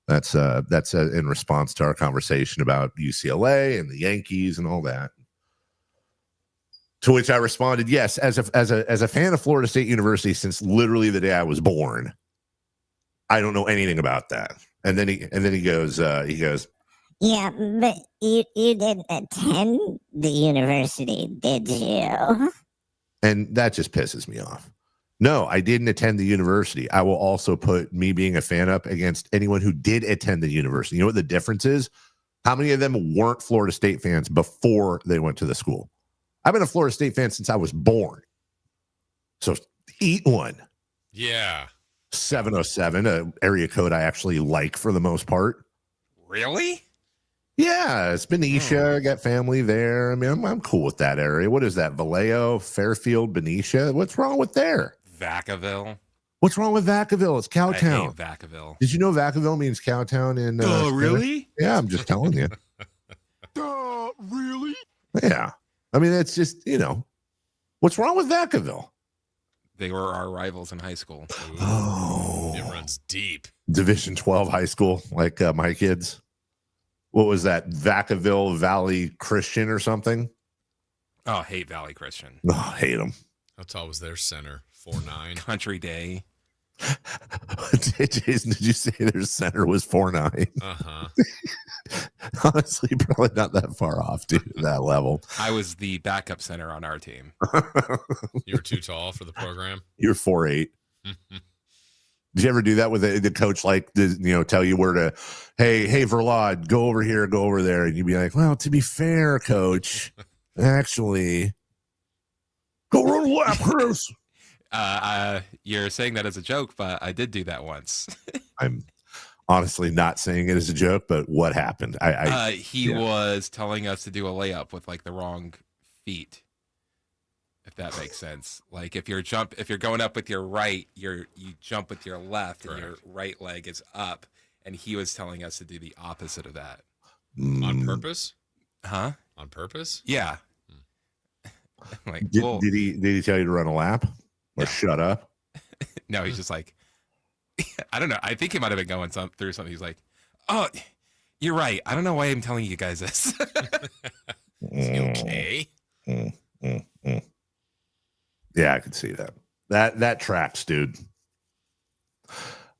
That's in response to our conversation about UCLA and the Yankees and all that. To which I responded, yes, as a fan of Florida State University since literally the day I was born, I don't know anything about that. And then he goes,
yeah, but you didn't attend the university, did you?
And that just pisses me off. No, I didn't attend the university. I will also put me being a fan up against anyone who did attend the university. You know what the difference is? How many of them weren't Florida State fans before they went to the school? I've been a Florida State fan since I was born. So eat one.
Yeah.
707, an area code I actually like for the most part.
Really?
Yeah, it's Benicia. I got family there. I mean, I'm cool with that area. What is that? Vallejo, Fairfield, Benicia? What's wrong with there?
Vacaville.
What's wrong with Vacaville? It's Cowtown.
I hate Vacaville.
Did you know Vacaville means Cowtown in
really?
Yeah, I'm just telling you.
Really?
Yeah. I mean, it's just, what's wrong with Vacaville?
They were our rivals in high school.
Oh.
It runs deep.
Division 12 high school, like my kids. What was that? Vacaville Valley Christian or something?
Oh, I hate Valley Christian.
Oh, I hate them.
How tall was their center? 4'9".
Country Day.
Jason, did you say their center was 4'9"?
Uh-huh.
Honestly, probably not that far off, dude, that level.
I was the backup center on our team.
You were too tall for the program?
You're 4'8". Did you ever do that with the coach, like, tell you where to, hey, Verlad, go over here, go over there. And you'd be like, well, to be fair, coach, actually, go run a lap, Chris.
You're saying that as a joke, but I did do that once.
I'm honestly not saying it as a joke, but what happened?
He was telling us to do a layup with like the wrong feet. if that makes sense. Like if you're going up with your right, you jump with your left, and your right leg is up. And he was telling us to do the opposite of that.
On purpose?
Huh?
On purpose?
Yeah. Like,
did he tell you to run a lap or shut up?
No, he's just like, I don't know. I think he might have been going through something. He's like, oh, you're right. I don't know why I'm telling you guys this.
Is he okay?
Yeah, I could see that. That tracks, dude.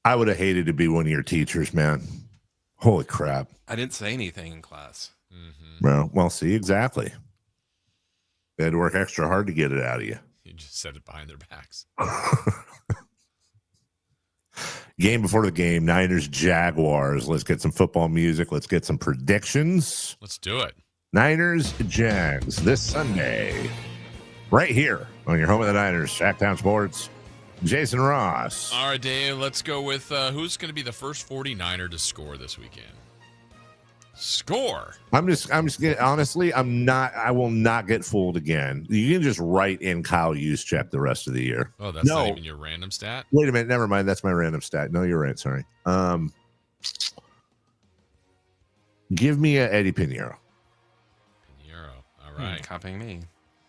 I would have hated to be one of your teachers, man. Holy crap.
I didn't say anything in class.
Well, see, exactly. They had to work extra hard to get it out of you.
You just said it behind their backs.
Game before the game, Niners, Jaguars. Let's get some football music. Let's get some predictions.
Let's do it.
Niners, Jags, this Sunday. Right here on your home of the Niners, Shacktown Sports. Jason Ross.
All right, Dave, let's go with who's going to be the first 49er to score this weekend. Score.
I'm just getting, honestly, I will not get fooled again. You can just write in Kyle Juszczyk the rest of the year.
Oh, that's not even your random stat?
Wait a minute. Never mind. That's my random stat. No, you're right. Sorry. Give me a Eddie Pinheiro.
All right.
Copying me.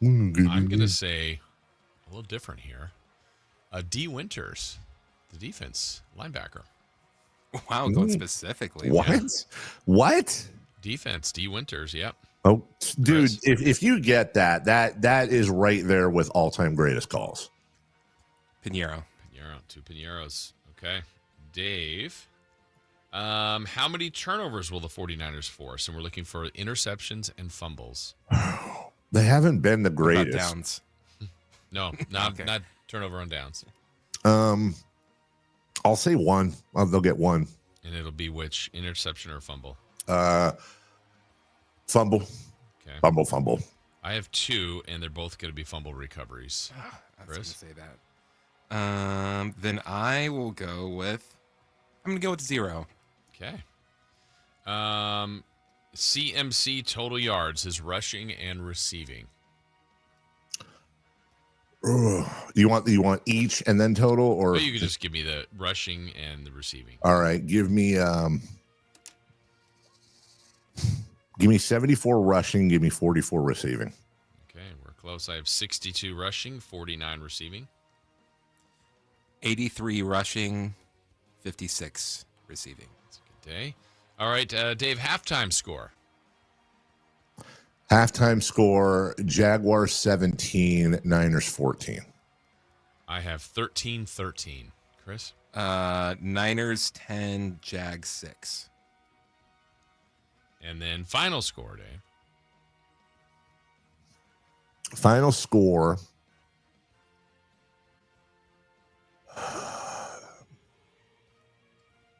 I'm going to say a little different here. D. Winters, the defense linebacker.
Wow, going specifically.
What?
Man.
What?
Defense, D. Winters, yep.
Oh, dude, if you get that is right there with all-time greatest calls.
Pinheiro.
Two Pinheiros. Okay. Dave, how many turnovers will the 49ers force? And we're looking for interceptions and fumbles.
They haven't been the greatest.
Downs.
No, not turnover on downs.
I'll say one. They'll get one.
And it'll be which? Interception or fumble?
Fumble.
Okay.
Fumble.
I have two, and they're both going to be fumble recoveries.
I was going to say that. Then I will go with. I'm going to go with 0.
Okay. CMC total yards, his rushing and receiving.
You want each and then total, or
you could just give me the rushing and the receiving.
All right, give me 74 rushing, give me 44 receiving.
Okay, we're close. I have 62 rushing, 49 receiving.
83 rushing, 56 receiving.
That's a good day. All right, Dave, halftime score.
Halftime score, Jaguars 17, Niners 14.
I have 13-13. Chris?
Niners 10, Jags 6.
And then final score, Dave.
Final score. —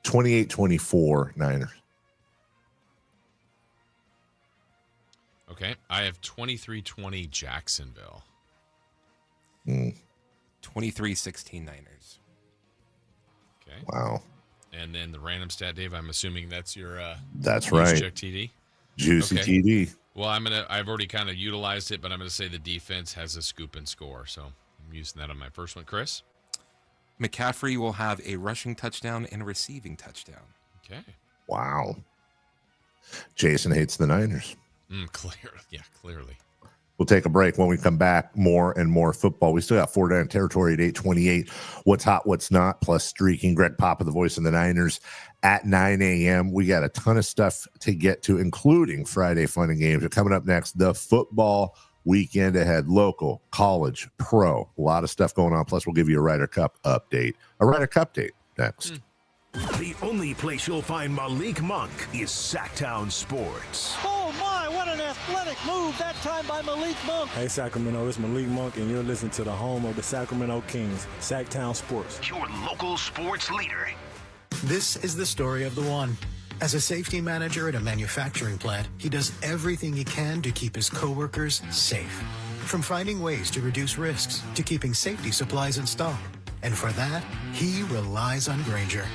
28-24 Niners.
Okay, I have 23-20 Jacksonville.
23-16 Niners.
Okay.
Wow.
And then the random stat, Dave, I'm assuming that's your
that's right.
Check TD.
Juicy TD.
Well, I've already kind of utilized it, but I'm gonna say the defense has a scoop and score. So I'm using that on my first one. Chris?
McCaffrey will have a rushing touchdown and a receiving touchdown.
Okay.
Wow. Jason hates the Niners.
Clearly.
We'll take a break. When we come back, more and more football. We still got 4-down territory at 8:28. What's hot, what's not, plus streaking. Greg Papa, the voice of the Niners, at 9 a.m. We got a ton of stuff to get to, including Friday fun and games. But coming up next, the football weekend ahead. Local, college, pro. A lot of stuff going on. Plus, we'll give you a Ryder Cup update. A Ryder Cup date next.
The only place you'll find Malik Monk is Sacktown Sports.
Oh my, what an athletic move that time by Malik Monk.
Hey Sacramento, it's Malik Monk and you're listening to the home of the Sacramento Kings, Sacktown Sports.
Your local sports leader.
This is the story of the one. As a safety manager at a manufacturing plant, he does everything he can to keep his coworkers safe. From finding ways to reduce risks to keeping safety supplies in stock. And for that, he relies on Grainger,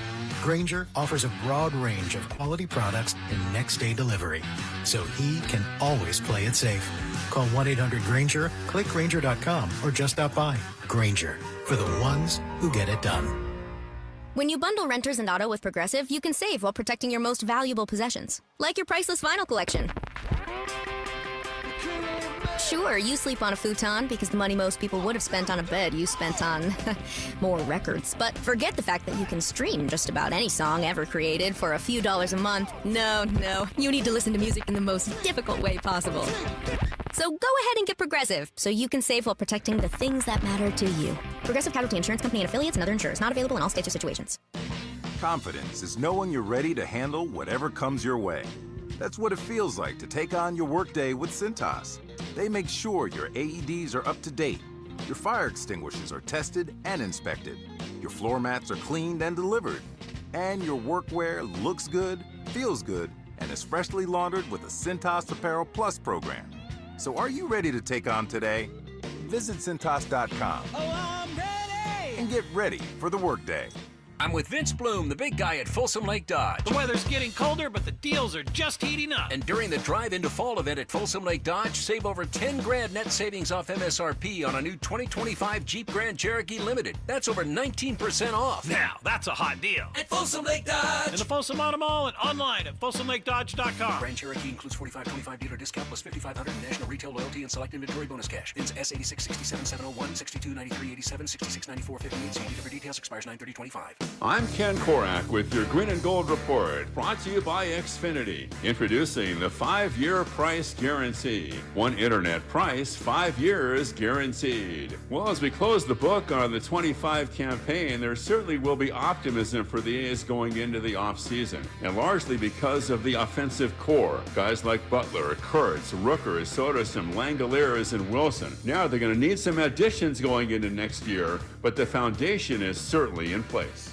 Grainger offers a broad range of quality products and next-day delivery, so he can always play it safe. Call 1-800-GRAINGER, click Grainger.com, or just stop by. Grainger, for the ones who get it done.
When you bundle renters and auto with Progressive, you can save while protecting your most valuable possessions, like your priceless vinyl collection. Sure, you sleep on a futon because the money most people would have spent on a bed you spent on more records. But forget the fact that you can stream just about any song ever created for a few dollars a month. No, you need to listen to music in the most difficult way possible. So go ahead and get Progressive so you can save while protecting the things that matter to you. Progressive Casualty Insurance Company and affiliates and other insurers. Not available in all states or situations.
Confidence is knowing you're ready to handle whatever comes your way. That's what it feels like to take on your workday with Cintas. They make sure your AEDs are up to date, your fire extinguishers are tested and inspected, your floor mats are cleaned and delivered, and your workwear looks good, feels good, and is freshly laundered with the Cintas Apparel Plus program. So are you ready to take on today? Visit Cintas.com and get ready for the workday.
I'm with Vince Bloom, the big guy at Folsom Lake Dodge.
The weather's getting colder, but the deals are just heating up.
And during the Drive Into Fall event at Folsom Lake Dodge, save over 10 grand net savings off MSRP on a new 2025 Jeep Grand Cherokee Limited. That's over 19% off.
Now, that's a hot deal.
At Folsom Lake Dodge.
In the Folsom Auto Mall and online at FolsomLakeDodge.com.
Grand Cherokee includes $45.25 dealer discount plus $5,500 in national retail loyalty and select inventory bonus cash. Ins S86 67 701 62 93 87 66 94 58. See dealer for details. Expires 9/30/25.
I'm Ken Korak with your Green and Gold Report, brought to you by Xfinity. Introducing the 5-year price guarantee. One internet price, 5 years guaranteed. Well, as we close the book on the 25 campaign, there certainly will be optimism for the A's going into the offseason, and largely because of the offensive core. Guys like Butler, Kurtz, Rooker, Soderstrom, Langoliers, and Wilson. Now they're going to need some additions going into next year, but the foundation is certainly in place.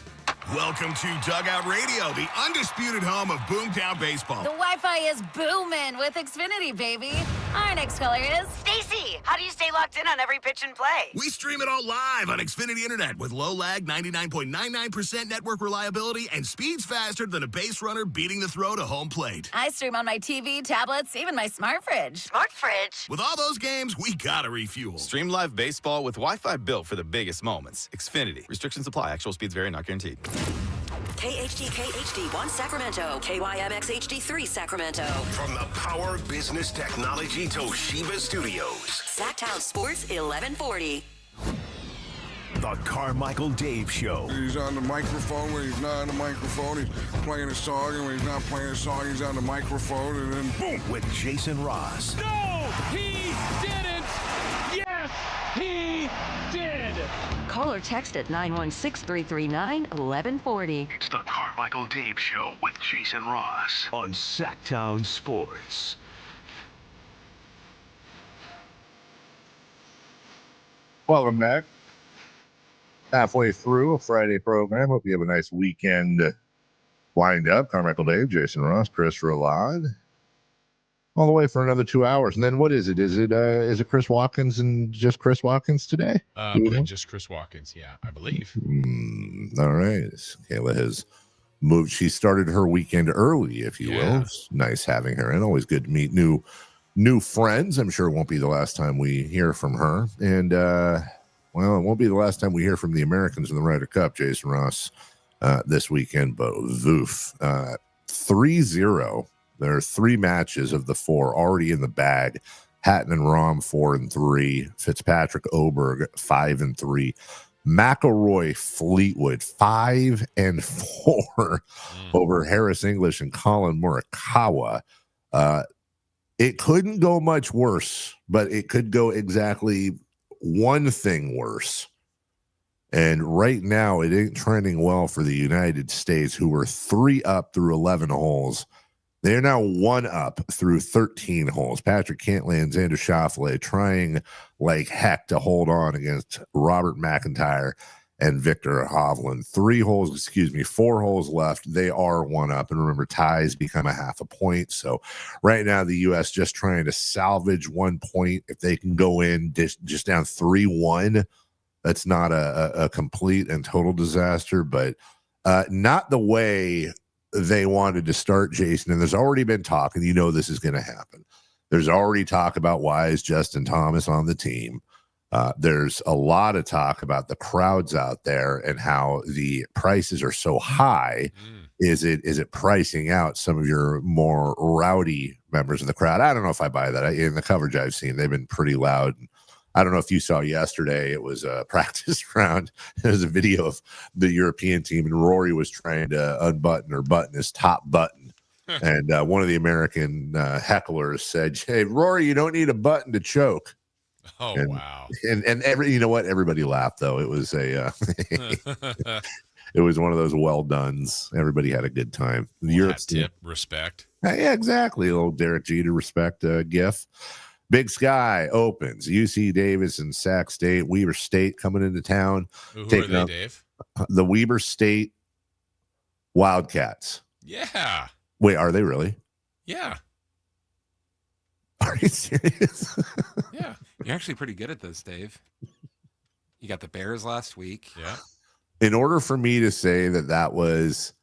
Welcome to Dugout Radio, the undisputed home of Boomtown Baseball.
The Wi-Fi is booming with Xfinity, baby. Our next caller is Stacy. How do you stay locked in on every pitch and play?
We stream it all live on Xfinity Internet with low lag, 99.99% network reliability, and speeds faster than a base runner beating the throw to home plate.
I stream on my TV, tablets, even my smart fridge. Smart fridge?
With all those games, we gotta refuel.
Stream live baseball with Wi-Fi built for the biggest moments. Xfinity. Restrictions apply. Actual speeds vary, not guaranteed.
KHD 1 Sacramento, KYMX HD3 Sacramento.
From the Power Business Technology Toshiba Studios.
Sacktown Sports 1140.
The Carmichael Dave Show.
He's on the microphone when he's not on the microphone. He's playing a song, and when he's not playing a song, he's on the microphone, and then boom.
With Jason Ross.
No, he didn't. Yes, he did.
Call or text at 916-339-1140.
It's the Carmichael Dave Show with Jason Ross on Sacktown Sports.
Welcome back. Halfway through a Friday program. Hope you have a nice weekend wind up. Carmichael Dave, Jason Ross, Chris Rolad. All the way for another 2 hours. And then what is it? Is it Chris Watkins and just Chris Watkins today?
Just Chris Watkins, yeah, I believe.
All right. Kayla has moved. She started her weekend early, if you will. It's nice having her in. Always good to meet new friends. I'm sure it won't be the last time we hear from her. And, well, it won't be the last time we hear from the Americans in the Ryder Cup, Jason Ross, this weekend. But Voof, 3-0. There are 3 matches of the 4 already in the bag. Hatton and Rahm 4-3. Fitzpatrick Oberg 5-3. McIlroy Fleetwood 5-4 over Harris English and Colin Morikawa. It couldn't go much worse, but it could go exactly one thing worse. And right now, it ain't trending well for the United States, who were 3 up through 11 holes. They're now 1 up through 13 holes. Patrick Cantlay and Xander Schauffele trying like heck to hold on against Robert McIntyre and Victor Hovland. 4 holes left. They are 1 up. And remember, ties become a half a point. So right now, the U.S. just trying to salvage 1 point. If they can go in just down 3-1, that's not a complete and total disaster, but Not the way they wanted to start, Jason. And there's already been talk, and you know this is going to happen. There's already talk about why is Justin Thomas on the team. There's a lot of talk about the crowds out there and how the prices are so high. Is it pricing out some of your more rowdy members of the crowd? I don't know if I buy that. In the coverage I've seen, they've been pretty loud. I don't know if you saw yesterday, it was a practice round. There's a video of the European team, and Rory was trying to unbutton or button his top button. And one of the American hecklers said, "Hey, Rory, you don't need a button to choke."
Oh,
wow. And you know what? Everybody laughed, though. It was it was one of those well dones. Everybody had a good time.
Hat tip, respect.
Yeah, exactly. A little Derek Jeter respect gif. Big Sky opens. UC Davis and Sac State. Weber State coming into town.
Who are they, Dave?
The Weber State Wildcats.
Yeah.
Wait, are they really?
Yeah.
Are you serious?
Yeah.
You're actually pretty good at this, Dave. You got the Bears last week.
Yeah.
In order for me to say that was,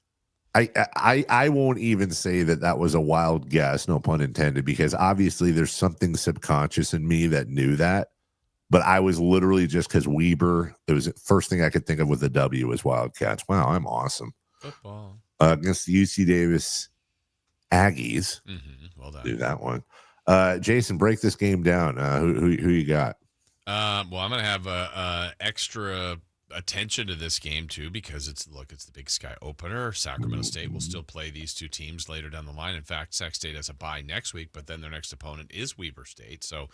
I won't even say that was a wild guess, no pun intended, because obviously there's something subconscious in me that knew that. But I was literally just because Weber, it was the first thing I could think of with the W was Wildcats. Wow, I'm awesome.
Football.
Against the UC Davis Aggies.
Well done.
Do that one. Jason, break this game down. Who you got?
Well, I'm going to have extra attention to this game too, because it's the Big Sky opener. Sacramento State will still play these two teams later down the line. In fact, Sac State has a bye next week, but then their next opponent is Weber State. So,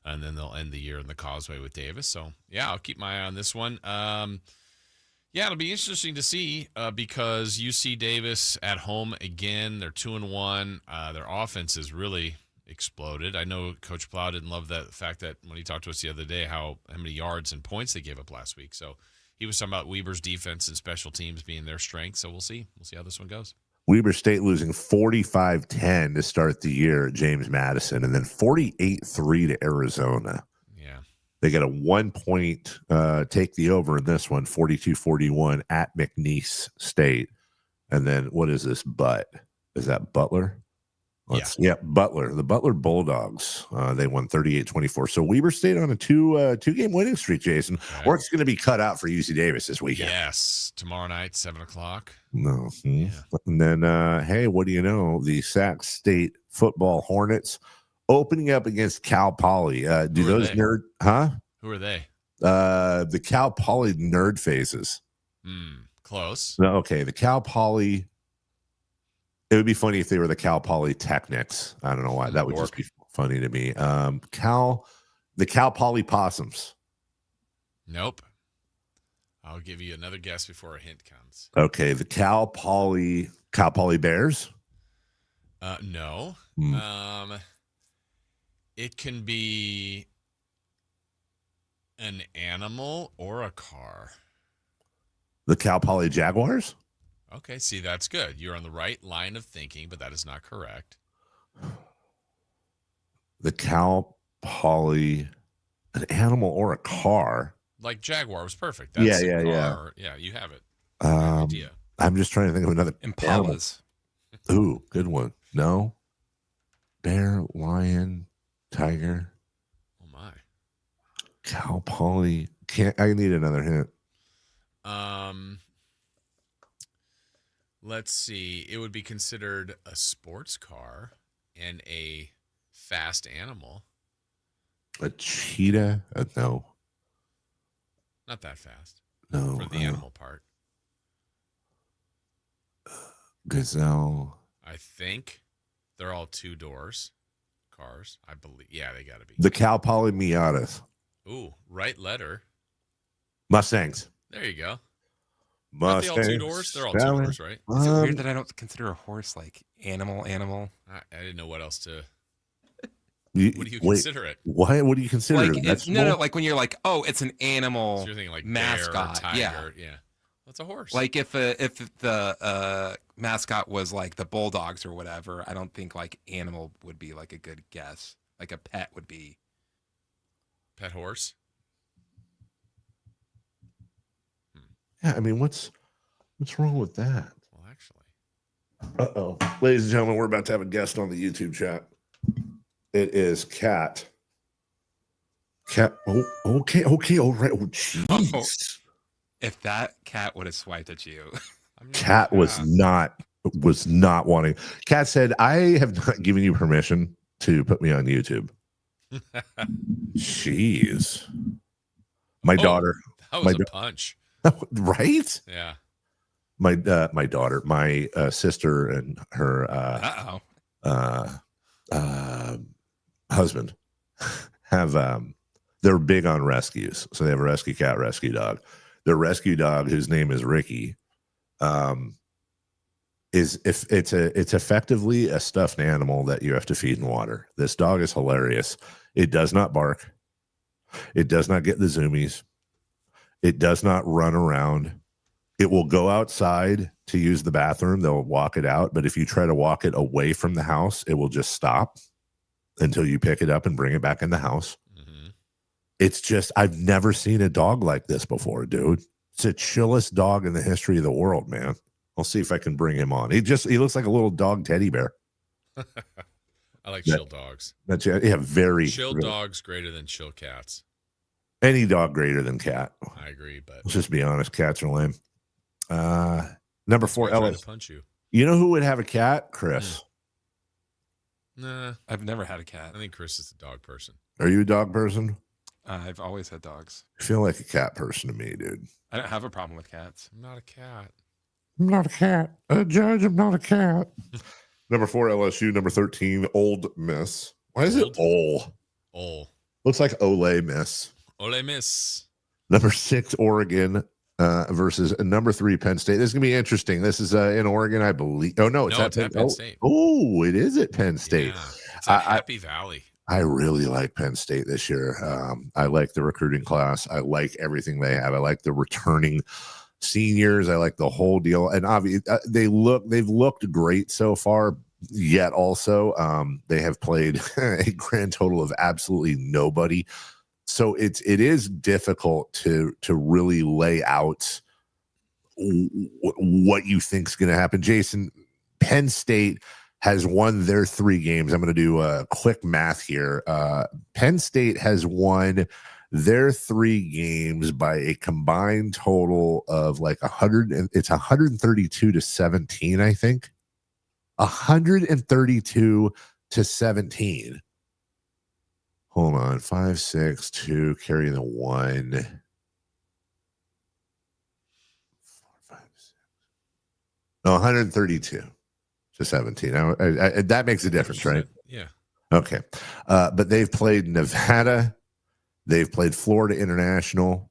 and then they'll end the year in the Causeway with Davis. So, yeah, I'll keep my eye on this one. Yeah, it'll be interesting to see because UC Davis at home again. They're 2-1. Their offense is really exploded. I know Coach Plow didn't love the fact that when he talked to us the other day, how many yards and points they gave up last week. So he was talking about Weber's defense and special teams being their strength. So we'll see. We'll see how this one goes.
Weber State losing 45-10 to start the year at James Madison, and then 48-3 to Arizona.
Yeah.
They got a 1 point take the over in this one, 42-41 at McNeese State. And then what is this butt? Is that Butler? Yeah, Butler. The Butler Bulldogs. They won 38-24. So Weber State on a two-game winning streak, Jason.
Okay.
Or it's going to be cut out for UC Davis this weekend.
Yes. Tomorrow night, 7:00.
No. And then, hey, what do you know? The Sac State football Hornets opening up against Cal Poly. Do those nerd? Huh?
Who are they?
The Cal Poly nerd faces.
Close.
No, okay. The Cal Poly. It would be funny if they were the Cal Poly Technics. I don't know why. That would just be funny to me. The Cal Poly Possums.
Nope. I'll give you another guess before a hint comes.
Okay, the Cal Poly Bears.
No. It can be an animal or a car.
The Cal Poly Jaguars.
Okay, see, that's good. You're on the right line of thinking, but that is not correct.
The Cal Poly, an animal or a car.
Like Jaguar was perfect. That's
yeah.
Yeah, you have it.
Idea. I'm just trying to think of another.
Impalas.
Ooh, good one. No. Bear, lion, tiger.
Oh my.
Cal Poly. I need another hint.
Let's see. It would be considered a sports car and a fast animal.
A cheetah? No.
Not that fast.
No.
For the animal part.
Gazelle.
I think they're all two doors cars. I believe. Yeah, they got to be.
The Cal Poly Miatas.
Ooh, right letter.
Mustangs.
There you go.
Mustangs.
Aren't they all two doors? They're all two doors, right?
Is it weird that I don't consider a horse like animal?
I didn't know what else to. What do you consider it?
What do you consider
like,
it?
No, like when you're like, oh, it's an animal.
So you're thinking like
mascot.
Bear or tiger. Yeah. That's a horse.
Like if the mascot was like the Bulldogs or whatever, I don't think like animal would be like a good guess. Like a pet would be.
Pet horse.
Yeah, I mean, what's What's wrong with that?
Well, actually.
Uh-oh. Ladies and gentlemen, we're about to have a guest on the YouTube chat. It is Kat. Kat. Oh, okay. All right. Oh, jeez.
If that cat would have swiped at you.
Kat was not wanting. Kat said, I have not given you permission to put me on YouTube. Jeez. My daughter.
That was a punch.
Right?
Yeah.
My daughter, my sister and her husband have they're big on rescues. So they have a rescue cat, rescue dog. Their rescue dog, whose name is Ricky, it's effectively a stuffed animal that you have to feed and water. This dog is hilarious. It does not bark. It does not get the zoomies. It does not run around. It will go outside to use the bathroom. They'll walk it out. But if you try to walk it away from the house, it will just stop until you pick it up and bring it back in the house.
Mm-hmm.
It's just, I've never seen a dog like this before, dude. It's the chillest dog in the history of the world, man. I'll see if I can bring him on. He looks like a little dog teddy bear.
I like chill dogs.
Very
chill dogs greater than chill cats.
Any dog greater than cat.
I agree, but
let's just be honest, cats are lame. Number 4, Ellis.
To punch you.
You know who would have a cat? Chris.
Nah,
I've never had a cat.
I think Chris is a dog person.
Are you a dog person?
I've always had dogs.
I feel like a cat person to me, dude.
I don't have a problem with cats.
I'm not a cat.
I'm not a cat. Judge, I'm not a cat. Number 4, LSU. Number 13, Old Miss. Why is it Ole?
Ole.
Looks like Ole Miss.
Ole Miss. Number
6, Oregon versus number 3, Penn State. This is going to be interesting. This is in Oregon, I believe. Oh, no, it's at Penn State. Oh, it is at Penn State.
Yeah, it's at Happy Valley.
I really like Penn State this year. I like the recruiting class. I like everything they have. I like the returning seniors. I like the whole deal. And obviously, they've looked great so far. Yet also, they have played a grand total of absolutely nobody. So it is difficult to really lay out what you think is going to happen. Jason, Penn State has won their 3 games. I'm going to do a quick math here. Penn State has won their 3 games by a combined total of like 132-17, I think. 132-17. Hold on. 5, 6, 2, carry the 1. 4, 5, 6. No, 132 to 17. That makes a difference, right?
Yeah.
Okay. But they've played Nevada, they've played Florida International,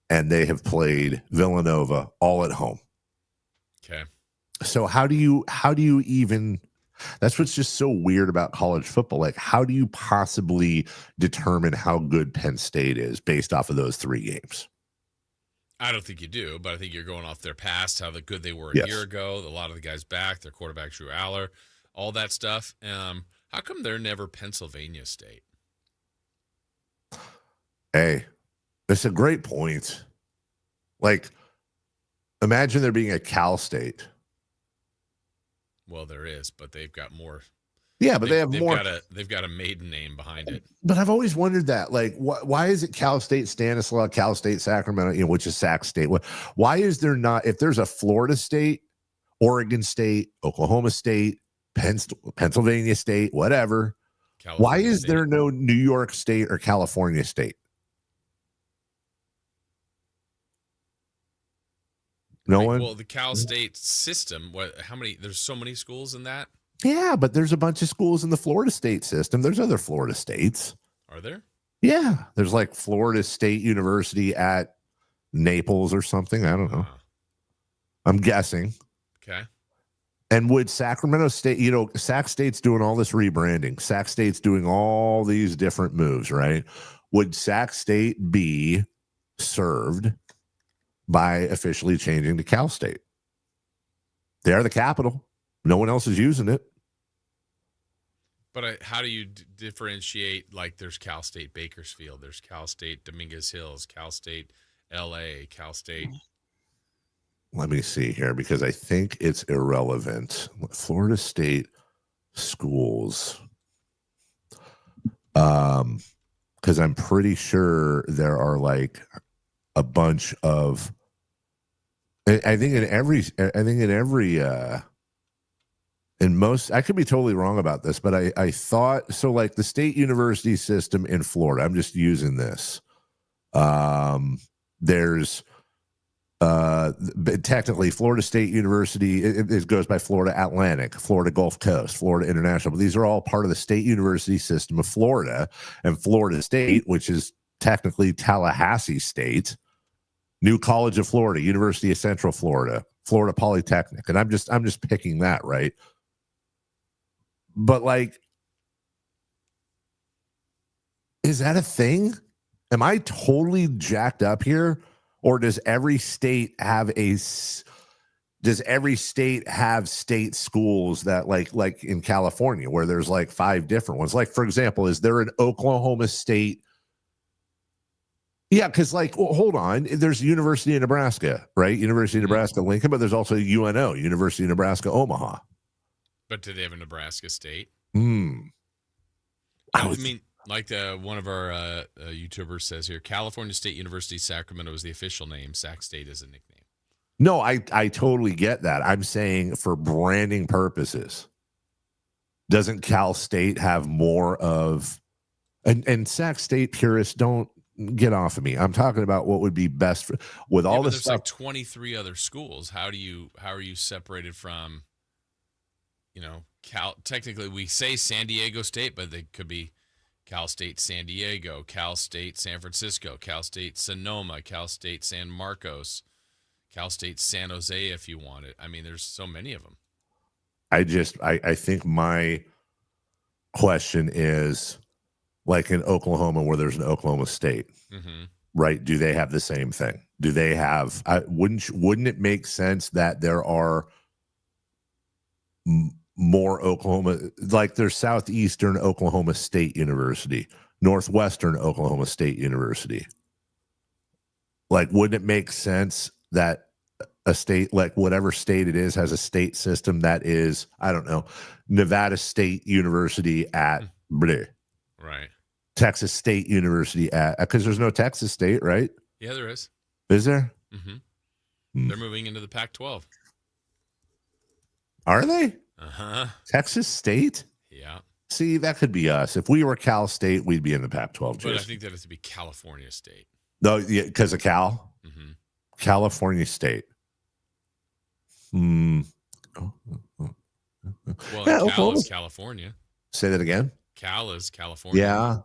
and they have played Villanova all at home.
Okay.
So how do you even, that's what's just so weird about college football. Like, how do you possibly determine how good Penn State is based off of those 3 games?
I don't think you do, but I think you're going off their past, how good they were a year ago. A lot of the guys back, their quarterback, Drew Aller, all that stuff. How come they're never Pennsylvania State?
Hey, that's a great point. Like, imagine there being a Cal State.
Well, there is, but they've got more.
Yeah, but they've more.
They've got a maiden name behind it.
But I've always wondered that. Like, why is it Cal State Stanislaus, Cal State Sacramento, which is Sac State? Why is there not, if there's a Florida State, Oregon State, Oklahoma State, Pennsylvania State, whatever, why is there no New York State or California State? No one?
Well, the Cal State system, how many, there's so many schools in that?
Yeah, but there's a bunch of schools in the Florida State system. There's other Florida states.
Are there?
Yeah. There's like Florida State University at Naples or something. I don't know. I'm guessing.
Okay.
And would Sacramento State, Sac State's doing all this rebranding. Sac State's doing all these different moves, right? Would Sac State be served by officially changing to Cal State? They are the capital. No one else is using it.
But how do you differentiate? Like, there's Cal State Bakersfield, there's Cal State Dominguez Hills, Cal State LA, Cal State.
let me see here because I think it's irrelevant. Florida State schools. Because I'm pretty sure there are like a bunch of. I think in most, I could be totally wrong about this, but I thought so. Like the state university system in Florida, I'm just using this. There's technically Florida State University. It goes by Florida Atlantic, Florida Gulf Coast, Florida International. But these are all part of the state university system of Florida, and Florida State, which is technically Tallahassee State, New College of Florida, University of Central Florida, Florida Polytechnic, and I'm just picking that, right? But like, is that a thing? Am I totally jacked up here? Or does every state have state schools that like in California where there's like 5 different ones? Like, for example, is there an Oklahoma State? Yeah, because like, well, hold on, there's University of Nebraska, right? University of Nebraska Lincoln, but there's also UNO, University of Nebraska Omaha.
But do they have a Nebraska State?
I
mean, like one of our YouTubers says here, California State University Sacramento is the official name. Sac State is a nickname.
No, I totally get that. I'm saying for branding purposes, doesn't Cal State have more of and Sac State purists don't get off of me. I'm talking about what would be best for, with all this
there's
stuff.
Like 23 other schools. How are you separated from, Cal? Technically, we say San Diego State, but they could be Cal State San Diego, Cal State San Francisco, Cal State Sonoma, Cal State San Marcos, Cal State San Jose, if you want it. I mean, there's so many of them.
I think my question is, like in Oklahoma, where there's an Oklahoma State, right? Do they have the same thing? Do they have? Wouldn't it make sense that there are more Oklahoma, like there's Southeastern Oklahoma State University, Northwestern Oklahoma State University? Like, wouldn't it make sense that a state, like whatever state it is, has a state system that is, I don't know, Nevada State University at bleh.
Right.
Texas State University at, because there's no Texas State, right?
Yeah, there is.
Is there?
They're moving into the Pac-12.
Are they?
Uh-huh.
Texas State?
Yeah.
See, that could be us. If we were Cal State, we'd be in the Pac-12.
But I think that has to be California State.
No, yeah, because of Cal? California State.
Well, Cal is California.
Say that again?
Cal is California.
Yeah.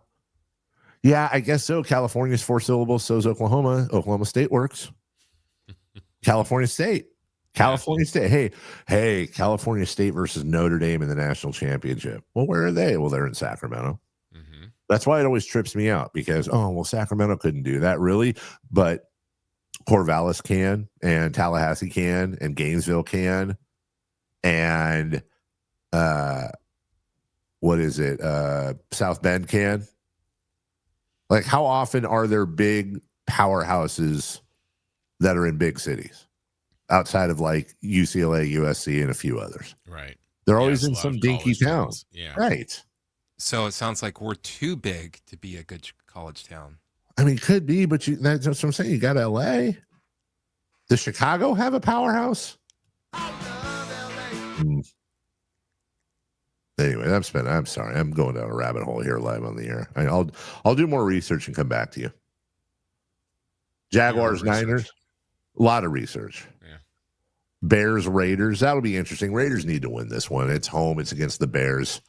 Yeah, I guess so. California's 4 syllables, so is Oklahoma. Oklahoma State works. California State. California State. Hey, California State versus Notre Dame in the national championship. Well, where are they? Well, they're in Sacramento. That's why it always trips me out because, Sacramento couldn't do that, really. But Corvallis can, and Tallahassee can, and Gainesville can, and what is it? South Bend can. Like, how often are there big powerhouses that are in big cities outside of like UCLA, USC, and a few others?
Right.
They're always in some dinky town.
Yeah.
Right.
So it sounds like we're too big to be a good college town.
I mean, could be, but that's what I'm saying. You got LA. Does Chicago have a powerhouse? Anyway, I'm sorry. I'm going down a rabbit hole here live on the air. I'll do more research and come back to you. Jaguars, Niners, a lot of research.
Yeah.
Bears, Raiders. That'll be interesting. Raiders need to win this one. It's home. It's against the Bears.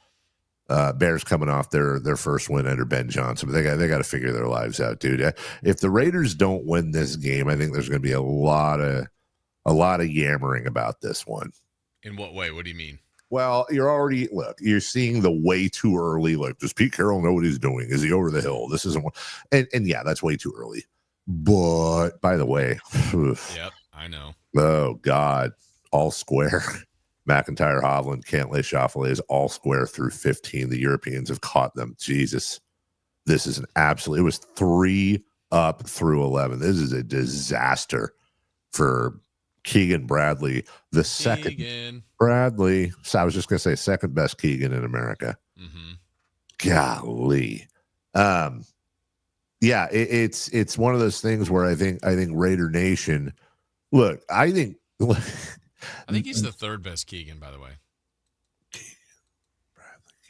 Bears coming off their first win under Ben Johnson, but they got to figure their lives out, dude. If the Raiders don't win this game, I think there's going to be a lot of yammering about this one.
In what way? What do you mean?
Well, you're seeing the way too early. Like, does Pete Carroll know what he's doing? Is he over the hill? This isn't one. And yeah, that's way too early. But by the way,
yep, I know.
Oh God, all square. McIntyre, Hovland, Cantlay, Schauffele is all square through 15. The Europeans have caught them. Jesus, this is an absolute. It was 3 up through 11. This is a disaster for Keegan Bradley, the second
Keegan.
Bradley. So I was just going to say second best Keegan in America. Golly. Yeah, it's one of those things where I think Raider Nation. Look, I think
he's the third best Keegan, by the way.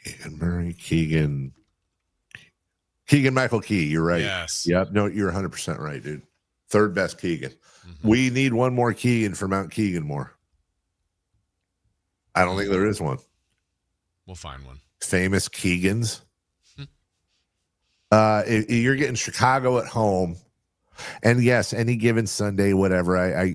Keegan Murray, Keegan Michael Key. You're right.
Yes.
Yep. No, you're 100% right, dude. Third best Keegan. We need one more Keegan for Mount Keeganmore. I don't think there is one.
We'll find one.
Famous Keegans. You're getting Chicago at home, and yes, any given Sunday, whatever. I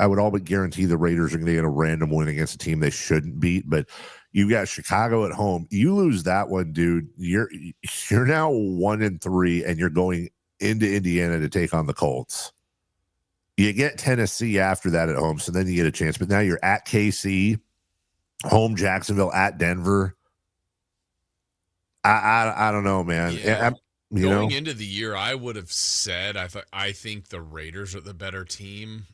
would all but guarantee the Raiders are going to get a random win against a team they shouldn't beat. But you got Chicago at home. You lose that one, dude. You're now 1-3, and you're going into Indiana to take on the Colts. You get Tennessee after that at home, so then you get a chance. But now you're at KC, home Jacksonville, at Denver. I don't know, man.
Yeah.
Going
into the year, I would have said I think the Raiders are the better team.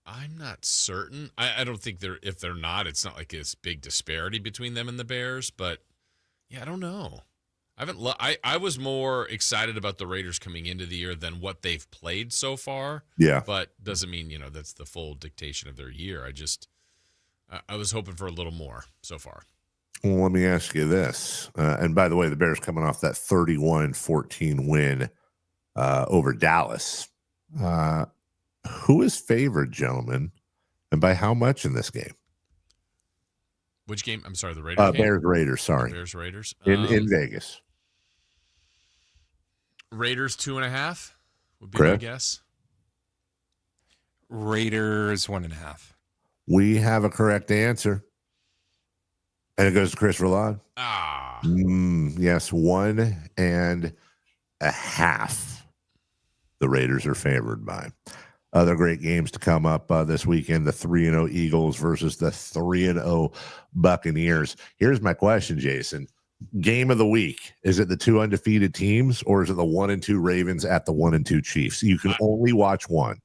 I'm not certain. I don't think if they're not, it's not like this big disparity between them and the Bears. But yeah, I don't know. I was more excited about the Raiders coming into the year than what they've played so far.
Yeah,
but doesn't mean that's the full dictation of their year. I was hoping for a little more so far.
Well, let me ask you this. And by the way, the Bears coming off that 31-14 win over Dallas. Who is favored, gentlemen, and by how much in this game?
Which game? I'm sorry, the Raiders game?
Bears-Raiders, sorry.
Bears-Raiders.
In Vegas.
Raiders 2.5 would be
Chris?
my guess.
Raiders 1.5.
We have a correct answer. And it goes to Chris Verlon. Yes, 1.5. The Raiders are favored by. Other great games to come up this weekend: the 3-0 Eagles versus the 3-0 Buccaneers. Here's my question, Jason. Game of the week: is it the two undefeated teams, or is it the 1-2 Ravens at the 1-2 Chiefs? You can only watch one.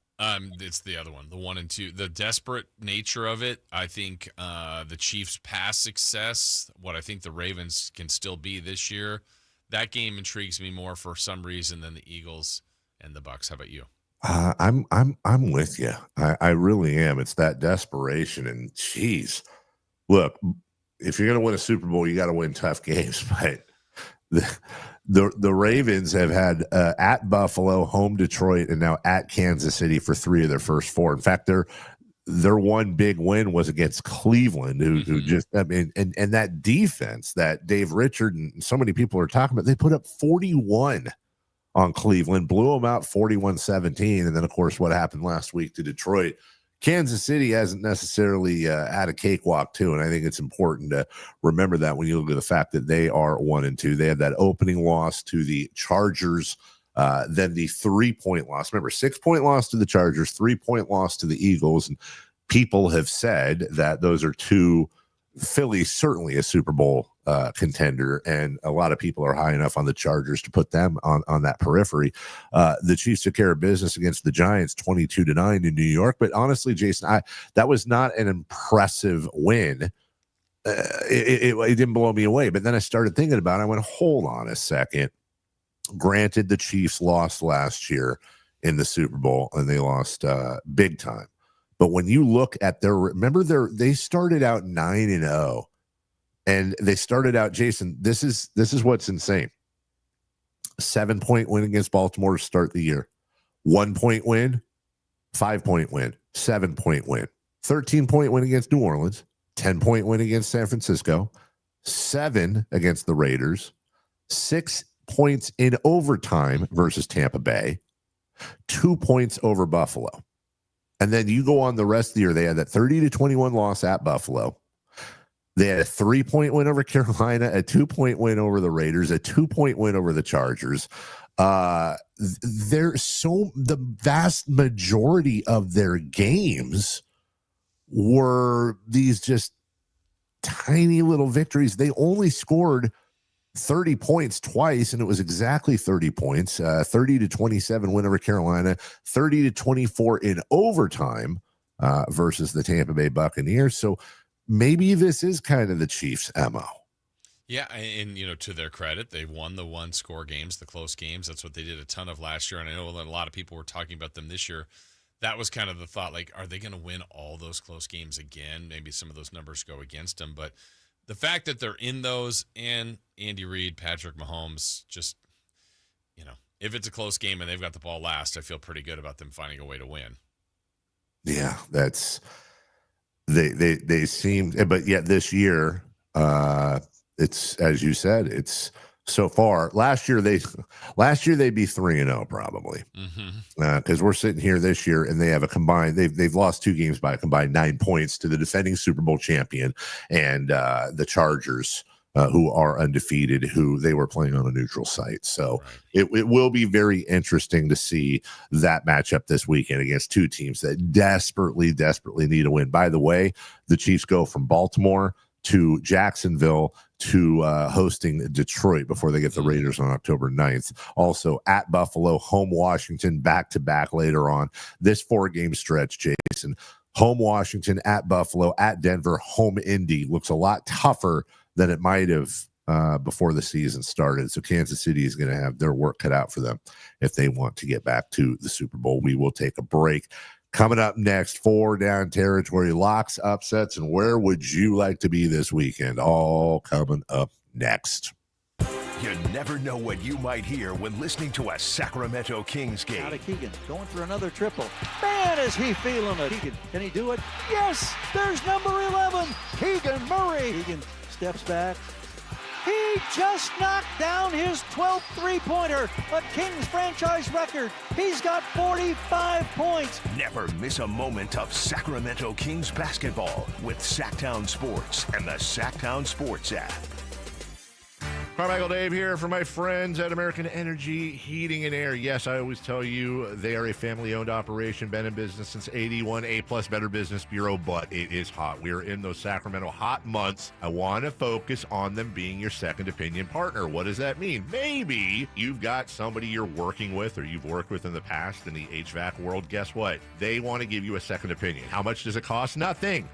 It's the other one, the 1-2. The desperate nature of it, I think the Chiefs' past success, what I think the Ravens can still be this year, that game intrigues me more for some reason than the Eagles and the Bucs. How about you?
I'm with you. I really am. It's that desperation, and geez, look, if you're going to win a Super Bowl, you got to win tough games. But the Ravens have had at Buffalo, home Detroit, and now at Kansas City for 3 of their first 4. In fact, their one big win was against Cleveland, who just, I mean, and that defense that Dave Richard and so many people are talking about, they put up 41 on Cleveland, blew them out 41-17. And then, of course, what happened last week to Detroit. Kansas City hasn't necessarily had a cakewalk, too. And I think it's important to remember that when you look at the fact that they are 1-2. They had that opening loss to the Chargers, then the 3-point loss. Remember, 6-point loss to the Chargers, 3-point loss to the Eagles. And people have said that those are two. Philly's certainly a Super Bowl contender, and a lot of people are high enough on the Chargers to put them on that periphery. The Chiefs took care of business against the Giants 22-9 in New York. But honestly, Jason, that was not an impressive win. It didn't blow me away. But then I started thinking about it. I went, hold on a second. Granted, the Chiefs lost last year in the Super Bowl, and they lost big time. But when you look at they started out 9-0, and they started out, Jason, this is what's insane. 7-point win against Baltimore to start the year. 1-point win, 5-point win, 7-point win, 13-point win against New Orleans, 10-point win against San Francisco, 7 against the Raiders, 6 points in overtime versus Tampa Bay, 2 points over Buffalo. And then you go on the rest of the year, they had that 30-21 loss at Buffalo. They had a 3-point win over Carolina, a 2-point win over the Raiders, a 2-point win over the Chargers. The vast majority of their games were these just tiny little victories. They only scored 30 points twice, and it was exactly 30 points. 30-27 win over Carolina, 30-24 in overtime versus the Tampa Bay Buccaneers. So maybe this is kind of the Chiefs' MO.
Yeah, and to their credit, they won the one-score games, the close games. That's what they did a ton of last year, and I know that a lot of people were talking about them this year. That was kind of the thought, like, are they going to win all those close games again? Maybe some of those numbers go against them, but the fact that they're in those, and Andy Reid, Patrick Mahomes, just, if it's a close game and they've got the ball last, I feel pretty good about them finding a way to win.
Yeah, that's they seem, but yet this year, it's, as you said, it's so far. Last year they'd be 3-0 probably, because we're sitting here this year and they have a combined. They've lost 2 games by a combined 9 points to the defending Super Bowl champion and the Chargers, who are undefeated, who they were playing on a neutral site. So it will be very interesting to see that matchup this weekend against 2 teams that desperately need a win. By the way, the Chiefs go from Baltimore to Jacksonville to hosting Detroit before they get the Raiders on October 9th. Also at Buffalo, home Washington, back-to-back later on. This 4-game stretch, Jason, home Washington, at Buffalo, at Denver, home Indy, looks a lot tougher than it might have before the season started. So Kansas City is going to have their work cut out for them if they want to get back to the Super Bowl. We will take a break. Coming up next, 4 down territory, locks, upsets, and where would you like to be this weekend? All coming up next.
You never know what you might hear when listening to a Sacramento Kings game.
Out of Keegan, going for another triple. Man, is he feeling it. Keegan, can he do it? Yes, there's number 11, Keegan Murray. Keegan steps back. He just knocked down his 12th three-pointer, a Kings franchise record. He's got 45 points.
Never miss a moment of Sacramento Kings basketball with Sacktown Sports and the Sacktown Sports app.
Carmichael Dave here for my friends at American Energy Heating and Air. Yes, I always tell you they are a family-owned operation, been in business since 81, A-plus Better Business Bureau, but it is hot. We are in those Sacramento hot months. I want to focus on them being your second opinion partner. What does that mean? Maybe you've got somebody you're working with or you've worked with in the past in the HVAC world. Guess what? They want to give you a second opinion. How much does it cost? Nothing.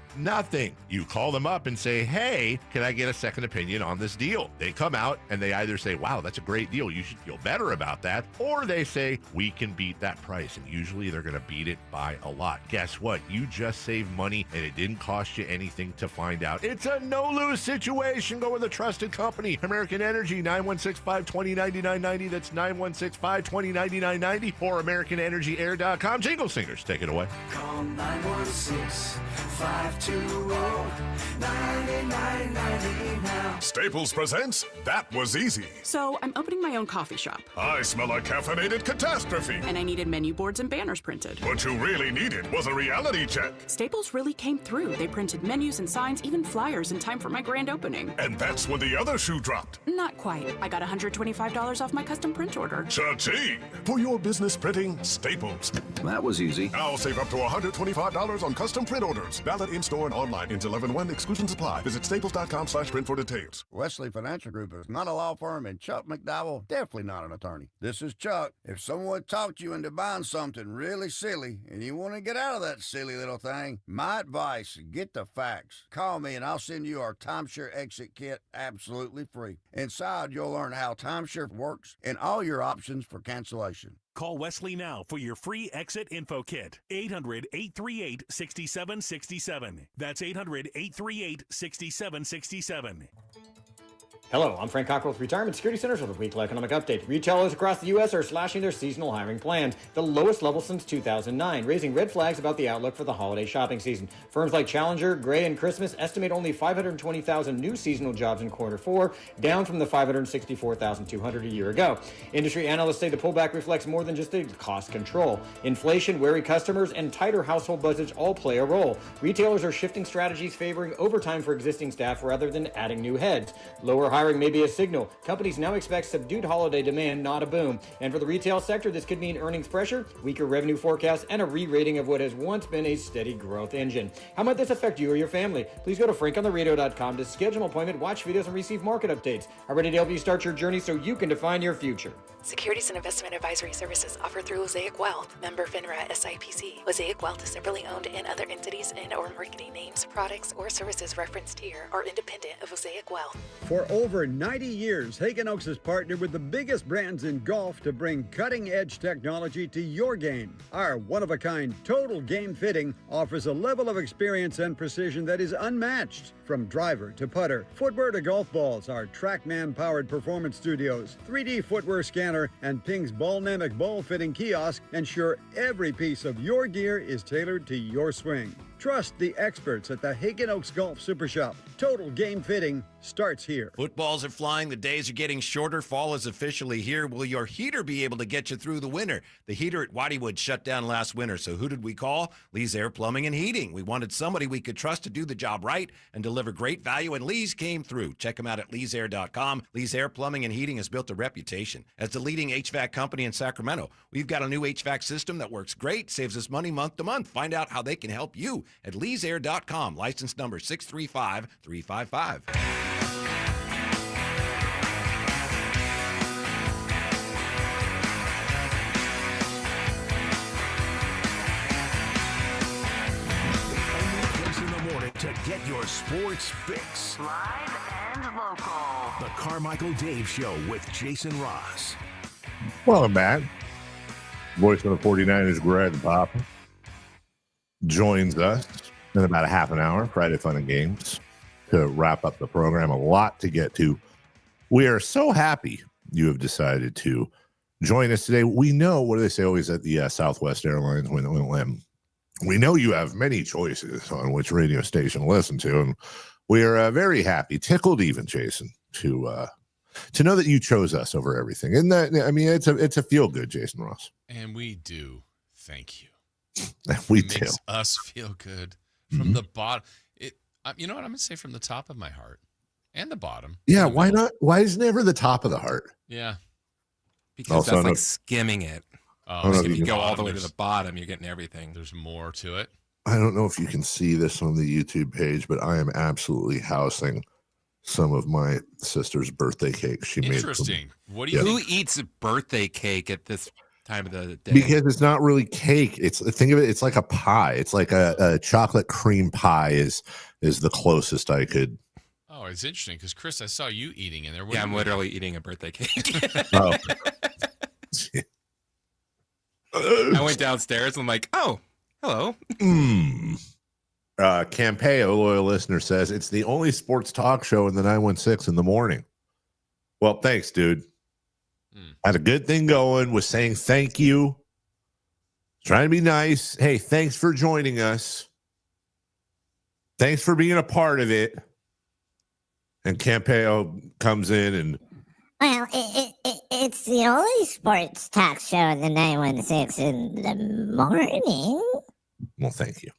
You call them up and say, hey, can I get a second opinion on this deal? They come out and they either say, wow, that's a great deal, you should feel better about that, or they say, we can beat that price. And usually they're going to beat it by a lot. Guess what? You just saved money and it didn't cost you anything to find out. It's a no-lose situation. Go with a trusted company. American Energy, 916-520-9990. That's 916-520-9990 or AmericanEnergyAir.com. Jingle singers, take it away.
Call 916-520-9990 now.
Staples presents That Was Easy.
So I'm opening my own coffee shop.
I smell a caffeinated catastrophe.
And I needed menu boards and banners printed.
What you really needed was a reality check.
Staples really came through. They printed menus and signs, even flyers in time for my grand opening.
And that's when the other shoe dropped.
Not quite. I got $125 off my custom print order.
Cha-ching! For your business printing, Staples.
That was easy.
Now save up to $125 on custom print orders. Valid in-store and online until 11/1. Exclusions apply. Visit staples.com/print for details.
Wesley Financial Group is not a law firm, and Chuck McDowell definitely not an attorney. This is Chuck. If someone talked you into buying something really silly and you want to get out of that silly little thing, my advice, get the facts. Call me and I'll send you our timeshare exit kit absolutely free. Inside, you'll learn how timeshare works and all your options for cancellation.
Call Wesley now for your free exit info kit. 800-838-6767. That's 800-838-6767.
Hello, I'm Frank Cockrell with Retirement Security Centers with a weekly economic update. Retailers across the U.S. are slashing their seasonal hiring plans, the lowest level since 2009, raising red flags about the outlook for the holiday shopping season. Firms like Challenger, Gray, and Christmas estimate only 520,000 new seasonal jobs in Q4, down from the 564,200 a year ago. Industry analysts say the pullback reflects more than just a cost control. Inflation, wary customers, and tighter household budgets all play a role. Retailers are shifting strategies favoring overtime for existing staff rather than adding new heads. Lower hiring may be a signal. Companies now expect subdued holiday demand, not a boom. And for the retail sector, this could mean earnings pressure, weaker revenue forecasts, and a re-rating of what has once been a steady growth engine. How might this affect you or your family? Please go to frankontheradio.com to schedule an appointment, watch videos, and receive market updates. I'm ready to help you start your journey so you can define your future.
Securities and investment advisory services offered through Mosaic Wealth, member FINRA SIPC. Mosaic Wealth is separately owned, and other entities and or marketing names, products, or services referenced here are independent of Mosaic Wealth.
For over 90 years, Hagen Oaks has partnered with the biggest brands in golf to bring cutting-edge technology to your game. Our one-of-a-kind total game fitting offers a level of experience and precision that is unmatched. From driver to putter, footwear to golf balls, our TrackMan-powered performance studios, 3D footwear scanner, and Ping's Ballnamic ball fitting kiosk ensure every piece of your gear is tailored to your swing. Trust the experts at the Hagen Oaks Golf Super Shop. Total game fitting starts here.
Footballs are flying. The days are getting shorter. Fall is officially here. Will your heater be able to get you through the winter? The heater at Whiteywood shut down last winter. So who did we call? Lee's Air Plumbing and Heating. We wanted somebody we could trust to do the job right and deliver great value, and Lee's came through. Check them out at leesair.com. Lee's Air Plumbing and Heating has built a reputation as the leading HVAC company in Sacramento. We've got a new HVAC system that works great, saves us money month to month. Find out how they can help you at leesair.com. License number 635355.
To get your sports fix.
Live and local.
The Carmichael Dave Show with Jason Ross.
Welcome back. Voice of the 49ers, Greg Papa, joins us in about a half an hour, Friday Fun and Games, to wrap up the program. A lot to get to. We are so happy you have decided to join us today. We know, what do they say always at the Southwest Airlines when we know you have many choices on which radio station to listen to, and we are very happy, tickled even, Jason, to know that you chose us over everything. And that, I mean, it's a feel good, Jason Ross.
And we do thank you.
We
it makes us feel good from the bottom. You know what I'm gonna say, from the top of my heart and the bottom.
Yeah, why not? Why is never the top of the heart?
Yeah,
because that's like skimming it.
Oh,
if you go all the way to the bottom, you're getting everything.
There's more to it.
I don't know if you can see this on the YouTube page, but I am absolutely housing some of my sister's birthday cake. She made.
Interesting. What do you
Who
think?
eats birthday cake at this time of the day?
Because it's not really cake. Think of it. It's like a pie. It's like a chocolate cream pie is the closest I could.
Oh, it's interesting because Chris, I saw you eating in there.
Yeah, I'm literally eating a birthday cake.
Oh.
I went downstairs and I'm like, oh, hello.
Campeo, loyal listener, says it's the only sports talk show in the 916 in the morning. Well, thanks, dude. Had a good thing going, was saying thank you. Trying to be nice. Hey, thanks for joining us. Thanks for being a part of it. And Campeo comes in and
well, it's the only sports talk show in the 916 in the morning.
Well, thank you.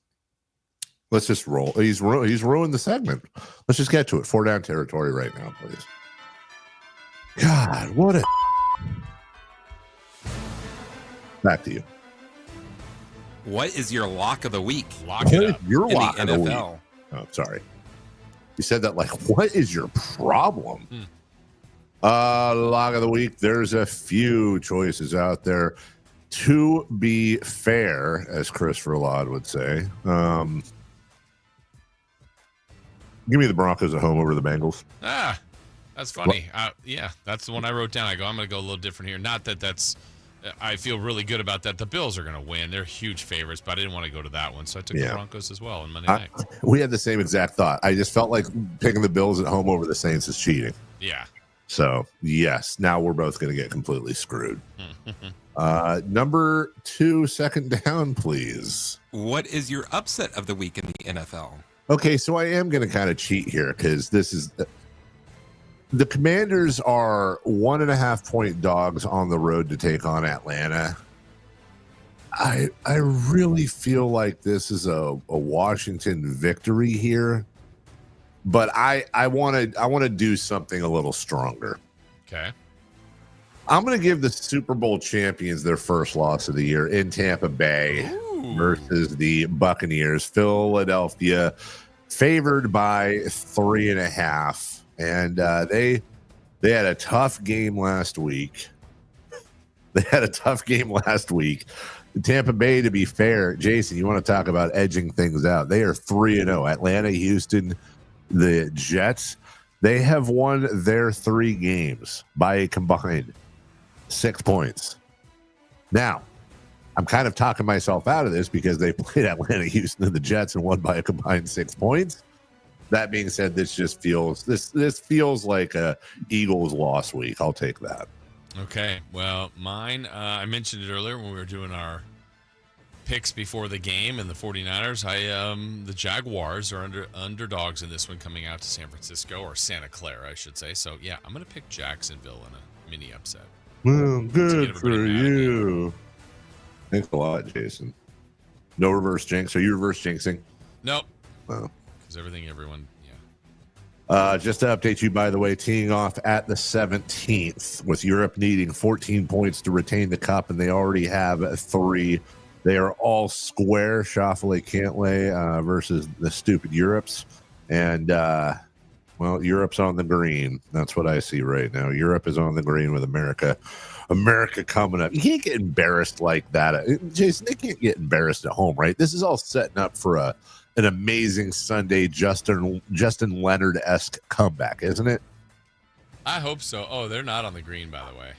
Let's just roll. He's ruined the segment. Let's just get to it. 4 down territory right now, please. God, what a... Back to you.
What is your lock of the week?
Lock it up.
Your
in
lock
the
of the week.
NFL.
Oh, sorry. You said that like, what is your problem? Lock of the week. There's a few choices out there. To be fair, as Christopher Laud would say, give me the Broncos at home over the Bengals.
Ah, that's funny. Yeah, that's the one I wrote down. I'm going to go a little different here. Not that that's... I feel really good about that. The Bills are going to win. They're huge favorites, but I didn't want to go to that one, so I took the Broncos as well on Monday night.
We had the same exact thought. I just felt like picking the Bills at home over the Saints is cheating.
Yeah.
So, yes, now we're both going to get completely screwed. Number 2, second down, please.
What is your upset of the week in the NFL?
Okay, so I am going to kind of cheat here because this is... The Commanders are 1.5-point dogs on the road to take on Atlanta. I really feel like this is a Washington victory here. but I want to do something a little stronger.
Okay.
I'm going to give the Super Bowl champions their first loss of the year in Tampa Bay versus the Buccaneers. Philadelphia favored by 3.5, and they had a tough game last week. Tampa Bay, to be fair, Jason, you want to talk about edging things out? They are 3-0. Atlanta, Houston, the Jets, they have won their 3 games by a combined 6 points. Now, I'm kind of talking myself out of this because they played Atlanta, Houston, and the Jets and won by a combined 6 points. That being said, this feels like a Eagles loss week. I'll take that.
Okay. Well, mine, I mentioned it earlier when we were doing our picks before the game, and the 49ers, the Jaguars are underdogs in this one, coming out to San Francisco, or Santa Clara, I should say. So, yeah, I'm going to pick Jacksonville in a mini upset.
Well, good for you. Thanks a lot, Jason. No reverse jinx. Are you reverse jinxing?
Nope.
Oh.
Because everyone,
just to update you, by the way, teeing off at the 17th, with Europe needing 14 points to retain the cup, and they already have 3. They are all square. Schauffele Cantlay versus the stupid Europes. And, well, Europe's on the green. That's what I see right now. Europe is on the green with America. America coming up. You can't get embarrassed like that. Jason, they can't get embarrassed at home, right? This is all setting up for an amazing Sunday Justin Leonard-esque comeback, isn't it?
I hope so. Oh, they're not on the green, by the way.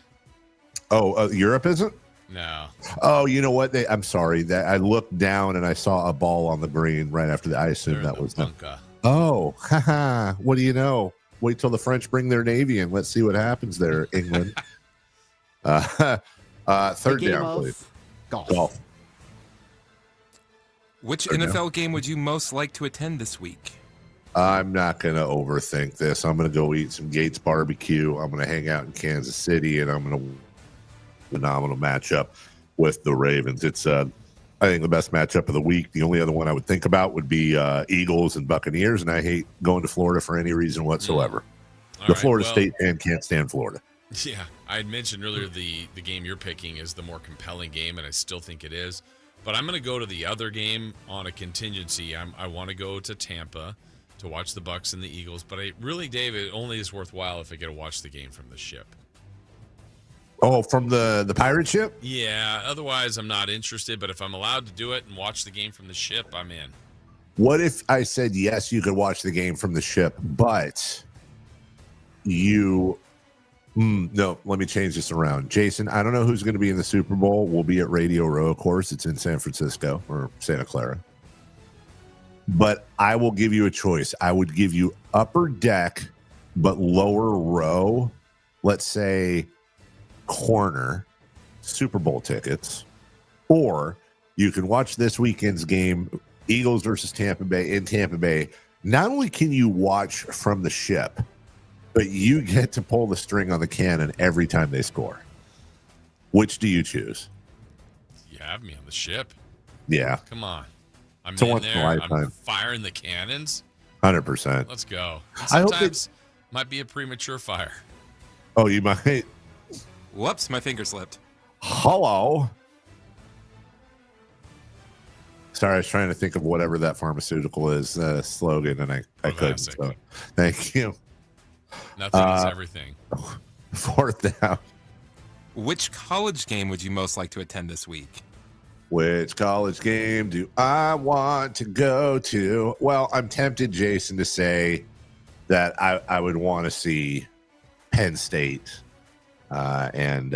Oh, Europe isn't?
No.
Oh, you know what? I'm sorry. That I looked down and I saw a ball on the green right after that. I assumed that was them. Oh, haha. What do you know? Wait till the French bring their navy in. Let's see what happens there, England. Third down, please. Golf.
Which NFL game would you most like to attend this week?
I'm not going to overthink this. I'm going to go eat some Gates barbecue. I'm going to hang out in Kansas City, and I'm going to phenomenal matchup with the Ravens. It's I think the best matchup of the week. The only other one I would think about would be Eagles and Buccaneers, and I hate going to Florida for any reason whatsoever. Florida State fan can't stand Florida.
Yeah, I had mentioned earlier the game you're picking is the more compelling game, and I still think it is. But I'm going to go to the other game on a contingency. I want to go to Tampa to watch the Bucs and the Eagles. But Dave, it only is worthwhile if I get to watch the game from the ship.
Oh, from the pirate ship?
Yeah, otherwise I'm not interested. But if I'm allowed to do it and watch the game from the ship, I'm in.
What if I said, yes, you could watch the game from the ship, but you... no, let me change this around. Jason, I don't know who's going to be in the Super Bowl. We'll be at Radio Row, of course. It's in San Francisco or Santa Clara. But I will give you a choice. I would give you upper deck, but lower row, let's say corner, Super Bowl tickets. Or you can watch this weekend's game, Eagles versus Tampa Bay in Tampa Bay. Not only can you watch from the ship, but you get to pull the string on the cannon every time they score. Which do you choose?
You have me on the ship.
Yeah.
Come on. I'm
It's a
in
once in a
there.
lifetime.
I'm firing the cannons.
100%.
Let's go. And
I hope
sometimes might be a premature fire.
Oh, you might.
Whoops, my finger slipped.
Hello. Sorry, I was trying to think of whatever that pharmaceutical is slogan, and I couldn't. So, thank you.
Nothing is everything.
Fourth down.
Which college game would you most like to attend this week?
Which college game do I want to go to? Well, I'm tempted, Jason, to say that I would want to see Penn State and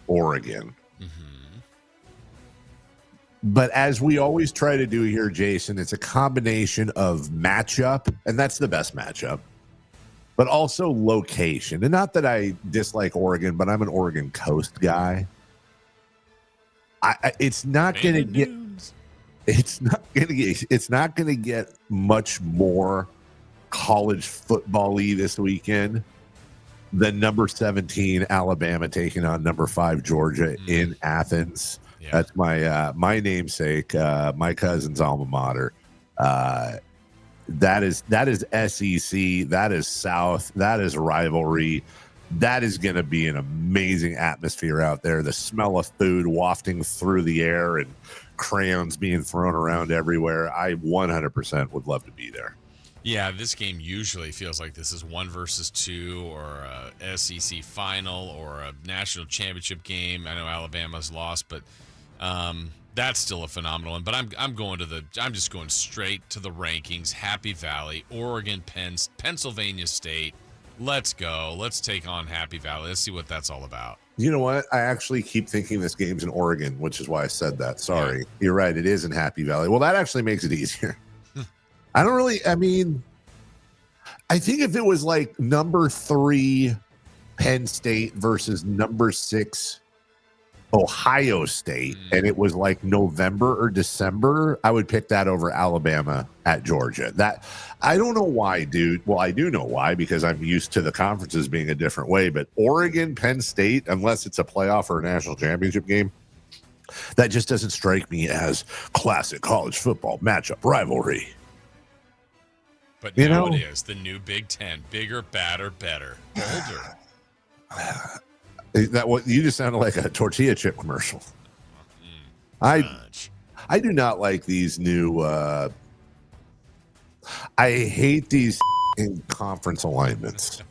Oregon. But as we always try to do here, Jason, it's a combination of matchup, and that's the best matchup, but also location. And not that I dislike Oregon, but I'm an Oregon Coast guy. It's not going to get. It's not going to get much more college football-y this weekend than number 17 Alabama taking on number 5 Georgia in Athens. Yeah. That's my namesake, my cousin's alma mater. That is SEC. That is South. That is rivalry. That is going to be an amazing atmosphere out there. The smell of food wafting through the air and crayons being thrown around everywhere. I 100% would love to be there.
Yeah, this game usually feels like this is 1 versus 2 or a SEC final or a national championship game. I know Alabama's lost, but that's still a phenomenal one. But I'm just going straight to the rankings. Happy Valley, Oregon, Pennsylvania State. Let's go. Let's take on Happy Valley. Let's see what that's all about.
You know what? I actually keep thinking this game's in Oregon, which is why I said that. Sorry. Yeah. You're right. It is in Happy Valley. Well, that actually makes it easier. I think if it was like number 3 Penn State versus number 6 Ohio State, and it was like November or December, I would pick that over Alabama at Georgia. That I don't know why, dude. Well, I do know why, because I'm used to the conferences being a different way. But Oregon, Penn State, unless it's a playoff or a national championship game, that just doesn't strike me as classic college football matchup rivalry.
But now it is the new Big Ten. Bigger, badder, better, bolder.
That what you just sounded like a tortilla chip commercial. I do not like these new I hate these conference alignments.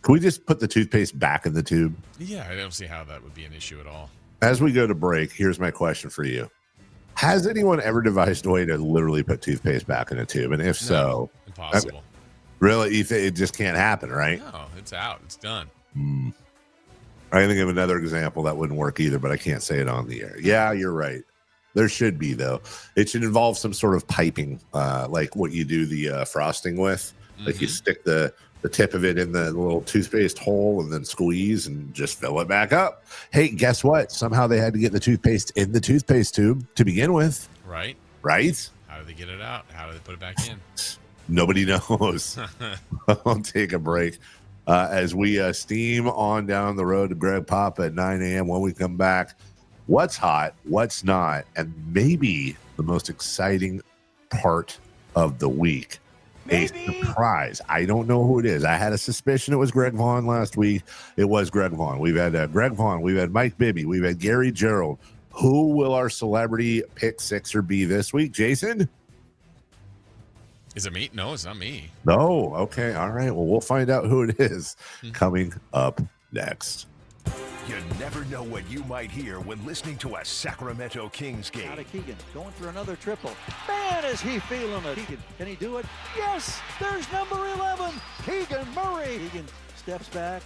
Can we just put the toothpaste back in the tube?
Yeah, I don't see how that would be an issue at all.
As we go to break, here's my question for you. Has anyone ever devised a way to literally put toothpaste back in a tube? And if so,
impossible.
Really? It just can't happen, right?
No, it's out. It's done.
I can think of another example that wouldn't work either, but I can't say it on the air. Yeah, you're right. There should be, though. It should involve some sort of piping, like what you do the frosting with. Like you stick the tip of it in the little toothpaste hole and then squeeze and just fill it back up. Hey, guess what? Somehow they had to get the toothpaste in the toothpaste tube to begin with.
Right.
Right?
How do they get it out? How do they put it back in?
Nobody knows. I'll take a break. As we steam on down the road to Greg Papa at 9 a.m. When we come back, what's hot, what's not, and maybe the most exciting part of the week, a surprise. I don't know who it is. I had a suspicion it was Greg Vaughn last week. It was Greg Vaughn. We've had Greg Vaughn. We've had Mike Bibby. We've had Gary Gerald. Who will our celebrity pick sixer be this week, Jason?
Is it me? No, it's not me.
No. Okay. All right. Well, we'll find out who it is coming up next.
You never know what you might hear when listening to a Sacramento Kings game.
Out of Keegan, going for another triple. Man, is he feeling it. Keegan, can he do it? Yes, there's number 11, Keegan Murray. Keegan steps back.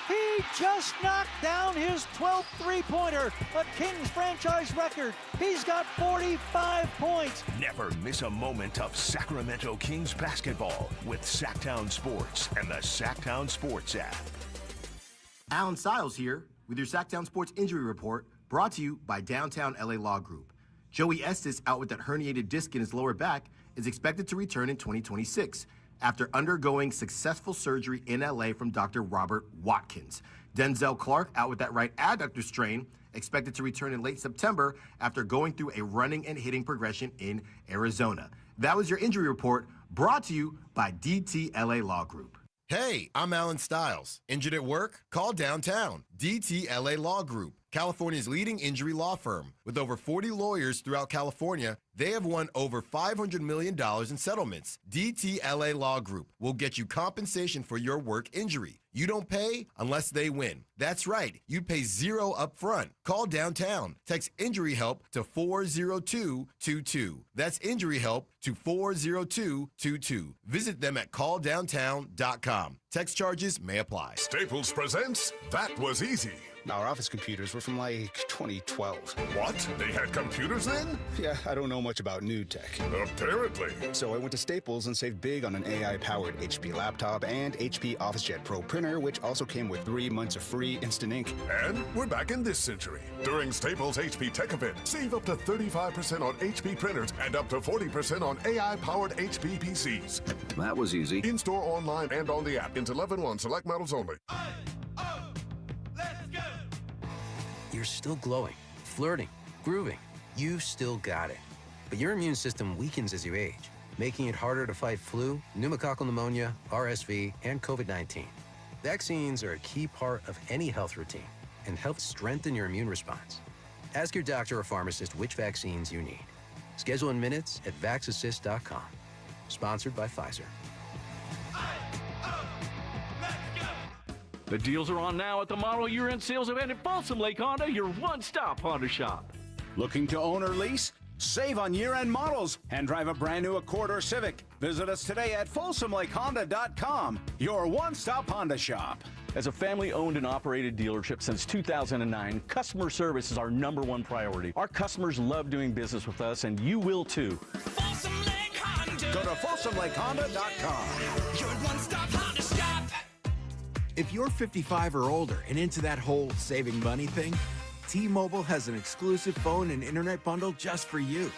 He just knocked down his 12th three-pointer, a Kings franchise record. He's got 45 points.
Never miss a moment of Sacramento Kings basketball with Sacktown Sports and the Sacktown Sports app.
Alan Stiles here with your Sacktown Sports Injury Report, brought to you by Downtown LA Law Group. Joey Estes, out with that herniated disc in his lower back, is expected to return in 2026. After undergoing successful surgery in LA from Dr. Robert Watkins. Denzel Clark, out with that right adductor strain, expected to return in late September after going through a running and hitting progression in Arizona. That was your injury report, brought to you by DTLA Law Group.
Hey, I'm Alan Stiles. Injured at work? Call Downtown. DTLA Law Group, California's leading injury law firm. With over 40 lawyers throughout California, they have won over $500 million in settlements. DTLA Law Group will get you compensation for your work injury. You don't pay unless they win. That's right. You pay zero up front. Call Downtown. Text Injury Help to 40222. That's Injury Help to 40222. Visit them at calldowntown.com. Text charges may apply.
Staples presents That Was Easy.
Our office computers were from like 2012.
What? They had computers then?
Yeah, I don't know much about new tech.
Apparently.
So I went to Staples and saved big on an AI-powered HP laptop and HP OfficeJet Pro printer, which also came with 3 months of free instant ink.
And we're back in this century. During Staples HP Tech Event, save up to 35% on HP printers and up to 40% on AI-powered HP PCs.
That was easy.
In-store, online, and on the app. Into 11/1 select models only.
You're still glowing, flirting, grooving. You still got it. But your immune system weakens as you age. making it harder to fight flu, pneumococcal pneumonia, RSV, and COVID-19. Vaccines are a key part of any health routine and help strengthen your immune response. Ask your doctor or pharmacist which vaccines you need. Schedule in minutes at vaxassist.com. Sponsored by Pfizer.
The deals are on now at the model year-end sales event at Folsom Lake Honda, your one-stop Honda shop.
Looking to own or lease? Save on year-end models and drive a brand new Accord or Civic. Visit us today at FolsomLakeHonda.com, your one-stop Honda shop.
As a family-owned and operated dealership since 2009, customer service is our #1 priority. Our customers love doing business with us, and you will too.
Folsom Lake Honda.
Go to FolsomLakeHonda.com.
Your one-stop Honda shop.
If you're 55 or older and into that whole saving money thing, T-Mobile has an exclusive phone and internet bundle just for you.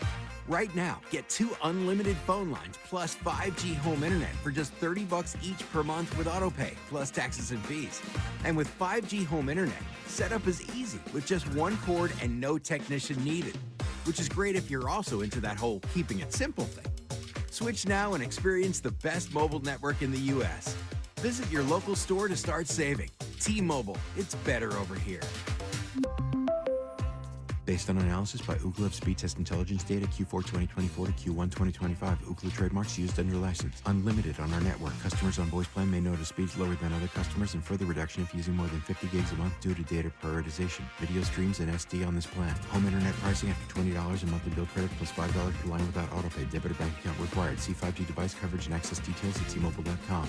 Right now, get 2 unlimited phone lines plus 5G home internet for just $30 each per month with autopay, plus taxes and fees. And with 5G home internet, setup is easy with just 1 cord and no technician needed, which is great if you're also into that whole keeping it simple thing. Switch now and experience the best mobile network in the U.S. Visit your local store to start saving. T-Mobile, it's better over here. Based on analysis by Ookla of speed test intelligence data Q4 2024 to Q1 2025, Ookla trademarks used under license. Unlimited on our network. Customers on voice plan may notice speeds lower than other customers and further reduction if using more than 50 gigs a month due to data prioritization. Video streams and SD on this plan. Home internet pricing after $20 a monthly bill credit plus $5 per line without autopay. Debit or bank account required. See 5G device coverage and access details at T-Mobile.com.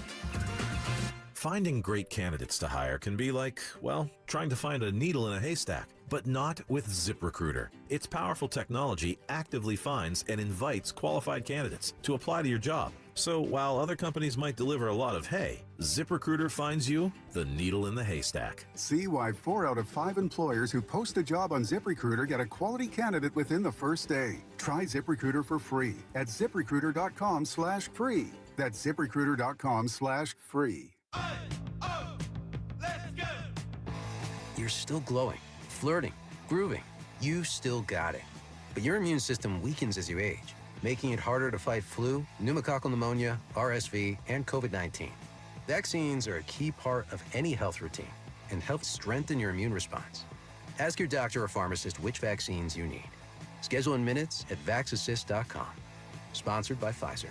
Finding great candidates to hire can be like, well, trying to find a needle in a haystack. But not with ZipRecruiter. Its powerful technology actively finds and invites qualified candidates to apply to your job. So while other companies might deliver a lot of hay, ZipRecruiter finds you the needle in the haystack.
See why 4 out of 5 employers who post a job on ZipRecruiter get a quality candidate within the first day. Try ZipRecruiter for free at ZipRecruiter.com/free. That's ZipRecruiter.com/free.
You're still glowing, flirting, grooving. You still got it. But your immune system weakens as you age, making it harder to fight flu, pneumococcal pneumonia, RSV, and COVID-19. Vaccines are a key part of any health routine and help strengthen your immune response. Ask your doctor or pharmacist which vaccines you need. Schedule in minutes at vaxassist.com. Sponsored by Pfizer.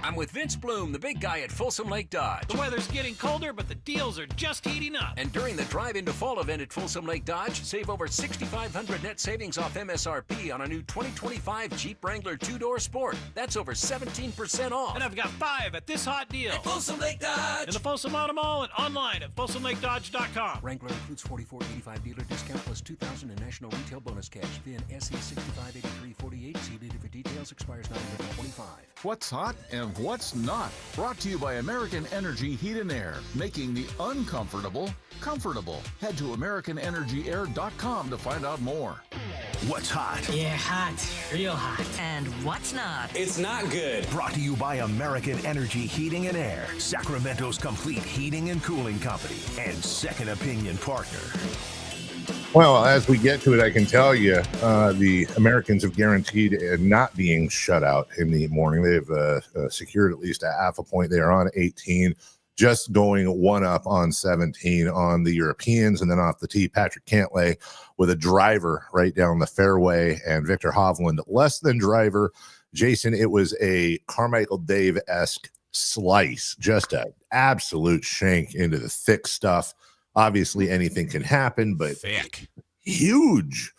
I'm with Vince Bloom, the big guy at Folsom Lake Dodge.
The weather's getting colder, but the deals are just heating up.
And during the Drive Into Fall event at Folsom Lake Dodge, save over $6,500 net savings off MSRP on a new 2025 Jeep Wrangler 2-door Sport. That's over 17% off.
And I've got 5 at this hot deal.
At Folsom Lake Dodge.
In the Folsom Auto Mall and online at FolsomLakeDodge.com.
Wrangler includes $44.85 dealer discount plus $2,000 in national retail bonus cash. VIN SE 658348. See dealer for details. Expires 9/25.
What's hot and what's not? Brought to you by American Energy Heat and Air, making the uncomfortable comfortable. Head to AmericanEnergyAir.com to find out more.
What's hot?
Yeah, hot. Real hot.
And what's not?
It's not good. Brought to you by American Energy Heating and Air, Sacramento's complete heating and cooling company, and second opinion partner.
Well, as we get to it, I can tell you the Americans have guaranteed not being shut out in the morning. They've secured at least a half a point. They are on 18, just going 1 up on 17 on the Europeans. And then off the tee, Patrick Cantlay with a driver right down the fairway, and Victor Hovland less than driver. Jason, it was a Carmichael Dave-esque slice, just an absolute shank into the thick stuff. Obviously, anything can happen, but
thick.
Huge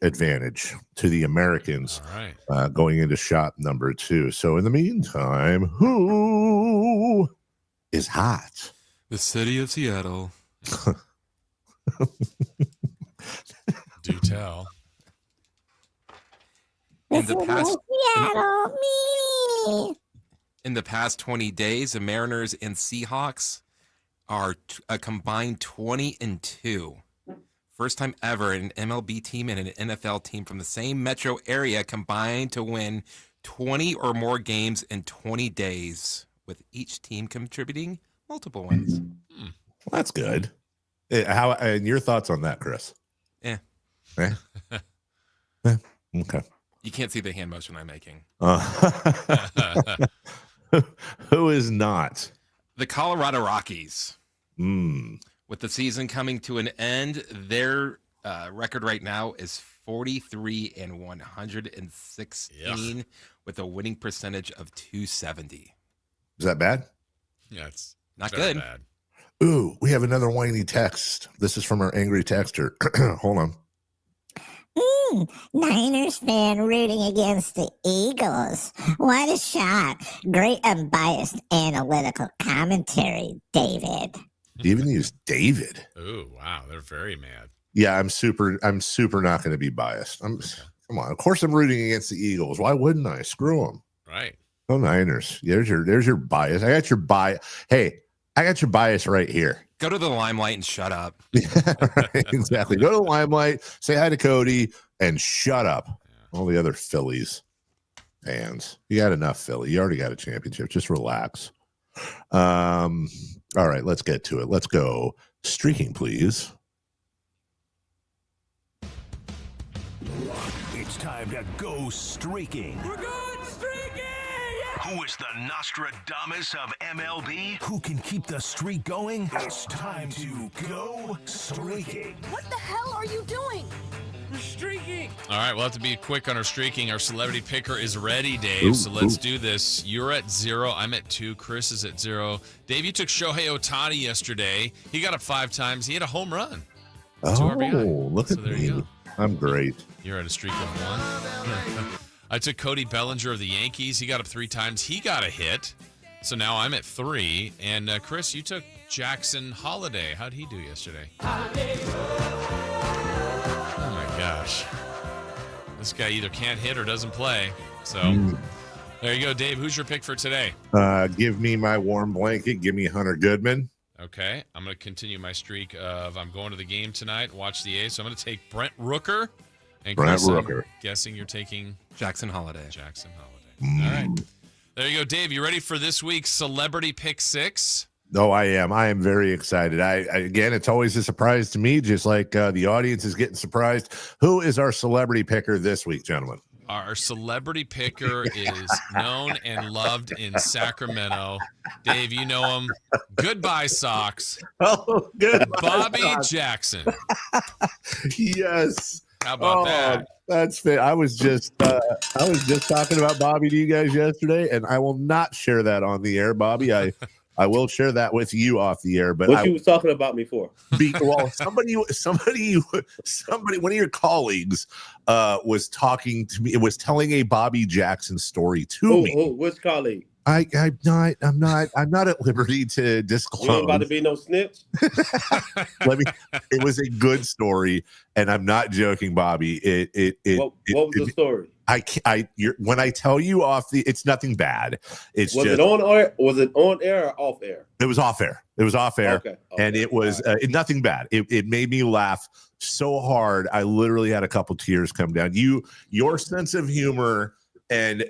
advantage to the Americans going into shot number 2. So in the meantime, who is hot?
The city of Seattle.
Do tell.
In the past 20 days, the Mariners and Seahawks are a combined 20-2. First time ever an MLB team and an NFL team from the same metro area combined to win 20 or more games in 20 days, with each team contributing multiple wins.
Well, that's good. How and your thoughts on that, Chris?
Yeah.
Okay.
You can't see the hand motion I'm making.
Who is not?
The Colorado Rockies.
Mm.
With the season coming to an end, their record right now is 43-116 with a winning percentage of 270.
Is that bad?
Yeah, it's
not
very
good.
Bad.
Ooh, we have another whiny text. This is from our angry texter. Hold on.
Niners fan rooting against the Eagles. What a shock. Great unbiased analytical commentary, David.
Even use David.
Oh, wow. They're very mad.
Yeah, I'm super not going to be biased. Come on. Of course I'm rooting against the Eagles. Why wouldn't I? Screw them.
Right.
Oh, Niners. There's your bias. I got your bias. Hey, I got your bias right here.
Go to the limelight and shut up.
Yeah, right, exactly. Go to the limelight, say hi to Cody, and shut up. Yeah. All the other Phillies fans. You got enough, Philly. You already got a championship. Just relax. All right, let's get to it. Let's go streaking, please.
It's time to go streaking.
We're going streaking!
Who is the Nostradamus of MLB? Who can keep the streak going? It's time to go streaking.
What the hell are you doing?
We're streaking!
All right, we'll have to be quick on our streaking. Our celebrity picker is ready, Dave. So let's do this. You're at 0. I'm at 2. Chris is at 0. Dave, you took Shohei Ohtani yesterday. He got up 5 times. He had a home run.
Oh, look at
there
me.
you go.
I'm great.
You're at a streak of 1. I took Cody Bellinger of the Yankees. He got up 3 times. He got a hit. So now I'm at 3. And Chris, you took Jackson Holiday. How'd he do yesterday? Oh my gosh. This guy either can't hit or doesn't play. So there you go, Dave. Who's your pick for today?
Give me my warm blanket. Give me Hunter Goodman.
Okay. I'm going to continue my streak of I'm going to the game tonight, watch the A's. So I'm going to take Brent Rooker. And Chris, I'm guessing you're taking
Jackson Holiday.
Jackson Holiday. All right. There you go, Dave. You ready for this week's Celebrity Pick 6?
No, I am. I am very excited. Again, it's always a surprise to me, just like the audience is getting surprised. Who is our celebrity picker this week, gentlemen?
Our celebrity picker is known and loved in Sacramento. Dave, you know him. Goodbye, Sox.
Oh, good.
Bobby Jackson.
Yes.
How about that?
That's fit. I was just talking about Bobby to you guys yesterday, and I will not share that on the air, Bobby. I will share that with you off the air. But
what you was talking about me for?
Somebody, one of your colleagues was talking to me. It was telling a Bobby Jackson story to me.
Which colleague?
I'm not at liberty to disclose.
You ain't about to be no snitch.
It was a good story, and I'm not joking, Bobby.
What was the story?
When I tell you it's nothing bad. Was
it on air? Was it on air or off air?
It was off air. It was off air,
okay.
And it was nothing bad. It made me laugh so hard. I literally had a couple tears come down. Your sense of humor. And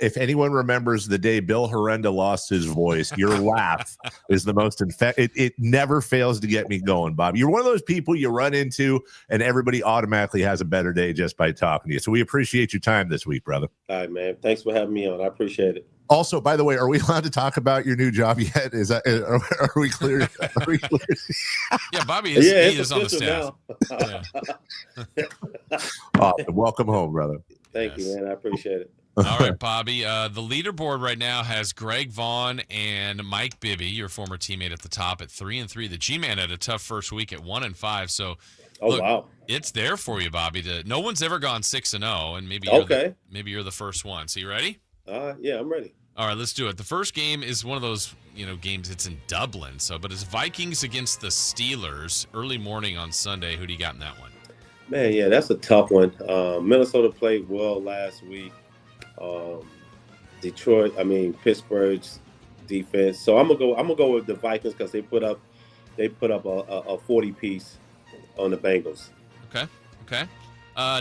if anyone remembers the day Bill Horrenda lost his voice, your laugh is the most it never fails to get me going, Bob. You're one of those people you run into and everybody automatically has a better day just by talking to you. So we appreciate your time this week, brother.
All right, man. Thanks for having me on. I appreciate it.
Also, by the way, are we allowed to talk about your new job yet? Are we clear?
Yeah, Bobby is on the staff.
Awesome. Welcome home, brother.
Thank you, man. I appreciate it.
All right, Bobby. The leaderboard right now has Greg Vaughn and Mike Bibby, your former teammate, at the top at 3-3. The G-Man had a tough first week at 1-5. So,
wow,
it's there for you, Bobby. No one's ever gone 6-0, and maybe you're the first one. So, you ready?
Yeah, I'm ready.
All right, let's do it. The first game is one of those games. It's in Dublin, but it's Vikings against the Steelers early morning on Sunday. Who do you got in that one?
Man, yeah, that's a tough one. Minnesota played well last week. Pittsburgh's defense. So I'm gonna go with the Vikings because they put up a 40-piece on the Bengals.
Okay.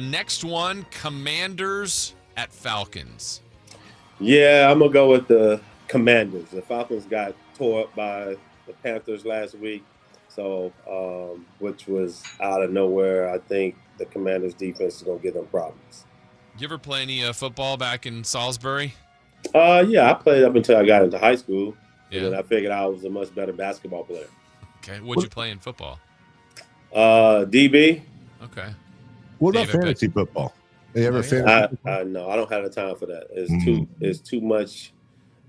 Next one, Commanders at Falcons.
Yeah, I'm gonna go with the Commanders. The Falcons got tore up by the Panthers last week, so which was out of nowhere. I think the Commanders' defense is gonna give them problems.
You ever play any football back in Salisbury?
Yeah, I played up until I got into high school.
Yeah.
And then I figured I was a much better basketball player.
Okay. What'd you play in football?
DB.
Okay.
What about fantasy football? You ever fantasy?
No, I don't have the time for that. It's too much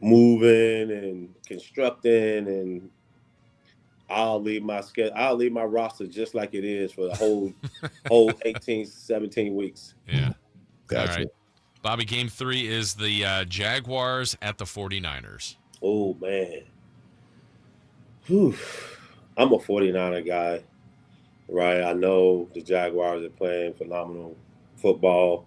moving and constructing, and I'll leave my roster just like it is for the whole 18, 17 weeks.
Yeah.
Gotcha.
All right. Bobby, game 3 is the Jaguars at the 49ers.
Oh, man. Whew. I'm a 49er guy, right? I know the Jaguars are playing phenomenal football.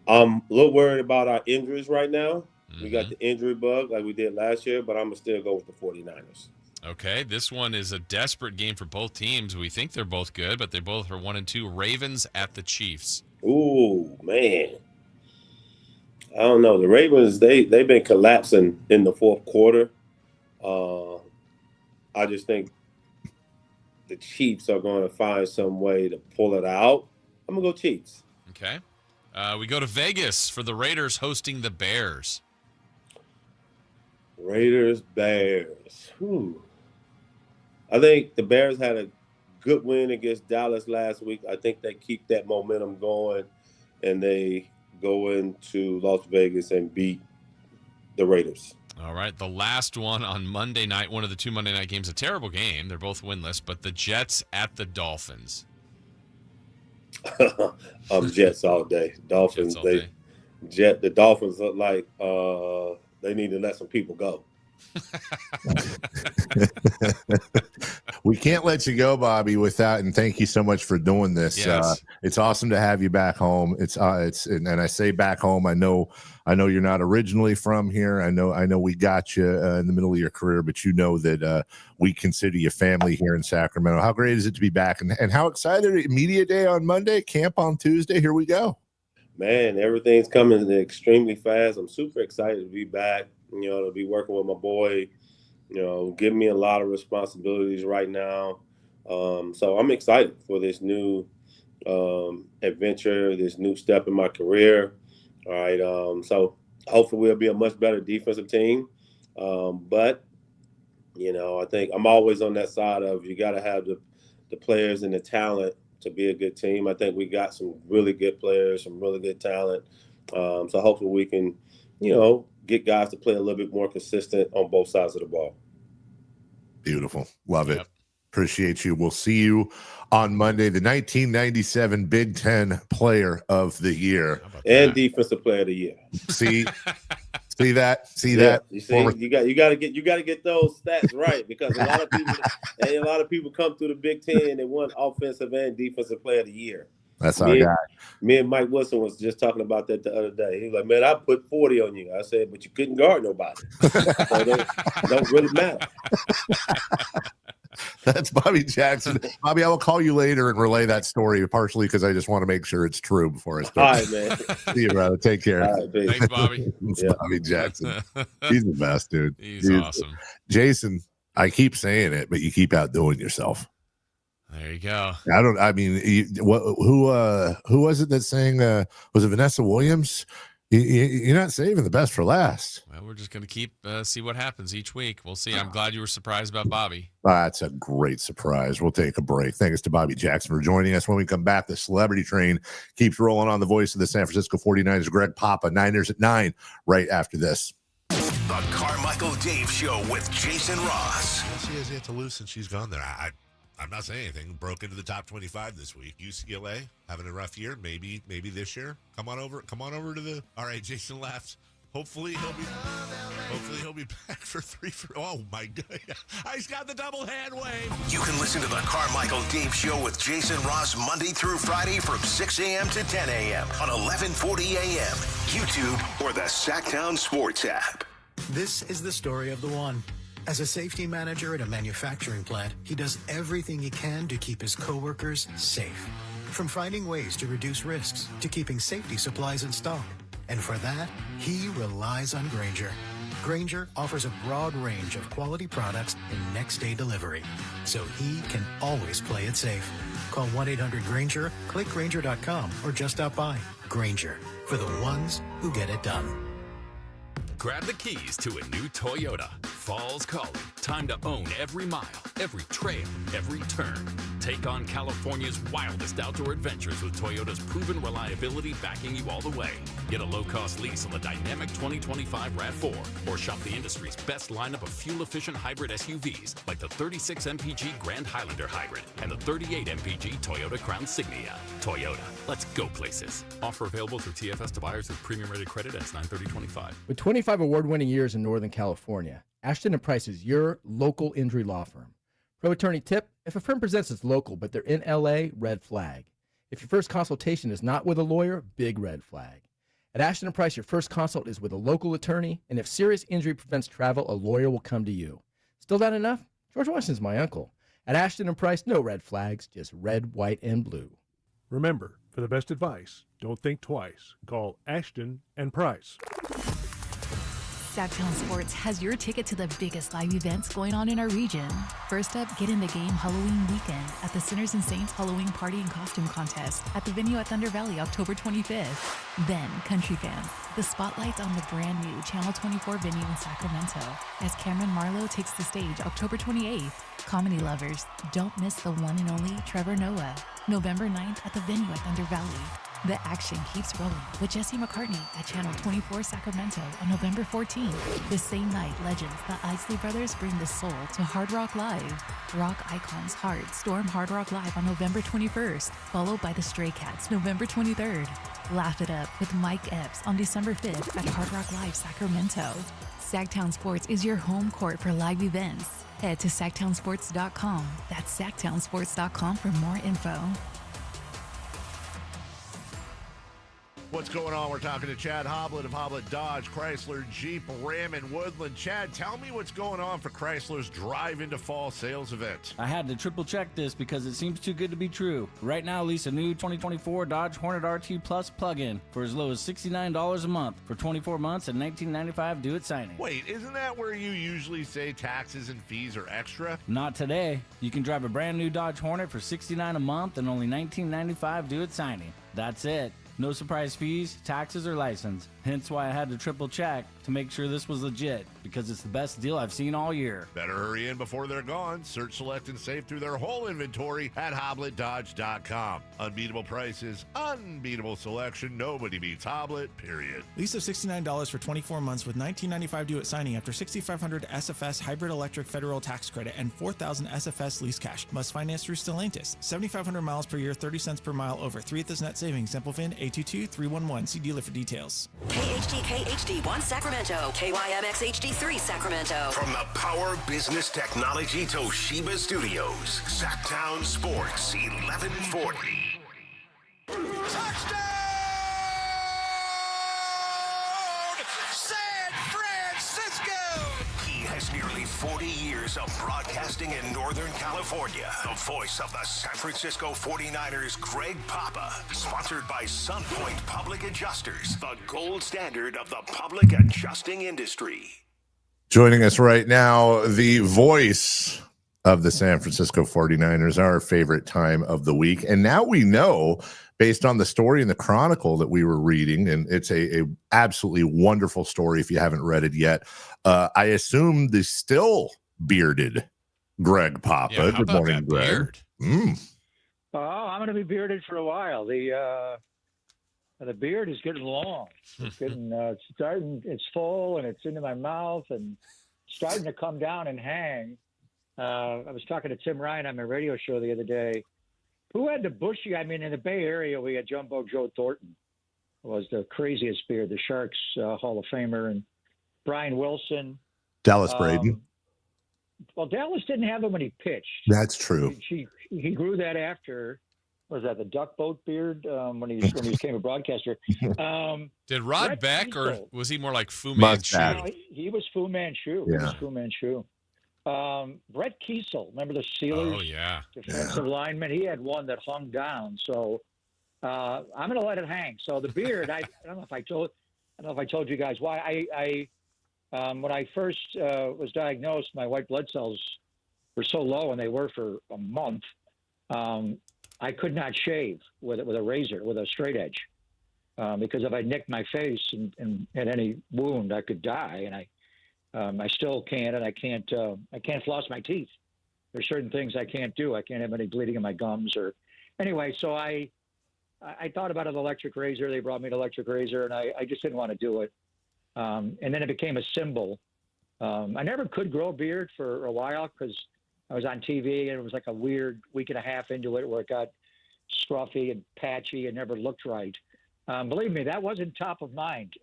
I'm a little worried about our injuries right now. We got the injury bug like we did last year, but I'm going to still go with the 49ers.
Okay, this one is a desperate game for both teams. We think they're both good, but they both are 1-2. Ravens at the Chiefs.
Ooh, man. I don't know. The Ravens, they've been collapsing in the fourth quarter. I just think the Chiefs are going to find some way to pull it out. I'm going to go Chiefs.
Okay. We go to Vegas for the Raiders hosting the Bears.
Raiders, Bears. Whew. I think the Bears had a good win against Dallas last week. I think they keep that momentum going, and they go into Las Vegas and beat the Raiders.
All right, the last one on Monday night, one of the two Monday night games, a terrible game. They're both winless, but the Jets at the Dolphins.
Jets all day. Dolphins,
Jets all day.
The Dolphins look like they need to let some people go.
We can't let you go, Bobby, without, and thank you so much for doing this.
Yes.
It's awesome to have you back home. And I say back home. I know you're not originally from here. I know we got you in the middle of your career, but you know that we consider you family here in Sacramento. How great is it to be back, and how excited! Media day on Monday, camp on Tuesday. Here we go.
Man, everything's coming extremely fast. I'm super excited to be back. To be working with my boy. Giving me a lot of responsibilities right now. So I'm excited for this new adventure, this new step in my career. All right. So hopefully we'll be a much better defensive team. But, I think I'm always on that side of you got to have the players and the talent to be a good team. I think we got some really good players, some really good talent. So hopefully we can, get guys to play a little bit more consistent on both sides of the ball.
Beautiful. Love it. Appreciate you. We'll see you on Monday, the 1997 Big Ten Player of the Year.
And Defensive Player of the Year.
See that? See that?
You see, you got to get those stats right, because a lot of people come through the Big Ten and won Offensive and Defensive Player of the Year.
That's our guy.
Me and Mike Wilson was just talking about that the other day. He was like, "Man, I put 40 on you." I said, "But you couldn't guard nobody. So don't really matter."
That's Bobby Jackson. Bobby, I will call you later and relay that story, partially because I just want to make sure it's true before I start.
All right, man.
See you, brother. Take care.
All right, peace.
Thanks, Bobby.
Bobby Jackson. He's the best, dude.
He's awesome.
Jason, I keep saying it, but you keep outdoing yourself.
There you go.
Who was it that sang? Was it Vanessa Williams? You're not saving the best for last.
Well, we're just going to keep see what happens each week. We'll see. I'm glad you were surprised about Bobby.
That's a great surprise. We'll take a break. Thanks to Bobby Jackson for joining us. When we come back, the celebrity train keeps rolling on. The voice of the San Francisco 49ers, Greg Papa. Niners at 9 right after this.
The Carmichael Dave Show with Jason Ross.
She has yet to lose since she's gone there. I'm not saying anything. Broke into the top 25 this week. UCLA having a rough year. Maybe this year. Come on over to the. All right, Jason left. Hopefully he'll be back for 3 for. Oh my God! He's got the double hand wave.
You can listen to the Carmichael Dave Show with Jason Ross Monday through Friday from 6 a.m. to 10 a.m. on 1140 a.m. YouTube or the Sacktown Sports app.
This is the story of the one. As a safety manager at a manufacturing plant, he does everything he can to keep his coworkers safe. From finding ways to reduce risks to keeping safety supplies in stock. And for that, he relies on Grainger. Grainger offers a broad range of quality products and next-day delivery, so he can always play it safe. Call 1-800-GRANGER, click Granger.com, or just stop by. Granger, for the ones who get it done.
Grab the keys to a new Toyota. Fall's calling. Time to own every mile, every trail, every turn. Take on California's wildest outdoor adventures with Toyota's proven reliability backing you all the way. Get a low-cost lease on the dynamic 2025 RAV4 or shop the industry's best lineup of fuel-efficient hybrid SUVs like the 36 MPG Grand Highlander Hybrid and the 38 MPG Toyota Crown Signia. Toyota, let's go places. Offer available through TFS to buyers with premium rated credit as 9/30/25.
With 25 award-winning years in Northern California, Ashton & Price is your local injury law firm. Pro attorney tip: if a firm presents as local but they're in LA, red flag. If your first consultation is not with a lawyer, big red flag. At Ashton & Price, your first consult is with a local attorney, and if serious injury prevents travel, a lawyer will come to you. Still not enough? George Washington's my uncle. At Ashton & Price, no red flags, just red, white, and blue.
Remember, for the best advice, don't think twice. Call Ashton & Price.
Sacktown Sports has your ticket to the biggest live events going on in our region. First up, get in the game Halloween weekend at the Sinners and Saints Halloween Party and Costume Contest at the venue at Thunder Valley, October 25th. Then, country fans, the spotlight's on the brand new Channel 24 venue in Sacramento as Cameron Marlowe takes the stage October 28th. Comedy lovers, don't miss the one and only Trevor Noah, November 9th at the venue at Thunder Valley. The action keeps rolling with Jesse McCartney at Channel 24 Sacramento on November 14th. The same night, legends, the Isley Brothers bring the soul to Hard Rock Live. Rock icons Hard storm Hard Rock Live on November 21st, followed by the Stray Cats November 23rd. Laugh it up with Mike Epps on December 5th at Hard Rock Live Sacramento. Sacktown Sports is your home court for live events. Head to sacktownsports.com. That's sacktownsports.com for more info.
What's going on? We're talking to Chad Hoblet of Hoblet Dodge, Chrysler, Jeep, Ram, and Woodland. Chad, tell me what's going on for Chrysler's Drive into Fall sales event.
I had to triple check this because it seems too good to be true. Right now, lease a new 2024 Dodge Hornet RT Plus plug-in for as low as $69 a month for 24 months and $19.95 due at signing.
Wait, isn't that where you usually say taxes and fees are extra?
Not today. You can drive a brand new Dodge Hornet for $69 a month and only $19.95 due at signing. That's it. No surprise fees, taxes, or license. Hence why I had to triple check to make sure this was legit, because it's the best deal I've seen all year.
Better hurry in before they're gone. Search, select, and save through their whole inventory at HobletDodge.com. Unbeatable prices, unbeatable selection. Nobody beats Hoblet, period.
Lease of $69 for 24 months with $19.95 due at signing after $6,500 SFS hybrid electric federal tax credit and $4,000 SFS lease cash. Must finance through Stellantis. 7,500 miles per year, 30 cents per mile over. 3/8 net savings. Sample VIN A22-311. See dealer for details.
KHD1 Sacramento, KYMX HD3 Sacramento.
From the Power Business Technology Toshiba Studios, Sacktown Sports 1140.
San Francisco!
He has nearly 40 years of broadcasting in Northern California. The voice of the San Francisco 49ers, Greg Papa. Sponsored by Sunpoint Public Adjusters, the gold standard of the public adjusting industry.
Joining us right now, the voice of the San Francisco 49ers, our favorite time of the week. And now we know, based on the story in the Chronicle that we were reading, and it's a absolutely wonderful story if you haven't read it yet. I assume the still bearded Greg Papa.
Yeah,
Good morning, Greg.
Oh, I'm going to be bearded for a while. The beard is getting long. It's getting it's starting. It's full and it's into my mouth and starting to come down and hang. I was talking to Tim Ryan on my radio show the other day. Who had the bushy? I mean, in the Bay Area, we had Jumbo Joe Thornton, was the craziest beard. The Sharks Hall of Famer, and Brian Wilson,
Dallas Braden.
Well, Dallas didn't have him when he pitched.
That's true.
He grew that after. Was that the duck boat beard when he became a broadcaster?
Did Rod
Brett
Beck,
Kiesel.
or was he more like Fu Manchu?
No, he was Fu Manchu.
Yeah.
He was Fu Manchu. Brett Kiesel, remember the Steelers?
Oh, yeah.
Defensive lineman. He had one that hung down. So I'm going to let it hang. So the beard, I don't know if I told you guys why. When I first was diagnosed, my white blood cells were so low, and they were for a month. I could not shave with a razor, with a straight edge, because if I nicked my face and had any wound, I could die. And I still can't, and I can't floss my teeth. There's certain things I can't do. I can't have any bleeding in my gums or anyway. So I thought about an electric razor. They brought me an electric razor, and I just didn't want to do it. And then it became a symbol. I never could grow a beard for a while because I was on TV, and it was like a weird week and a half into it where it got scruffy and patchy and never looked right. Believe me, that wasn't top of mind.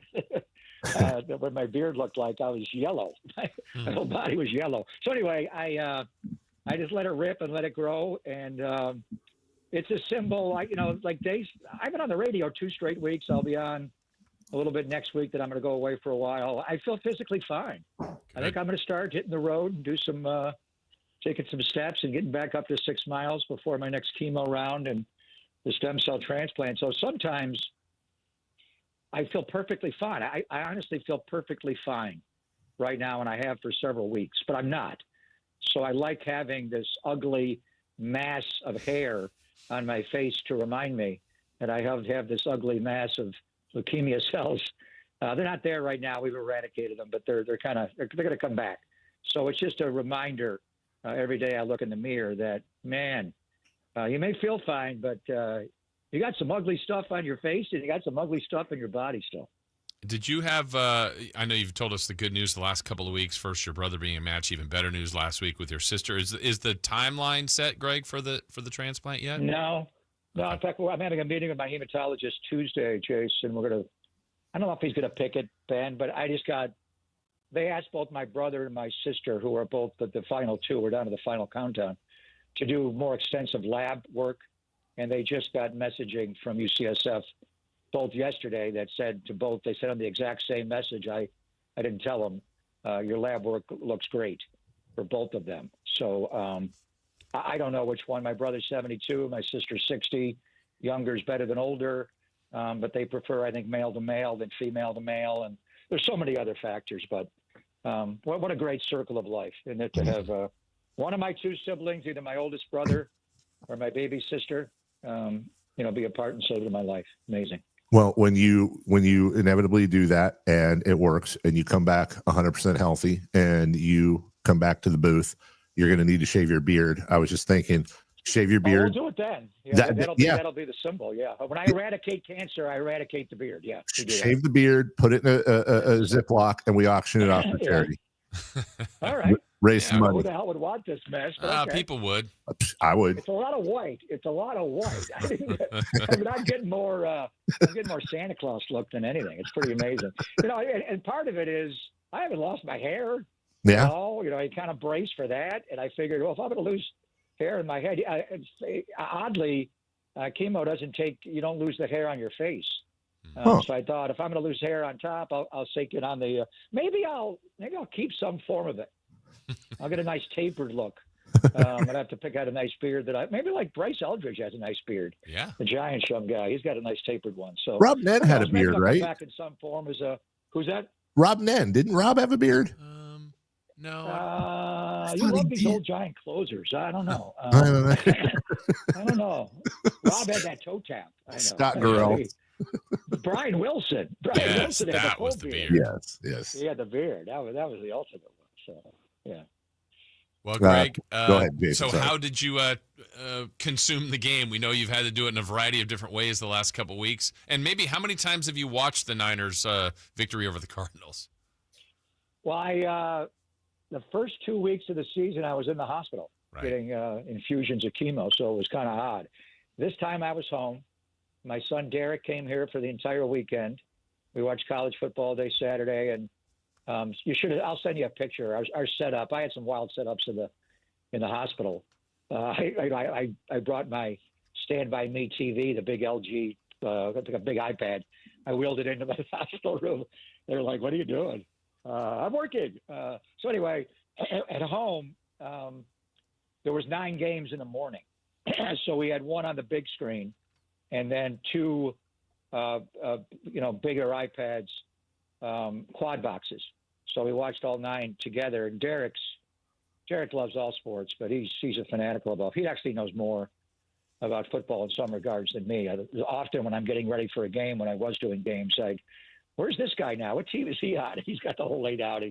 What my beard looked like, I was yellow. My whole body was yellow. So anyway, I just let it rip and let it grow, and it's a symbol. Like days. I've been on the radio 2 straight weeks. I'll be on a little bit next week. Then I'm going to go away for a while. I feel physically fine. I think I'm going to start hitting the road and do some taking some steps and getting back up to 6 miles before my next chemo round and the stem cell transplant. So sometimes I feel perfectly fine. I honestly feel perfectly fine right now, and I have for several weeks, but I'm not. So I like having this ugly mass of hair on my face to remind me that I have this ugly mass of leukemia cells. They're not there right now. We've eradicated them, but they're going to come back. So it's just a reminder every day I look in the mirror that, man, you may feel fine, but you got some ugly stuff on your face and you got some ugly stuff in your body still.
Did you have, I know you've told us the good news the last couple of weeks. First, your brother being a match, even better news last week with your sister. Is the timeline set, Greg, for the transplant yet?
No. Okay. In fact, I'm having a meeting with my hematologist Tuesday, Jason. I don't know if he's going to pick it, Ben, but they asked both my brother and my sister, who are both the final 2, we're down to the final countdown, to do more extensive lab work. And they just got messaging from UCSF both yesterday that said to both, they said on the exact same message, I didn't tell them, your lab work looks great for both of them. So I don't know which one. My brother's 72, my sister's 60. Younger is better than older, but they prefer, I think, male to male than female to male. And there's so many other factors, but what a great circle of life. And to have one of my 2 siblings, either my oldest brother or my baby sister, be a part and save of my life. Amazing.
Well, when you inevitably do that and it works and you come back 100% healthy and you come back to the booth, you're going to need to shave your beard. I was just thinking, shave your beard.
We'll do it then. Yeah, that'll be the symbol. Yeah. When I eradicate cancer, I eradicate the beard. Yeah.
Shave the beard, put it in a Ziploc, and we auction it off for charity.
All right.
Raise some money.
Who the hell would want this mess? Okay.
People would.
I would.
It's a lot of white. I'm getting more Santa Claus look than anything. It's pretty amazing. And part of it is I haven't lost my hair.
Yeah.
I kind of braced for that, and I figured, well, if I'm going to lose hair in my head, oddly, chemo doesn't take. You don't lose the hair on your face. So I thought, if I'm going to lose hair on top, I'll sink it on the. Maybe I'll keep some form of it. I'll get a nice tapered look. I'd have to pick out a nice beard maybe like Bryce Eldridge has a nice beard.
Yeah,
the Giants young guy. He's got a nice tapered one. So
Rob Nen had a beard, right?
Back in some form as a who's that?
Rob Nen. Didn't Rob have a beard?
No. You love these old Giant closers. I don't know.
I don't know.
I don't know. Rob had that toe tap. I know.
Scott Garrell.
Brian Wilson. Wilson had the full beard.
Yes.
He had the beard. That was the ultimate one. So yeah.
Well, Greg,
go ahead, Jason,
so how did you consume the game? We know you've had to do it in a variety of different ways the last couple of weeks. And maybe how many times have you watched the Niners' victory over the Cardinals?
Well, the first 2 weeks of the season, I was in the hospital getting infusions of chemo, so it was kind of odd. This time I was home. My son Derek came here for the entire weekend. We watched college football day Saturday, and I'll send you a picture. Our setup. I had some wild setups in the hospital. I brought my Stand By Me TV, the big LG, like a big iPad. I wheeled it into the hospital room. They were like, "What are you doing?" I'm working. So anyway, at home, there was 9 games in the morning. So we had one on the big screen, and then 2, bigger iPads, quad boxes. So we watched all 9 together. And Derek loves all sports, but he's a fanatical about. He actually knows more about football in some regards than me. Often when I'm getting ready for a game, when I was doing games, where's this guy now? What team is he on? He's got the whole laid out.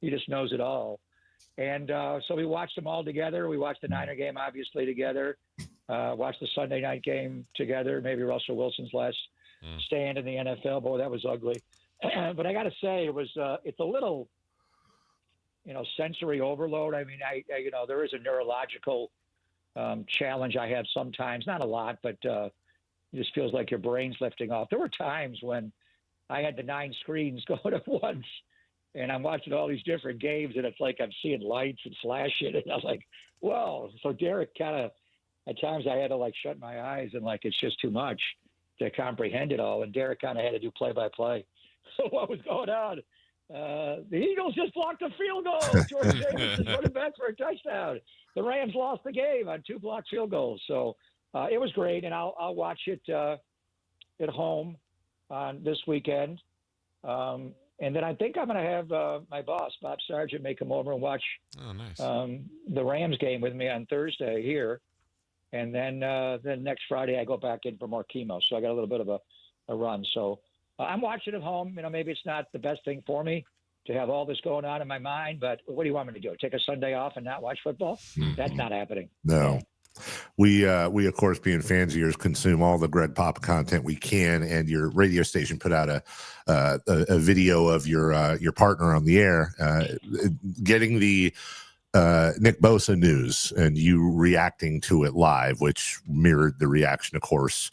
He just knows it all. And so we watched them all together. We watched the Niner game, obviously, together. Watched the Sunday night game together. Maybe Russell Wilson's last stand in the NFL. Boy, that was ugly. But I got to say, it's a little, sensory overload. I mean, I there is a neurological challenge I have sometimes. Not a lot, but it just feels like your brain's lifting off. There were times when I had the 9 screens going at once, and I'm watching all these different games, and it's like I'm seeing lights and flashing, and I'm like, whoa. So Derek at times I had to shut my eyes, and it's just too much to comprehend it all. And Derek kind of had to do play-by-play. So what was going on? The Eagles just blocked a field goal. George Davis is running back for a touchdown. The Rams lost the game on 2 blocked field goals. So it was great, and I'll watch it at home on this weekend. And then I think I'm going to have my boss, Bob Sargent, may come over and watch the Rams game with me on Thursday here. And then next Friday I go back in for more chemo. So I got a little bit of a run. So I'm watching at home. Maybe it's not the best thing for me to have all this going on in my mind, but what do you want me to do? Take a Sunday off and not watch football? That's not happening.
No. We of course, being fans of yours, consume all the Greg Papa content we can, and your radio station put out a video of your partner on the air getting the Nick Bosa news and you reacting to it live, which mirrored the reaction, of course,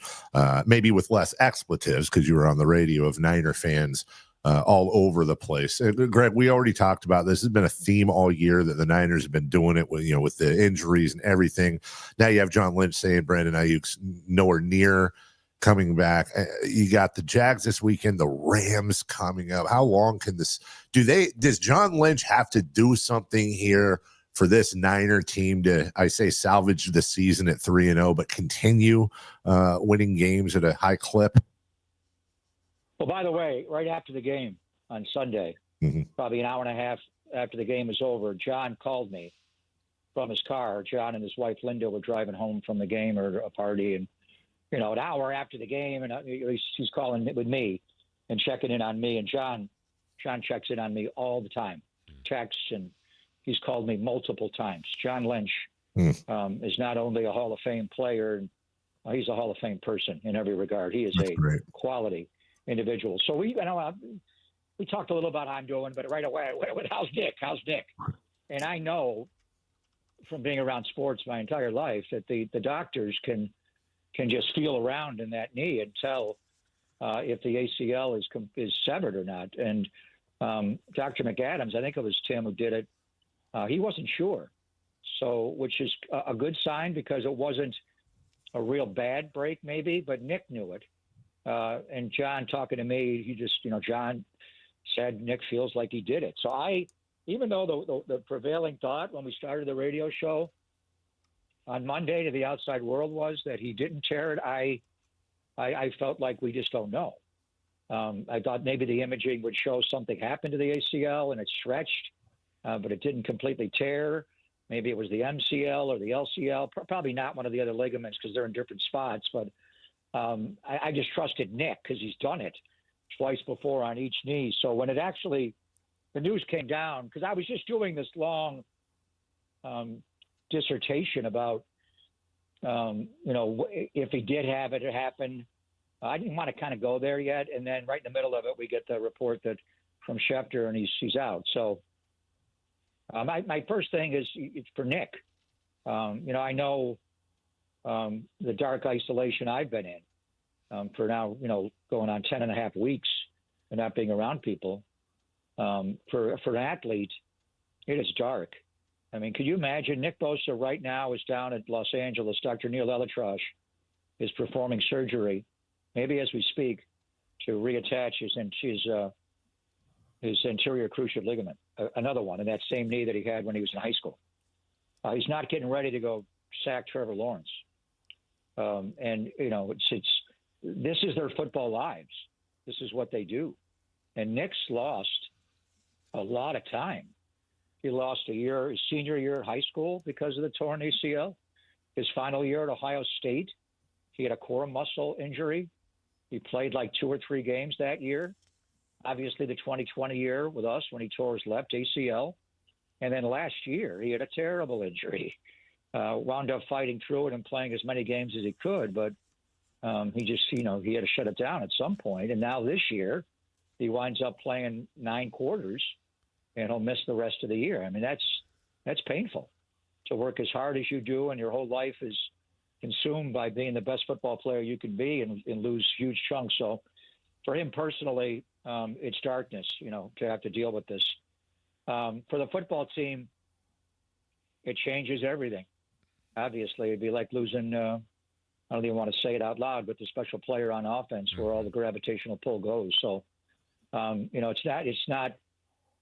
maybe with less expletives because you were on the radio, of Niner fans all over the place. And Greg, we already talked about this. Has been a theme all year that the Niners have been doing it with, with the injuries and everything. Now you have John Lynch saying Brandon Ayuk's nowhere near coming back. You got the Jags this weekend, the Rams coming up. How long can this does John Lynch have to do something here for this Niner team to, I say, salvage the season at 3-0, but continue winning games at a high clip?
Well, by the way, right after the game on Sunday, probably an hour and a half after the game was over, John called me from his car. John and his wife Linda were driving home from the game or a party, and an hour after the game, and he's calling with me and checking in on me. And John checks in on me all the time, texts, and he's called me multiple times. John Lynch is not only a Hall of Fame player, he's a Hall of Fame person in every regard. He is great. Quality individual. So we talked a little about how I'm doing, but right away I went with how's Nick? And I know from being around sports my entire life that the doctors can just feel around in that knee and tell if the ACL is severed or not. And Dr. McAdams, I think it was Tim who did it, he wasn't sure. So, which is a good sign because it wasn't a real bad break maybe, but Nick knew it. And John talking to me, he just, John said Nick feels like he did it. So even though the prevailing thought when we started the radio show on Monday to the outside world was that he didn't tear it, I felt like we just don't know. I thought maybe the imaging would show something happened to the ACL and it stretched, but it didn't completely tear. Maybe it was the MCL or the LCL, probably not one of the other ligaments because they're in different spots. But I just trusted Nick because he's done it twice before on each knee. So when the news came down, because I was just doing this long dissertation about, if he did have it happen. I didn't want to kind of go there yet. And then right in the middle of it, we get the report that from Schefter and he's out. So my first thing is it's for Nick. I know the dark isolation I've been in for now, going on 10 and a half weeks and not being around people. For an athlete, it is dark. I mean, could you imagine Nick Bosa right now is down at Los Angeles. Dr. Neil Elitrosh is performing surgery, maybe as we speak, to reattach his anterior cruciate ligament, another one in that same knee that he had when he was in high school. He's not getting ready to go sack Trevor Lawrence. This is their football lives. This is what they do. And Nick's lost a lot of time. He lost a year, his senior year of high school because of the torn ACL, his final year at Ohio State He had a core muscle injury. He played like 2 or 3 games that year. Obviously, the 2020 year with us when he tore his left ACL. And then last year, he had a terrible injury. Wound up fighting through it and playing as many games as he could, but he just, he had to shut it down at some point. And now this year, he winds up playing 9 quarters, and he'll miss the rest of the year. I mean, that's painful to work as hard as you do, and your whole life is consumed by being the best football player you can be and lose huge chunks. So for him personally, it's darkness, to have to deal with this. For the football team, it changes everything. Obviously, it'd be like losing, I don't even want to say it out loud, but the special player on offense where all the gravitational pull goes. So, it's not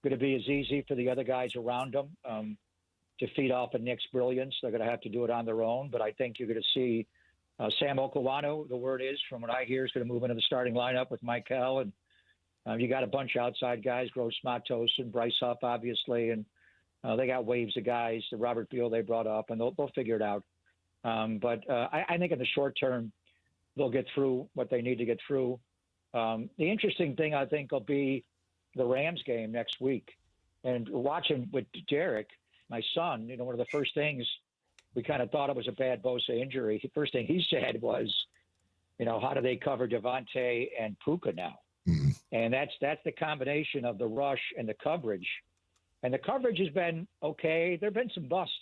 going to be as easy for the other guys around them to feed off of Nick's brilliance. They're going to have to do it on their own. But I think you're going to see Sam Okawano, the word is, from what I hear, is going to move into the starting lineup with Michael. And you got a bunch of outside guys, Gross Matos and Bryce Huff, obviously. And they got waves of guys, the Robert Beal they brought up, and they'll figure it out. But I think in the short term, they'll get through what they need to get through. The interesting thing, I think, will be the Rams game next week. And watching with Derek, my son, one of the first things we kind of thought it was a bad Bosa injury. The first thing he said was, how do they cover Devontae and Puka now? Mm-hmm. And that's the combination of the rush and the coverage. And the coverage has been okay. There have been some busts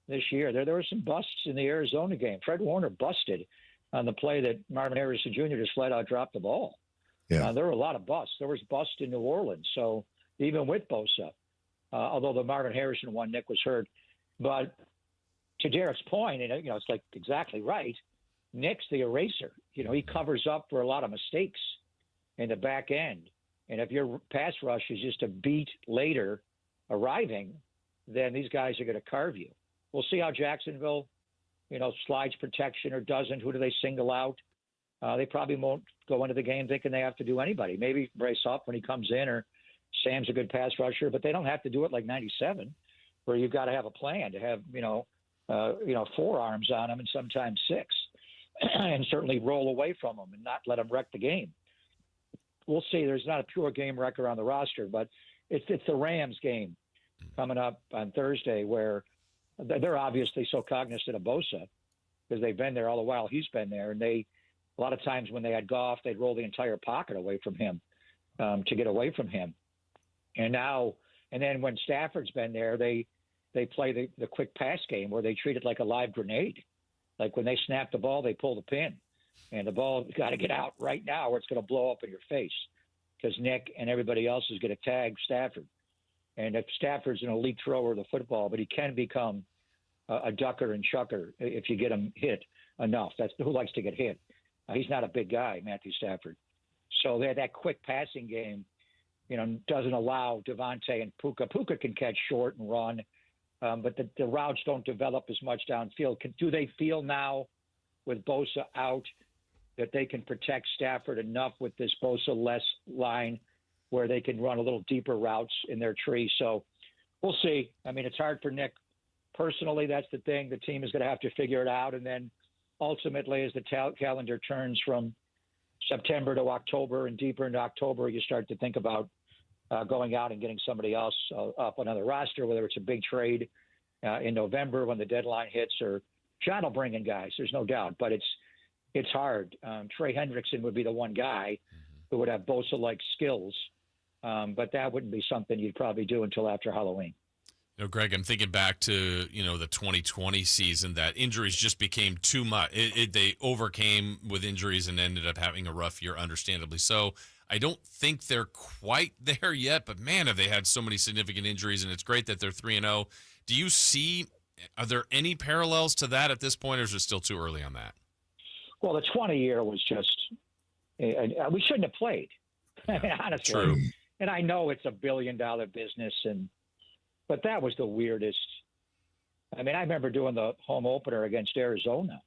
this year. There were some busts in the Arizona game. Fred Warner busted on the play that Marvin Harrison Jr. just flat out dropped the ball. Yeah. There were a lot of busts. There was bust in New Orleans. So even with Bosa, although the Marvin Harrison one, Nick was hurt. But to Derek's point, and it's like exactly right, Nick's the eraser. He covers up for a lot of mistakes in the back end. And if your pass rush is just a beat later arriving, then these guys are going to carve you. We'll see how Jacksonville, slides protection or doesn't. Who do they single out? They probably won't go into the game thinking they have to do anybody. Maybe Bryce Huff when he comes in, or Sam's a good pass rusher, but they don't have to do it like 97, where you've got to have a plan to have, 4 arms on them and sometimes 6, and certainly roll away from them and not let them wreck the game. We'll see. There's not a pure game wrecker on the roster, but it's the Rams game coming up on Thursday where they're obviously so cognizant of Bosa because they've been there all the while he's been there. And a lot of times when they had Goff, they'd roll the entire pocket away from him to get away from him. And then when Stafford's been there, they play the quick pass game where they treat it like a live grenade. Like when they snap the ball, they pull the pin. And the ball got to get out right now or it's going to blow up in your face because Nick and everybody else is going to tag Stafford. And if Stafford's an elite thrower of the football, but he can become a ducker and chucker if you get him hit enough. That's who likes to get hit. He's not a big guy, Matthew Stafford. So that quick passing game, doesn't allow Devontae and Puka. Puka can catch short and run, but the routes don't develop as much downfield. Do they feel now with Bosa out that they can protect Stafford enough with this Bosa-less line where they can run a little deeper routes in their tree? So we'll see. I mean, it's hard for Nick personally. That's the thing. The team is going to have to figure it out. And then ultimately, as the calendar turns from September to October and deeper into October, you start to think about going out and getting somebody else up on another roster, whether it's a big trade in November when the deadline hits, or John will bring in guys. There's no doubt, but it's hard. Trey Hendrickson would be the one guy who would have Bosa-like skills, but that wouldn't be something you'd probably do until after Halloween.
Greg, I'm thinking back to, the 2020 season, that injuries just became too much. They overcame with injuries and ended up having a rough year, understandably so. I don't think they're quite there yet, but man, have they had so many significant injuries, and it's great that they're 3-0. Are there any parallels to that at this point, or is it still too early on that?
Well, the 20 year was just, we shouldn't have played, honestly.
True.
And I know it's $1 billion business, but that was the weirdest. I mean, I remember doing the home opener against Arizona.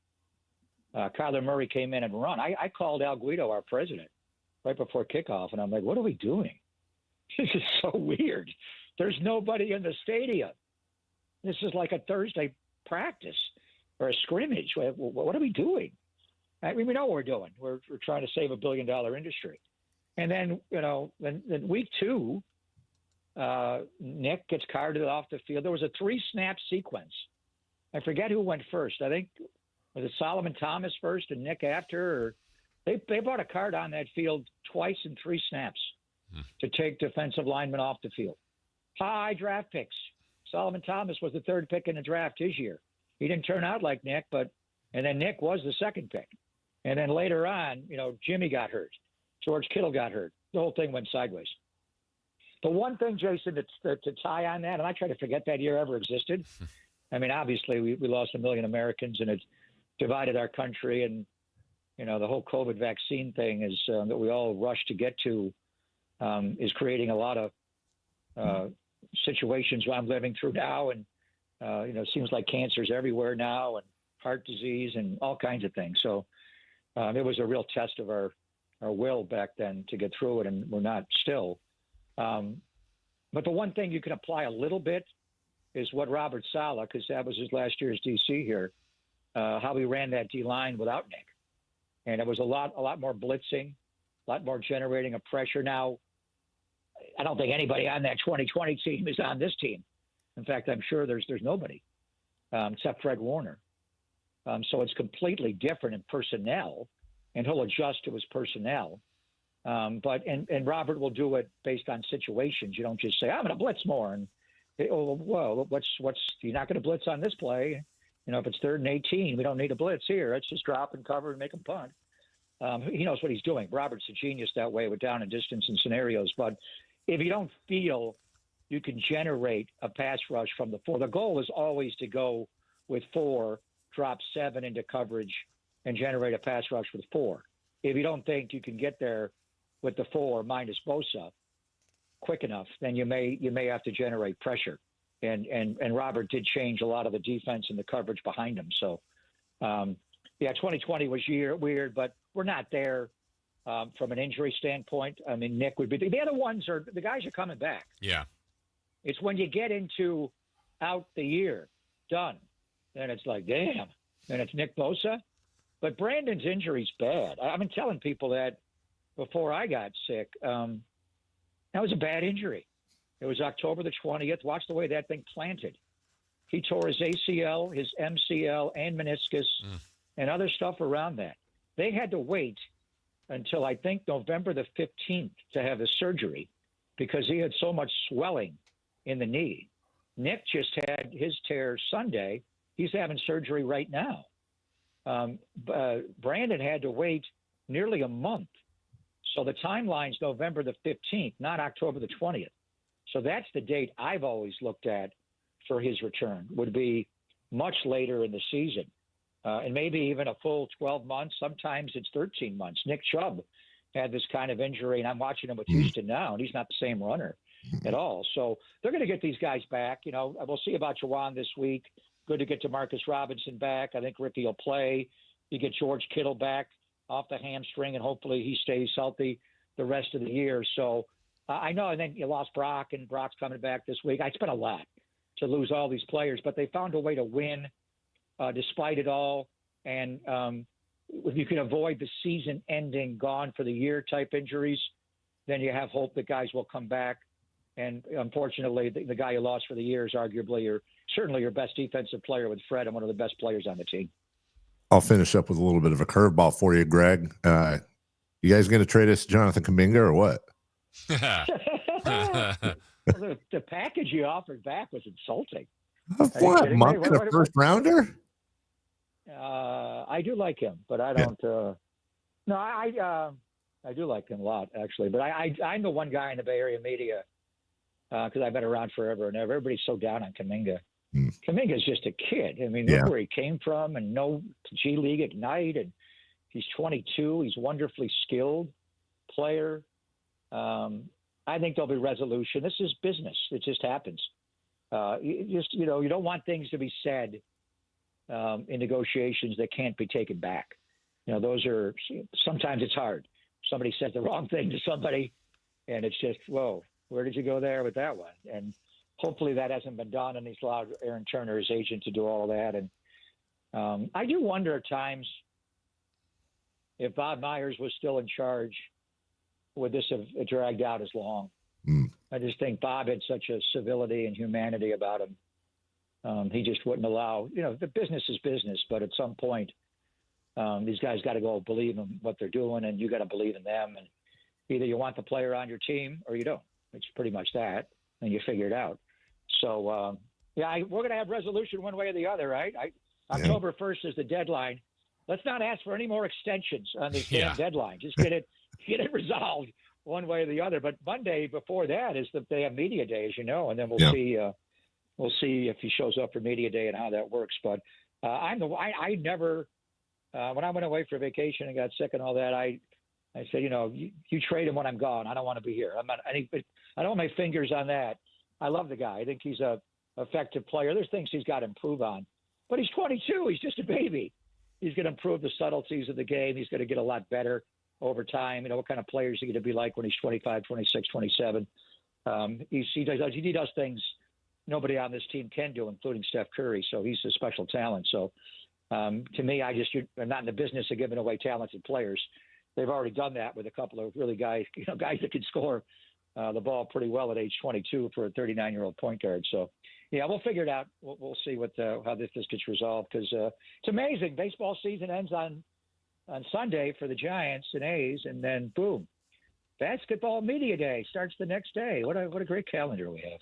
Kyler Murray came in and run. I called Al Guido, our president, right before kickoff, and I'm like, what are we doing? This is so weird. There's nobody in the stadium. This is like a Thursday practice or a scrimmage. What are we doing? I mean, we know what we're doing. We're trying to save $1 billion industry. And then, then week 2, Nick gets carted off the field. There was a 3-snap sequence. I forget who went first. I think, was it Solomon Thomas first and Nick after? Or they brought a card on that field twice in 3 snaps to take defensive linemen off the field. High draft picks. Solomon Thomas was the 3rd pick in the draft his year. He didn't turn out like Nick, and then Nick was the 2nd pick. And then later on, Jimmy got hurt. George Kittle got hurt. The whole thing went sideways. The one thing, Jason, to tie on that, and I try to forget that year ever existed. I mean, obviously, we lost 1 million Americans, and it divided our country. And, the whole COVID vaccine thing is that we all rushed to get to is creating a lot of situations I'm living through now. And, it seems like cancer's everywhere now and heart disease and all kinds of things. So it was a real test of our will back then to get through it, and we're not still. But the one thing you can apply a little bit is what Robert Saleh, because that was his last year as DC here, how he ran that D-line without Nick. And it was a lot more blitzing, a lot more generating of pressure. Now, I don't think anybody on that 2020 team is on this team. In fact, I'm sure there's nobody except Fred Warner. So it's completely different in personnel, and he'll adjust to his personnel. But Robert will do it based on situations. You don't just say, I'm going to blitz more. And, well, you're not going to blitz on this play. If it's 3rd and 18, we don't need a blitz here. Let's just drop and cover and make him punt. He knows what he's doing. Robert's a genius that way with down and distance and scenarios. But if you don't feel you can generate a pass rush from the 4, the goal is always to go with 4, drop 7 into coverage, and generate a pass rush with 4. If you don't think you can get there with the 4 minus Bosa quick enough, then you may have to generate pressure. And Robert did change a lot of the defense and the coverage behind him. So, 2020 was weird, but we're not there from an injury standpoint. I mean, Nick would be the other ones the guys are coming back.
Yeah,
it's when you get into out the year done, then it's like damn. Then it's Nick Bosa, but Brandon's injury's bad. I've been telling people that before I got sick. That was a bad injury. It was October the 20th. Watch the way that thing planted. He tore his ACL, his MCL, and meniscus, and other stuff around that. They had to wait until, I think, November the 15th to have his surgery because he had so much swelling in the knee. Nick just had his tear Sunday. He's having surgery right now. Brandon had to wait nearly a month. So the timeline's November the 15th, not October the 20th. So that's the date I've always looked at for his return, would be much later in the season. And maybe even a full 12 months. Sometimes it's 13 months. Nick Chubb had this kind of injury, and I'm watching him with Houston now, and he's not the same runner at all. So they're going to get these guys back. We'll see about Juwan this week. Good to get Demarcus Robinson back. I think Ricky will play. You get George Kittle back off the hamstring, and hopefully he stays healthy the rest of the year. So I know, and then you lost Brock, and Brock's coming back this week. It's been a lot to lose all these players, but they found a way to win despite it all. And if you can avoid the season-ending gone for the year type injuries, then you have hope that guys will come back. And unfortunately, the guy you lost for the year is arguably certainly your best defensive player with Fred and one of the best players on the team.
I'll finish up with a little bit of a curveball for you, Greg. You guys going to trade us Jonathan Kuminga or what?
The package you offered back was insulting.
What? Month and a first rounder?
I do like him, but I don't. No, I do like him a lot, actually. But I'm the one guy in the Bay Area media because I've been around forever and ever. Everybody's so down on Kuminga. Kuminga's just a kid. I mean, look where he came from, and no G League Ignite, and he's 22. He's a wonderfully skilled player. I think there'll be resolution. This is business. It just happens. You don't want things to be said in negotiations that can't be taken back. Sometimes it's hard. Somebody says the wrong thing to somebody, and it's just, whoa, where did you go there with that one? And hopefully that hasn't been done, and he's allowed Aaron Turner, his agent, to do all of that. And I do wonder at times, if Bob Myers was still in charge, would this have dragged out as long? I just think Bob had such a civility and humanity about him. He just wouldn't allow, the business is business, but at some point, these guys got to go believe in what they're doing, and you got to believe in them. And either you want the player on your team or you don't. It's pretty much that, and you figure it out. So, we're going to have resolution one way or the other, right? October 1st is the deadline. Let's not ask for any more extensions on this damn deadline. Just get it resolved one way or the other. But Monday before that is that they have media day, as you know, and then we'll see. We'll see if he shows up for media day and how that works. But I never, when I went away for vacation and got sick and all that, I said, you trade him when I'm gone. I don't want to be here. I don't have my fingers on that. I love the guy. I think he's a effective player. There's things he's got to improve on, but he's 22. He's just a baby. He's going to improve the subtleties of the game. He's going to get a lot better over time. What kind of players is he going to be like when he's 25, 26, 27? He does things nobody on this team can do, including Steph Curry. So he's a special talent. So to me, I'm not in the business of giving away talented players. They've already done that with a couple of really guys that can score the ball pretty well at age 22 for a 39-year-old point guard. So, we'll figure it out. We'll see how this gets resolved, because it's amazing. Baseball season ends on Sunday for the Giants and A's, and then boom, basketball media day starts the next day. What a great calendar we have.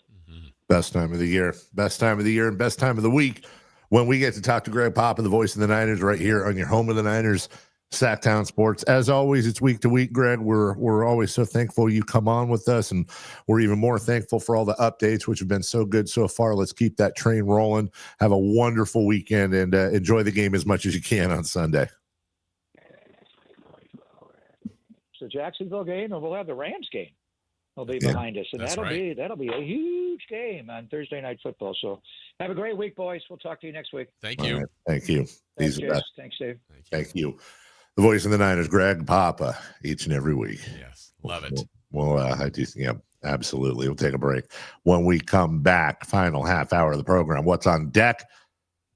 Best time of the year, and best time of the week when we get to talk to Greg Papa, the voice of the Niners, right here on your home of the Niners, Sacktown Sports. As always, it's week to week, Greg. We're always so thankful you come on with us, and we're even more thankful for all the updates, which have been so good so far. Let's keep that train rolling. Have a wonderful weekend, and enjoy the game as much as you can on Sunday.
It's the Jacksonville game, and we'll have the Rams game. Will be behind us, and that'll be a huge game on Thursday Night Football. So have a great week, boys. We'll talk to you next week.
Thank you.
Right, thank you.
Thanks, Dave.
Thank you. The voice of the Niners, Greg Papa, each and every week.
Yes, love it.
Absolutely. We'll take a break. When we come back, final half hour of the program, What's on Deck?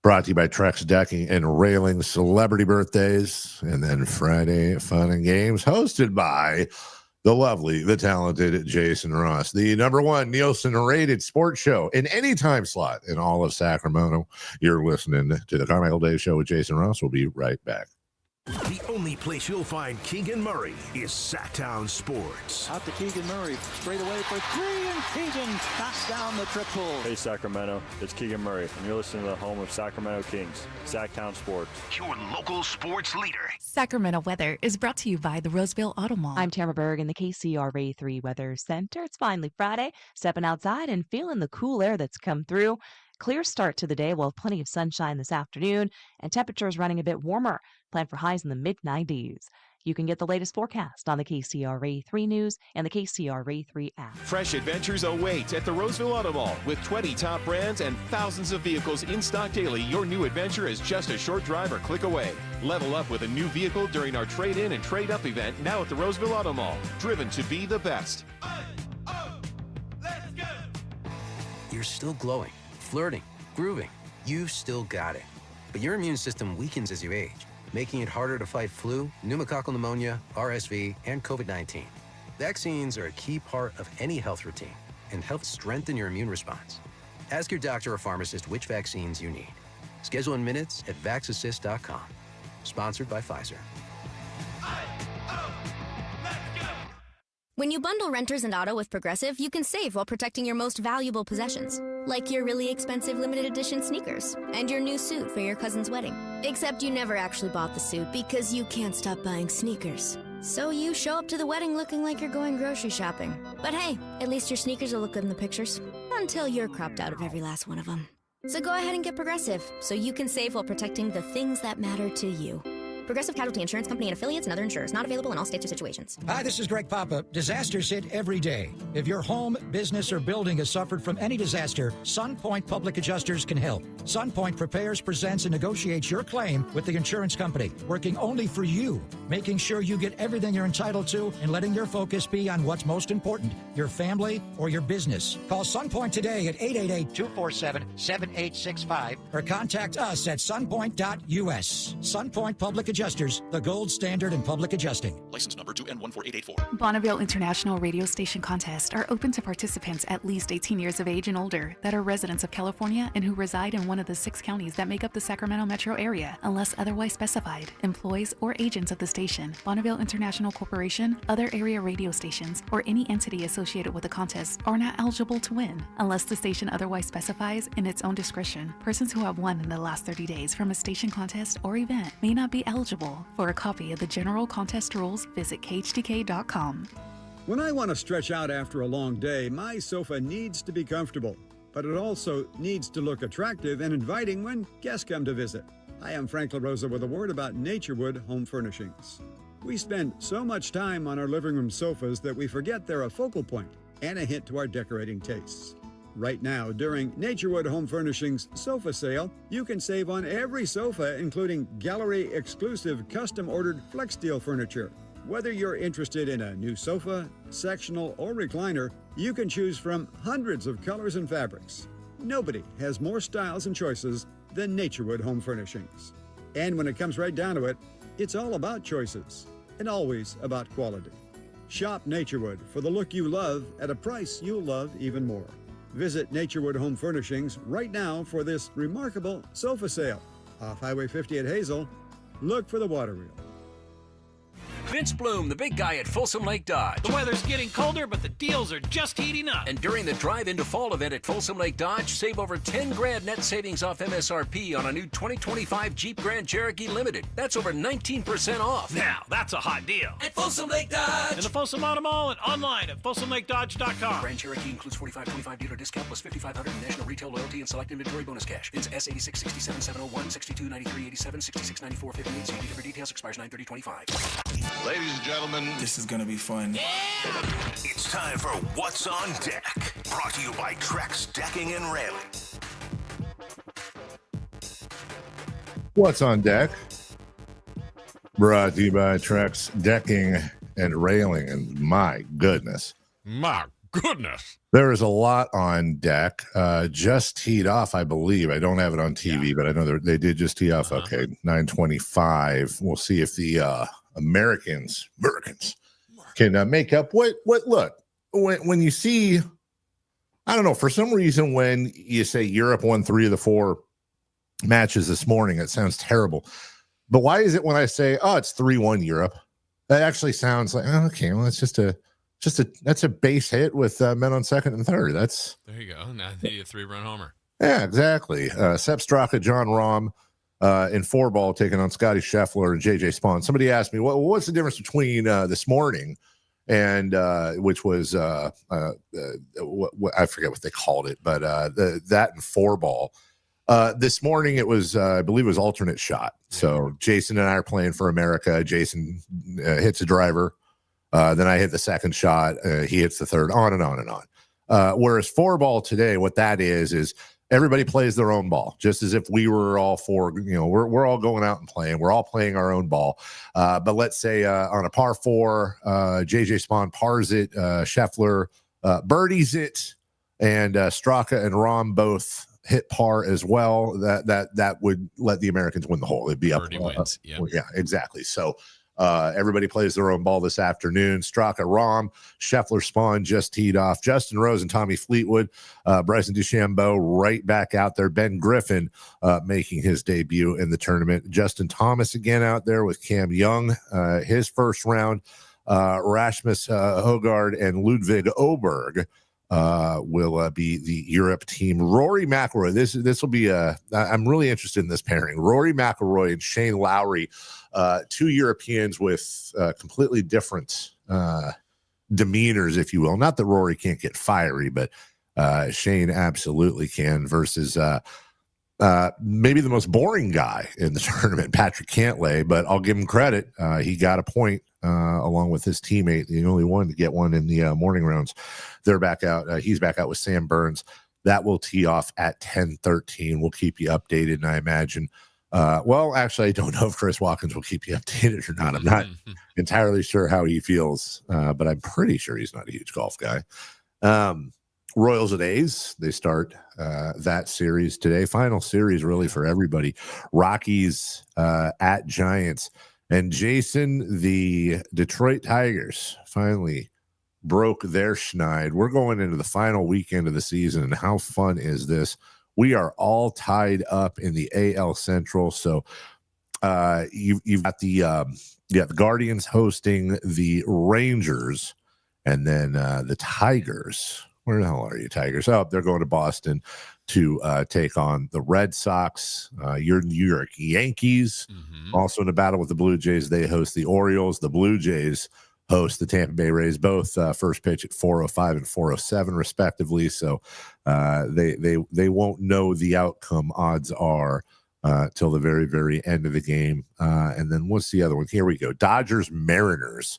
Brought to you by Trex Decking and Railing, celebrity birthdays, and then Friday Fun and Games, hosted by the lovely, the talented Jason Ross, the number one Nielsen-rated sports show in any time slot in all of Sacramento. You're listening to the Carmichael Day Show with Jason Ross. We'll be right back.
The only place you'll find Keegan Murray is Sacktown Sports.
Out to Keegan Murray, straight away for three, and Keegan knocks down the triple.
Hey Sacramento, it's Keegan Murray, and you're listening to the home of Sacramento Kings, Sacktown Sports.
Your local sports leader.
Sacramento weather is brought to you by the Roseville Auto Mall.
I'm Tamara Berg in the KCRA 3 Weather Center. It's finally Friday, stepping outside and feeling the cool air that's come through. Clear start to the day. We'll have plenty of sunshine this afternoon, and temperatures running a bit warmer. Plan for highs in the mid-90s. You can get the latest forecast on the KCRA 3 News and the KCRA 3 app.
Fresh adventures await at the Roseville Auto Mall. With 20 top brands and thousands of vehicles in stock daily, your new adventure is just a short drive or click away. Level up with a new vehicle during our trade-in and trade-up event now at the Roseville Auto Mall. Driven to be the best.
You're still glowing, flirting, grooving. You've still got it. But your immune system weakens as you age, making it harder to fight flu, pneumococcal pneumonia, RSV, and COVID-19. Vaccines are a key part of any health routine and help strengthen your immune response. Ask your doctor or pharmacist which vaccines you need. Schedule in minutes at vaxassist.com. Sponsored by Pfizer.
When you bundle renters and auto with Progressive, you can save while protecting your most valuable possessions, like your really expensive limited edition sneakers and your new suit for your cousin's wedding. Except you never actually bought the suit because you can't stop buying sneakers. So you show up to the wedding looking like you're going grocery shopping. But hey, at least your sneakers will look good in the pictures, until you're cropped out of every last one of them. So go ahead and get Progressive, so you can save while protecting the things that matter to you. Progressive Casualty Insurance Company and affiliates and other insurers. Not available in all states or situations.
Hi, this is Greg Papa. Disasters hit every day. If your home, business, or building has suffered from any disaster, SunPoint Public Adjusters can help. SunPoint prepares, presents, and negotiates your claim with the insurance company, working only for you, making sure you get everything you're entitled to and letting your focus be on what's most important, your family or your business. Call SunPoint today at 888-247-7865 or contact us at sunpoint.us. SunPoint Public Adjusters, the gold standard in public adjusting.
License number 2N14884.
Bonneville International Radio Station contests are open to participants at least 18 years of age and older that are residents of California and who reside in one of the 6 counties that make up the Sacramento metro area, unless otherwise specified. Employees or agents of the station, Bonneville International Corporation, other area radio stations, or any entity associated with the contest are not eligible to win, unless the station otherwise specifies in its own discretion. Persons who have won in the last 30 days from a station contest or event may not be eligible. For a copy of the general contest rules, visit khdk.com.
When I want to stretch out after a long day, my sofa needs to be comfortable, but it also needs to look attractive and inviting when guests come to visit. Hi, I'm Frank LaRosa with a word about Naturewood Home Furnishings. We spend so much time on our living room sofas that we forget they're a focal point and a hint to our decorating tastes. Right now, during Naturewood Home Furnishings sofa sale, you can save on every sofa, including gallery-exclusive custom-ordered flex steel furniture. Whether you're interested in a new sofa, sectional, or recliner, you can choose from hundreds of colors and fabrics. Nobody has more styles and choices than Naturewood Home Furnishings. And when it comes right down to it, it's all about choices and always about quality. Shop Naturewood for the look you love at a price you'll love even more. Visit Naturewood Home Furnishings right now for this remarkable sofa sale. Off Highway 50 at Hazel, look for the water wheel.
Vince Bloom, the big guy at Folsom Lake Dodge.
The weather's getting colder, but the deals are just heating up.
And during the Drive Into Fall event at Folsom Lake Dodge, save over 10 grand net savings off MSRP on a new 2025 Jeep Grand Cherokee Limited. That's over 19% off.
Now, that's a hot deal.
At Folsom Lake Dodge.
In the Folsom Auto Mall and online at FolsomLakeDodge.com.
Grand Cherokee includes $45.25 dealer discount plus $5,500 in national retail loyalty and select inventory bonus cash. Ins S86, 67, 701, 62, 93, 87, 66, 94, 58. See for details. Expires 9/30/25.
Ladies and gentlemen,
This is gonna be fun.
it's time for What's on Deck. Brought to you by Trex Decking and Railing.
What's on deck? Brought to you by Trex Decking and Railing. And my goodness, there is a lot on deck. Just teed off, I believe. I don't have it on TV, but I know they did just tee off. Okay, 9:25. We'll see if the Americans can make up what look when you see, I don't know, for some reason when you say Europe won 3 of the 4 matches this morning, it sounds terrible. But why is it when I say, oh, it's 3-1 Europe, that actually sounds like, oh, okay, well, it's that's a base hit with men on second and third.
There you go. Now they need a 3-run homer.
Yeah, exactly. Sepp Straka, John Rahm in 4-ball taking on Scotty Scheffler and JJ Spawn. Somebody asked me, what's the difference between this morning and which was I forget what they called it, but that and 4-ball. This morning it was I believe it was alternate shot. So Jason and I are playing for America. Jason hits a driver. Then I hit the second shot. He hits the third, on and on and on. Whereas 4-ball today, what that is everybody plays their own ball, just as if we were all we're all going out and playing. We're all playing our own ball. But let's say on a par 4, JJ Spawn pars it, Scheffler birdies it, and Straka and Rahm both hit par as well. That would let the Americans win the hole. It'd be up.
Birdie wins. Yeah,
exactly. So everybody plays their own ball this afternoon. Straka, Rahm, Scheffler, Spawn just teed off. Justin Rose and Tommy Fleetwood, Bryson DeChambeau right back out there. Ben Griffin making his debut in the tournament. Justin Thomas again out there with Cam Young, his first round. Rasmus Højgaard and Ludvig Åberg will be the Europe team. Rory McIlroy. This will be I'm really interested in this pairing. Rory McIlroy and Shane Lowry, 2 Europeans with completely different demeanors, if you will. Not that Rory can't get fiery, but Shane absolutely can. Versus maybe the most boring guy in the tournament, Patrick Cantlay. But I'll give him credit. He got a point along with his teammate, the only one to get one in the morning rounds. They're back out. He's back out with Sam Burns. That will tee off at 10:13. We'll keep you updated, and I imagine. Well, actually, I don't know if Chris Watkins will keep you updated or not. I'm not entirely sure how he feels, but I'm pretty sure he's not a huge golf guy. Royals at A's, they start that series today. Final series really for everybody. Rockies at Giants. And Jason, the Detroit Tigers finally broke their schneid. We're going into the final weekend of the season, and how fun is this? We are all tied up in the AL Central. So you've got the Guardians hosting the Rangers, and then the Tigers. Where the hell are you, Tigers? Oh, they're going to Boston to take on the Red Sox. Your New York Yankees, also in a battle with the Blue Jays. They host the Orioles. The Blue Jays host the Tampa Bay Rays, both first pitch at 4:05 and 4:07 respectively. So they won't know the outcome, odds are, till the very, very end of the game. And then what's the other one? Here we go. Dodgers Mariners.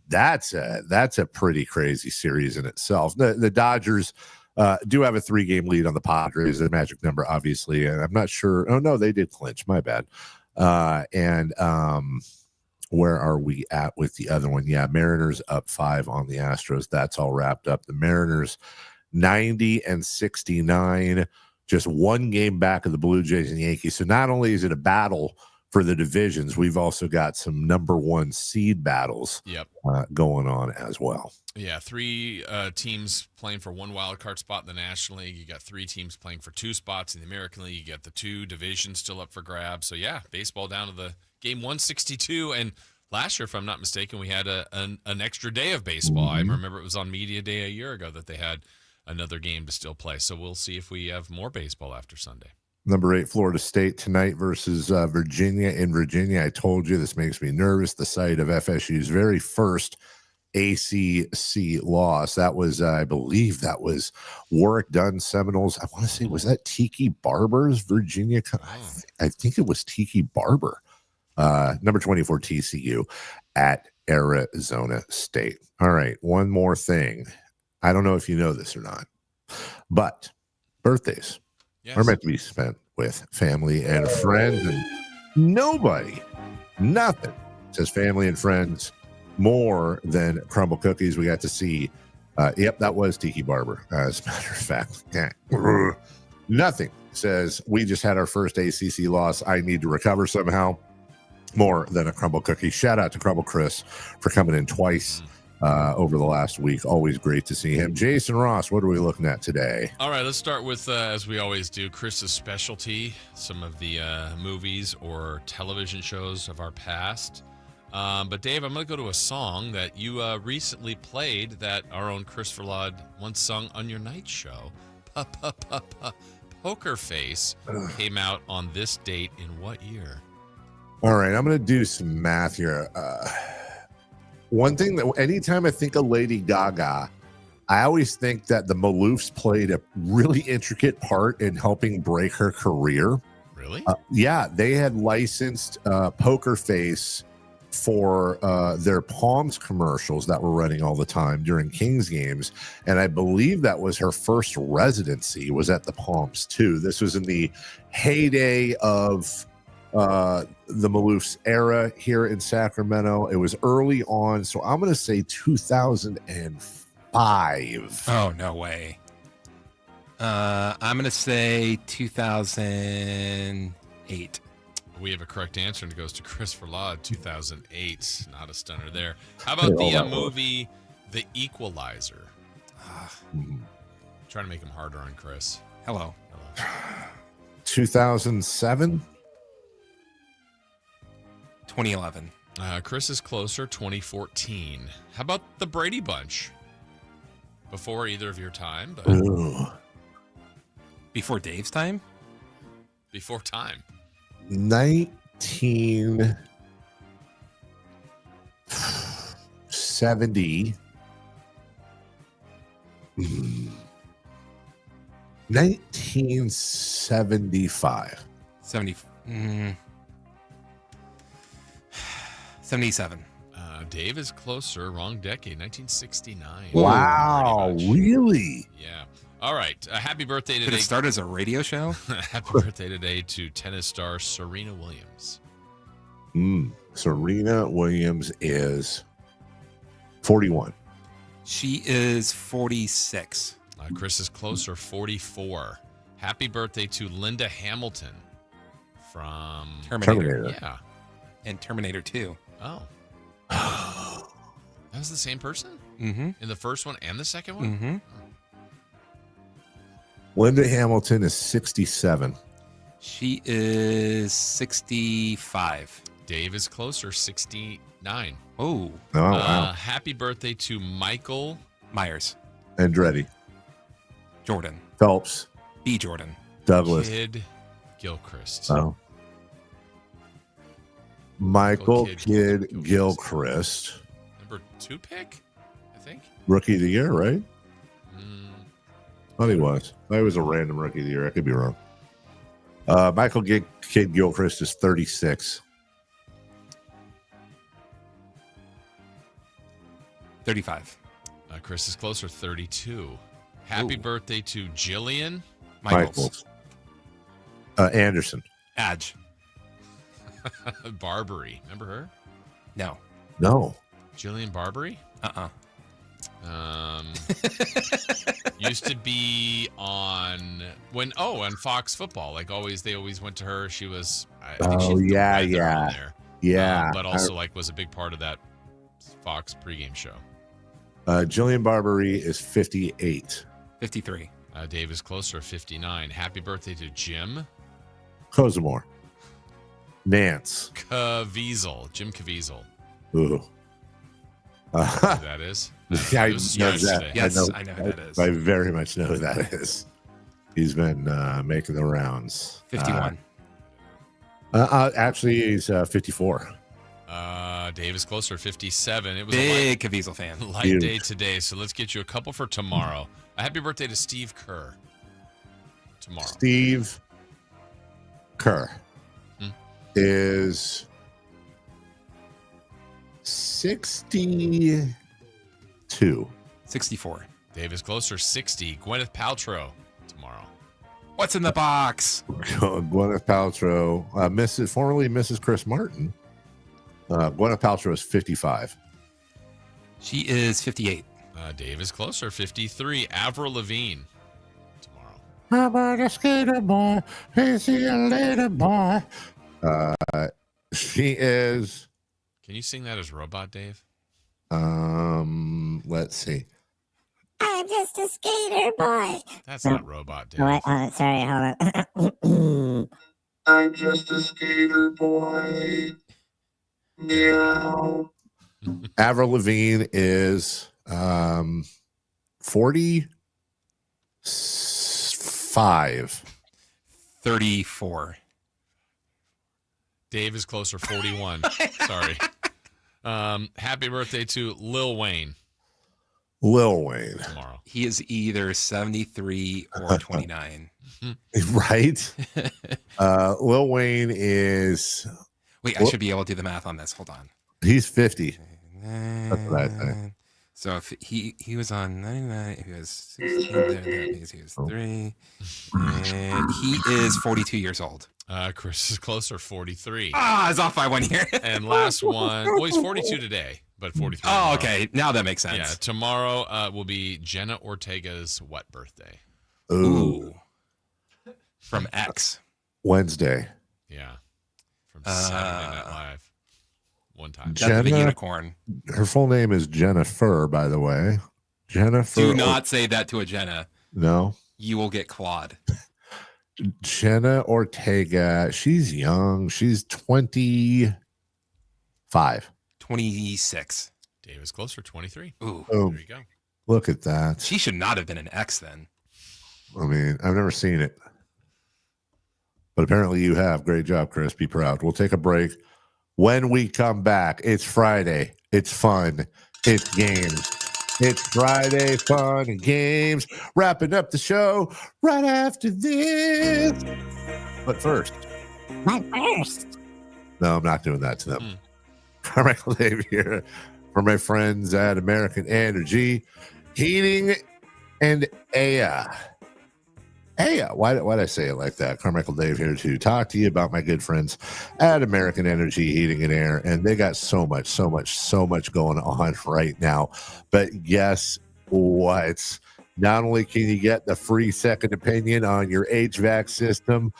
That's a pretty crazy series in itself. The Dodgers do have a 3-game lead on the Padres, the magic number, obviously. And I'm not sure. Oh, no, they did clinch. My bad. Where are we at with the other one? Yeah, Mariners up 5 on the Astros. That's all wrapped up. The Mariners 90-69, just 1 game back of the Blue Jays and Yankees. So not only is it a battle for the divisions, we've also got some number 1 seed battles going on as well.
Yeah, 3 teams playing for 1 wild card spot in the National League. You got 3 teams playing for 2 spots in the American League. You got the 2 divisions still up for grabs. So yeah, baseball down to the game 162. And last year, if I'm not mistaken, we had an extra day of baseball. I remember it was on Media Day a year ago that they had another game to still play. So we'll see if we have more baseball after Sunday.
Number 8, Florida State tonight versus Virginia in Virginia. I told you this makes me nervous. The site of FSU's very first ACC loss. That was, I believe that was Warwick Dunn Seminoles. I want to say, was that Tiki Barber's Virginia? I think it was Tiki Barber. Number 24, TCU at Arizona State. All right, one more thing. I don't know if you know this or not, but birthdays are meant to be spent with family and friends, and nothing says family and friends more than crumble cookies. We got to see, that was Tiki Barber, as a matter of fact. Nothing says we just had our first ACC loss, I need to recover somehow, more than a crumble cookie. Shout out to Crumble Chris for coming in twice over the last week. Always great to see him. Jason Ross, what are we looking at today?
All right, let's start with, as we always do, Chris's specialty, some of the movies or television shows of our past. But Dave, I'm going to go to a song that you recently played that our own Chris Verlaud once sung on your night show. Poker Face came out on this date in what year?
All right, I'm going to do some math here. One thing that anytime I think of Lady Gaga, I always think that the Maloofs played a really intricate part in helping break her career.
Really?
Yeah, they had licensed Poker Face for their Palms commercials that were running all the time during Kings games. And I believe that was her first residency was at the Palms too. This was in the heyday of the Maloofs era here in Sacramento. It was early on, so I'm going to say 2005.
Oh, no way. I'm going to say 2008.
We have a correct answer, and it goes to Chris Verlaud, 2008. Not a stunner there. How about the movie The Equalizer? Trying to make him harder on Chris.
Hello.
2007?
2011.
Chris is closer, 2014. How about The Brady Bunch? Before either of your time, but
before Dave's time?
Before time.
1970. 1975.
77.
Dave is closer. Wrong decade. 1969.
Wow, really?
Yeah. All right. Happy birthday today.
Did it start as a radio show?
Happy birthday today to tennis star Serena Williams.
Serena Williams is 41.
She is 46.
Chris is closer, 44. Happy birthday to Linda Hamilton from
Terminator.
Yeah.
And Terminator 2.
Oh. That was the same person?
Mm-hmm.
In the first one and the second one?
Mm-hmm.
Linda Hamilton is 67.
She is 65.
Dave is closer, 69.
Oh.
Wow.
Happy birthday to Michael
Myers.
Andretti.
Jordan.
Phelps.
B. Jordan.
Douglas.
Kidd Gilchrist.
Oh. Michael
Kidd
Gilchrist.
Number 2 pick, I think.
Rookie of the year, right? Thought he was. I was a random rookie of the year. I could be wrong. Michael Kidd Gilchrist is 36.
35.
Chris is closer, 32. Happy birthday to Jillian
Michaels. Anderson.
Adge.
Barbary. Remember her?
No.
No.
Jillian Barbary?
Uh-uh.
Used to be on Fox Football. Like they always went to her. She was I think she's the weather on there.
Yeah.
But also was a big part of that Fox pregame show.
Jillian Barbary is 58.
53.
Dave is closer, 59. Happy birthday to Jim
Cozumore. Nance.
Caviezel. Jim Caviezel.
Ooh.
Who that is?
Yeah, I
It was
know
yesterday.
that.
Yes, I know who that is.
I very much know who that is. He's been making the rounds.
51.
Actually, he's 54.
Dave is closer, 57. It was
Big Caviezel fan.
light
Huge.
day today, so let's get you a couple for tomorrow. A happy birthday to Steve Kerr. Tomorrow.
Steve Kerr is 62.
64.
Dave is closer, 60. Gwyneth Paltrow tomorrow.
What's in the box?
Gwyneth Paltrow, formerly Mrs. Chris Martin. Gwyneth Paltrow is 55.
She is 58.
Dave is closer, 53. Avril Lavigne tomorrow.
How about a skater boy? Is he a later boy? She is.
Can you sing that as Robot, Dave?
Let's see.
I'm just a skater boy.
That's not Robot, Dave.
What? Sorry, hold on.
I'm just a skater boy. Meow. Avril Lavigne is 45.
34.
Dave is closer, 41. Sorry. Happy birthday to Lil Wayne.
Lil Wayne.
Tomorrow.
He is either 73 or 29.
Right? Lil Wayne is.
Wait, I should be able to do the math on this. Hold on.
He's 50. That's what I think.
So if he was on 99, he was 16, that means he was 3. And he is 42 years old.
Chris is closer, 43.
I was off by 1 year.
And last one. Well, he's 42 today, but 43.
Oh,
tomorrow.
okay. Now that makes sense.
Yeah, tomorrow will be Jenna Ortega's what birthday?
Ooh.
From X.
Wednesday.
Yeah. From Saturday Night Live. One time.
That's the unicorn.
Her full name is Jennifer, by the way. Jennifer.
Do not say that to a Jenna.
No.
You will get clawed.
Jenna Ortega. She's young. She's 25.
26.
Dave is closer, 23.
Ooh.
Oh,
there you go.
Look at that.
She should not have been an X then.
I mean, I've never seen it. But apparently you have. Great job, Chris. Be proud. We'll take a break. When we come back, it's Friday. It's fun. It's games. It's Friday fun and games. Wrapping up the show right after this. But first.
But first.
No, I'm not doing that to them. Carmichael Dave here for my friends at American Energy Heating and Air. Hey, why'd I say it like that? Carmichael Dave here to talk to you about my good friends at American Energy Heating and Air. And they got so much going on right now. But guess what? Not only can you get the free second opinion on your HVAC system,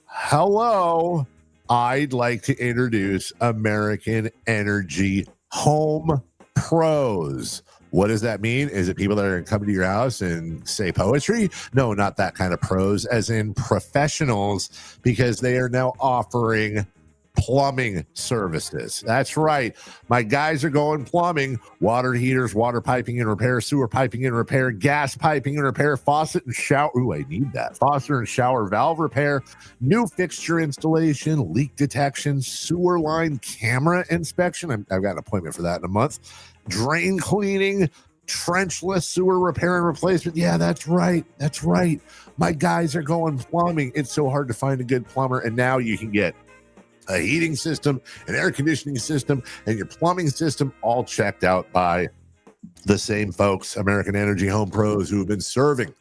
hello, I'd like to introduce American Energy Home Pros. What does that mean? Is it people that are going to come to your house and say poetry? No, not that kind of pros, as in professionals, because they are now offering plumbing services. That's right. My guys are going plumbing, water heaters, water piping and repair, sewer piping and repair, gas piping and repair, faucet and shower. Ooh, I need that. Faucet and shower valve repair, new fixture installation, leak detection, sewer line camera inspection. I've got an appointment for that in a month. Drain cleaning, trenchless sewer repair and replacement. Yeah, that's right. That's right. My guys are going plumbing. It's so hard to find a good plumber. And now you can get a heating system, an air conditioning system, and your plumbing system all checked out by the same folks, American Energy Home Pros, who have been serving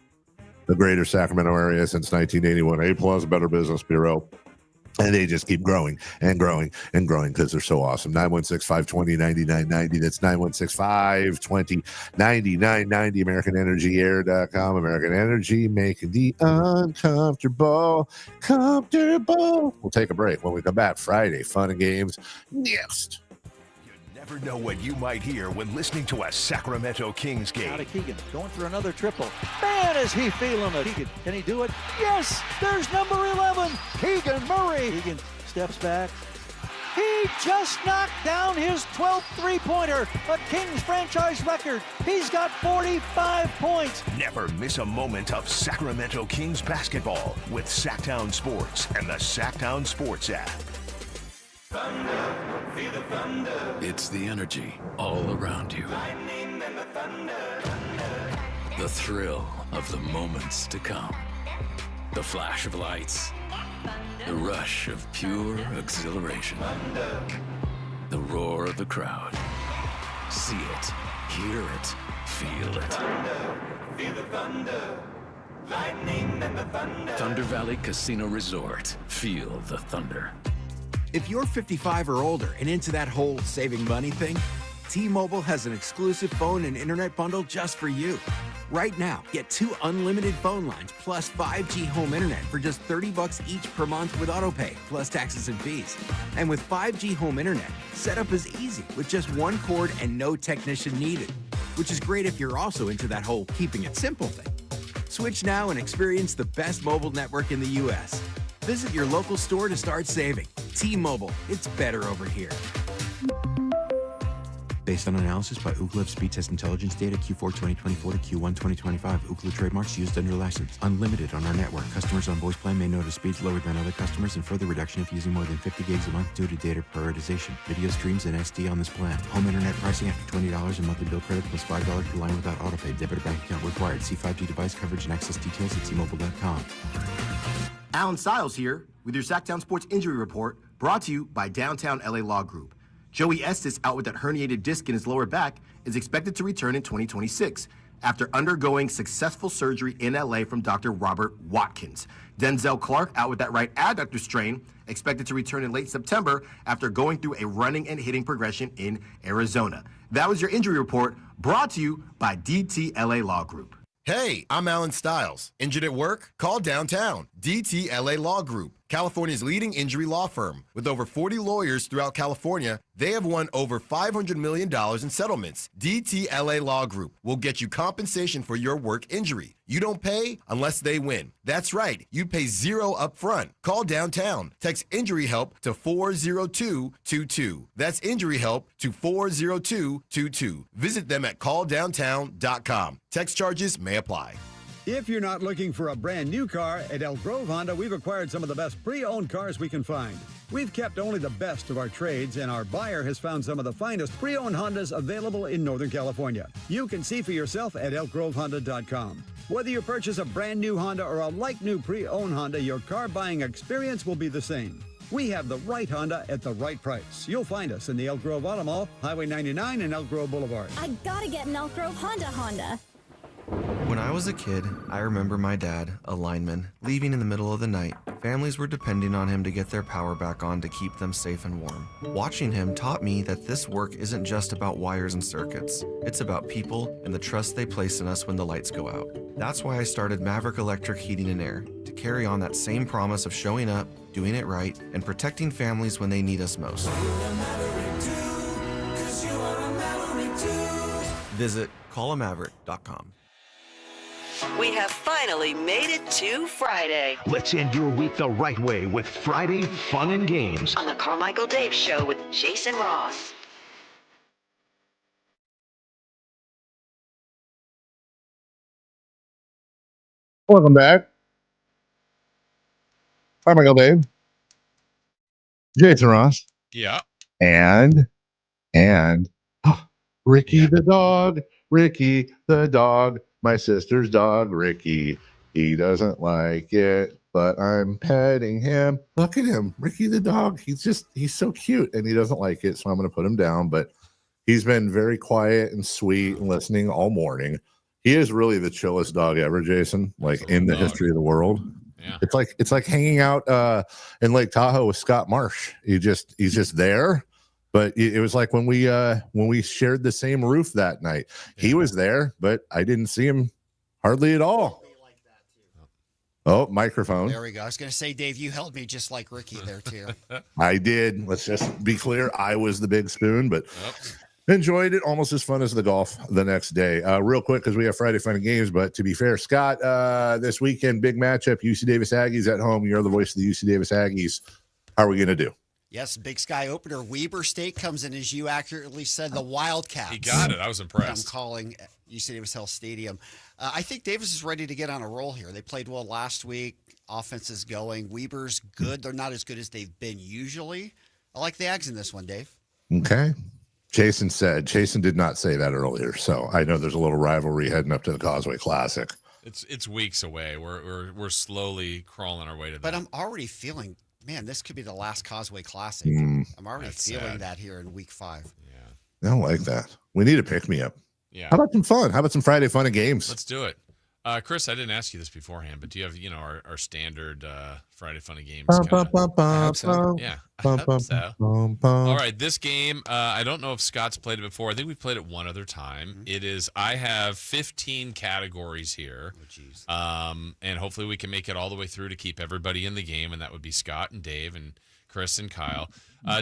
the greater Sacramento area since 1981. A+ Better Business Bureau. And they just keep growing and growing and growing because they're so awesome. 916-520-9990. That's 916-520-9990. AmericanEnergyAir.com. American Energy, making the uncomfortable comfortable. We'll take a break. When we come back, Friday, fun and games next.
Never know what you might hear when listening to a Sacramento Kings game.
Out of Keegan, going for another triple. Man, is he feeling it. Keegan, can he do it? Yes, there's number 11, Keegan Murray. Keegan steps back. He just knocked down his 12th three-pointer, a Kings franchise record. He's got 45 points.
Never miss a moment of Sacramento Kings basketball with Sacktown Sports and the Sacktown Sports app.
Thunder, feel the thunder. It's the energy all around you. Lightning and the thunder. The thrill of the moments to come. The flash of lights. The rush of pure exhilaration. Thunder. The roar of the crowd. See it, hear it, feel it. Thunder, feel the thunder. Lightning and the thunder. Thunder Valley Casino Resort. Feel the thunder.
If you're 55 or older and into that whole saving money thing, T-Mobile has an exclusive phone and internet bundle just for you. Right now, get 2 unlimited phone lines plus 5G home internet for just $30 each per month with autopay, plus taxes and fees. And with 5G home internet, setup is easy with just 1 cord and no technician needed, which is great if you're also into that whole keeping it simple thing. Switch now and experience the best mobile network in the U.S. Visit your local store to start saving. T-Mobile, it's better over here.
Based on analysis by Ookla Speed Test Intelligence data Q4 2024 to Q1 2025. Ookla trademarks used under license. Unlimited on our network. Customers on voice plan may notice speeds lower than other customers and further reduction if using more than 50 gigs a month due to data prioritization. Video streams and SD on this plan. Home internet pricing after $20 and monthly bill credit plus $5 per line without autopay. Debit or bank account required. See 5G device coverage and access details at T-Mobile.com.
Alan Stiles here with your Sacktown Sports Injury Report, brought to you by Downtown LA Law Group. Joey Estes, out with that herniated disc in his lower back, is expected to return in 2026 after undergoing successful surgery in LA from Dr. Robert Watkins. Denzel Clark, out with that right adductor strain, expected to return in late September after going through a running and hitting progression in Arizona. That was your injury report, brought to you by DT LA Law Group.
Hey, I'm Alan Stiles. Injured at work? Call Downtown. DT LA Law Group, California's leading injury law firm. With over 40 lawyers throughout California, they have won over $500 million in settlements. DT LA Law Group will get you compensation for your work injury. You don't pay unless they win. That's right. You pay zero up front. Call Downtown. Text injury help to 40222. That's injury help to 40222. Visit them at calldowntown.com. Text charges may apply.
If you're not looking for a brand new car, at Elk Grove Honda, we've acquired some of the best pre-owned cars we can find. We've kept only the best of our trades, and our buyer has found some of the finest pre-owned Hondas available in Northern California. You can see for yourself at elkgrovehonda.com. Whether you purchase a brand new Honda or a like-new pre-owned Honda, your car buying experience will be the same. We have the right Honda at the right price. You'll find us in the Elk Grove Auto Mall, Highway 99 and Elk Grove Boulevard.
I gotta get an Elk Grove Honda.
When
When I was a kid, I remember my dad, a lineman, leaving in the middle of the night. Families were depending on him to get their power back on to keep them safe and warm. Watching him taught me that this work isn't just about wires and circuits. It's about people and the trust they place in us when the lights go out. That's why I started Maverick Electric Heating and Air, to carry on that same promise of showing up, doing it right, and protecting families when they need us most. Visit callamaverick.com.
We have finally made it to Friday
Let's end your week the right way with Friday Fun and Games.
on the Carmichael Dave Show with Jason Ross.
Welcome back. Carmichael Dave, Jason Ross,
Yeah.
and Ricky the dog. Ricky the dog. My sister's dog, Ricky. He doesn't like it, but I'm petting him. Look at him, Ricky the dog. He's so cute, and he doesn't like it, so I'm going to put him down. But he's been very quiet and sweet and listening all morning. He is really the chillest dog ever, Jason, like in the history of the world.
Yeah.
It's like hanging out in Lake Tahoe with Scott Marsh. He's just there. But it was like when we shared the same roof that night. He was there, but I didn't see him hardly at all. Oh, microphone.
There we go. I was going to say, Dave, you held me just like Ricky there, too.
I did. Let's just be clear. I was the big spoon, but enjoyed it. Almost as fun as the golf the next day. Real quick, because we have Friday Fun and Games, but to be fair, Scott, this weekend, big matchup, UC Davis Aggies at home. You're the voice of the UC Davis Aggies. How are we going to do?
Yes, Big Sky opener. Weber State comes in, as you accurately said, the Wildcats.
He got it. I was impressed.
I'm calling UC Davis Health Stadium. I think Davis is ready to get on a roll here. They played well last week. Offense is going. Weber's good. They're not as good as they've been usually. I like the Ags in this one, Dave.
Okay. Jason did not say that earlier, so I know there's a little rivalry heading up to the Causeway Classic.
It's weeks away. We're slowly crawling our way to that.
But I'm already feeling, man, this could be the last Causeway Classic. I'm already feeling that here in week 5.
I don't like that. We need a pick-me-up.
Yeah.
How about some fun? How about some Friday Fun and Games?
Let's do it. Chris, I didn't ask you this beforehand, but do you have our standard Friday Fun and Games? Yeah, I hope so. All right, this game, I don't know if Scott's played it before. I think we've played it one other time. It is, I have 15 categories here. And hopefully we can make it all the way through to keep everybody in the game, and that would be Scott and Dave and Chris and Kyle.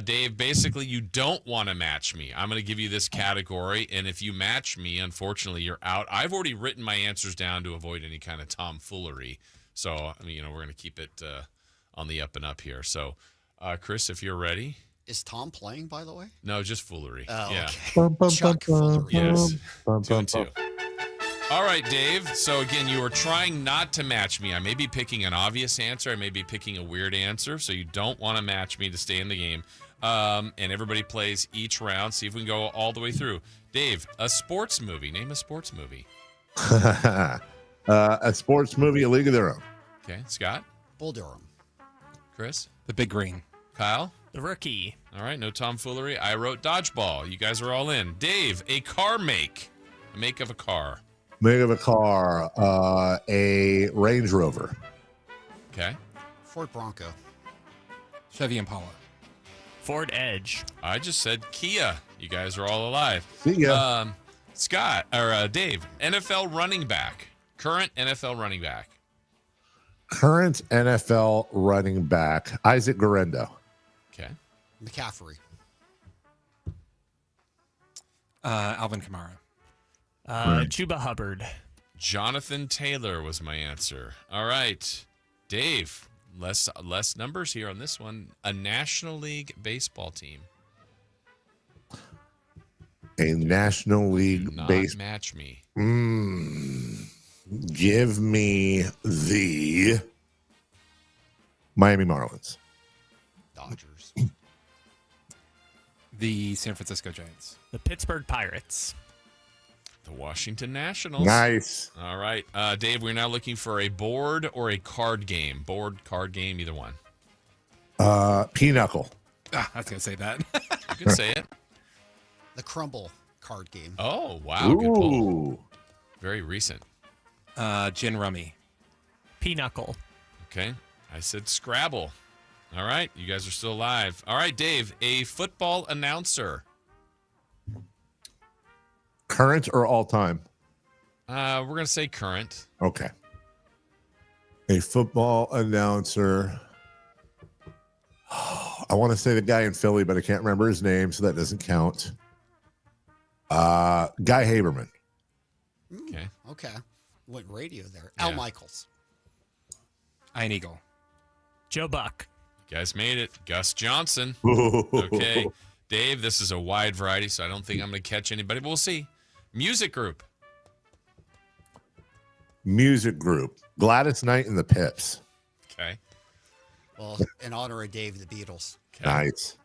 Dave, basically, you don't want to match me. I'm going to give you this category, and if you match me, unfortunately, you're out. I've already written my answers down to avoid any kind of tomfoolery. So, I mean, we're going to keep it on the up and up here. So, Chris, if you're ready.
Is Tom playing, by the way?
No, just foolery.
Oh,
yeah.
okay. Chuck foolery.
Yes. 2-2. All right, Dave. So, again, you are trying not to match me. I may be picking an obvious answer. I may be picking a weird answer. So, you don't want to match me to stay in the game. And everybody plays each round. See if we can go all the way through. Dave, a sports movie. Name a sports movie.
A sports movie, A League of Their Own.
Okay. Scott?
Bull Durham.
Chris?
The Big Green.
Kyle?
The Rookie.
All right. No tomfoolery. I wrote Dodgeball. You guys are all in. Dave, a car make. A make of a car.
Make of a car, a Range Rover.
Okay.
Ford Bronco.
Chevy Impala.
Ford Edge.
I just said Kia. You guys are all alive.
See ya.
Scott, or Dave, NFL running back. Current NFL running back.
Current NFL running back, Isaac Guerrero.
Okay.
McCaffrey.
Alvin Kamara.
Chuba Hubbard.
Jonathan Taylor was my answer. All right. Dave, less numbers here on this one. A National League baseball team.
A National League
Not match me.
Give me the Miami Marlins.
Dodgers.
The San Francisco Giants.
The Pittsburgh Pirates.
The Washington Nationals.
Nice.
All right. Dave, we're now looking for a board or a card game. Board, card game, either one.
Pinochle.
I was going to say that.
You can say it.
The Crumble card game.
Oh, wow. Good pull. Very recent.
Gin Rummy.
Pinochle.
Okay. I said Scrabble. All right. You guys are still alive. All right, Dave, a football announcer.
Current or all time?
We're going to say current.
Okay. A football announcer. I want to say the guy in Philly, but I can't remember his name, so that doesn't count. Guy Haberman.
Okay.
Okay. Went radio there. Al Michaels.
Ian Eagle.
Joe Buck.
You guys made it. Gus Johnson.
Ooh.
Okay. Dave, this is a wide variety, so I don't think I'm going to catch anybody, but we'll see. Music group.
Music group. Gladys Knight and the Pips.
Okay.
Well, in honor of Dave, the Beatles.
Okay.
Nice.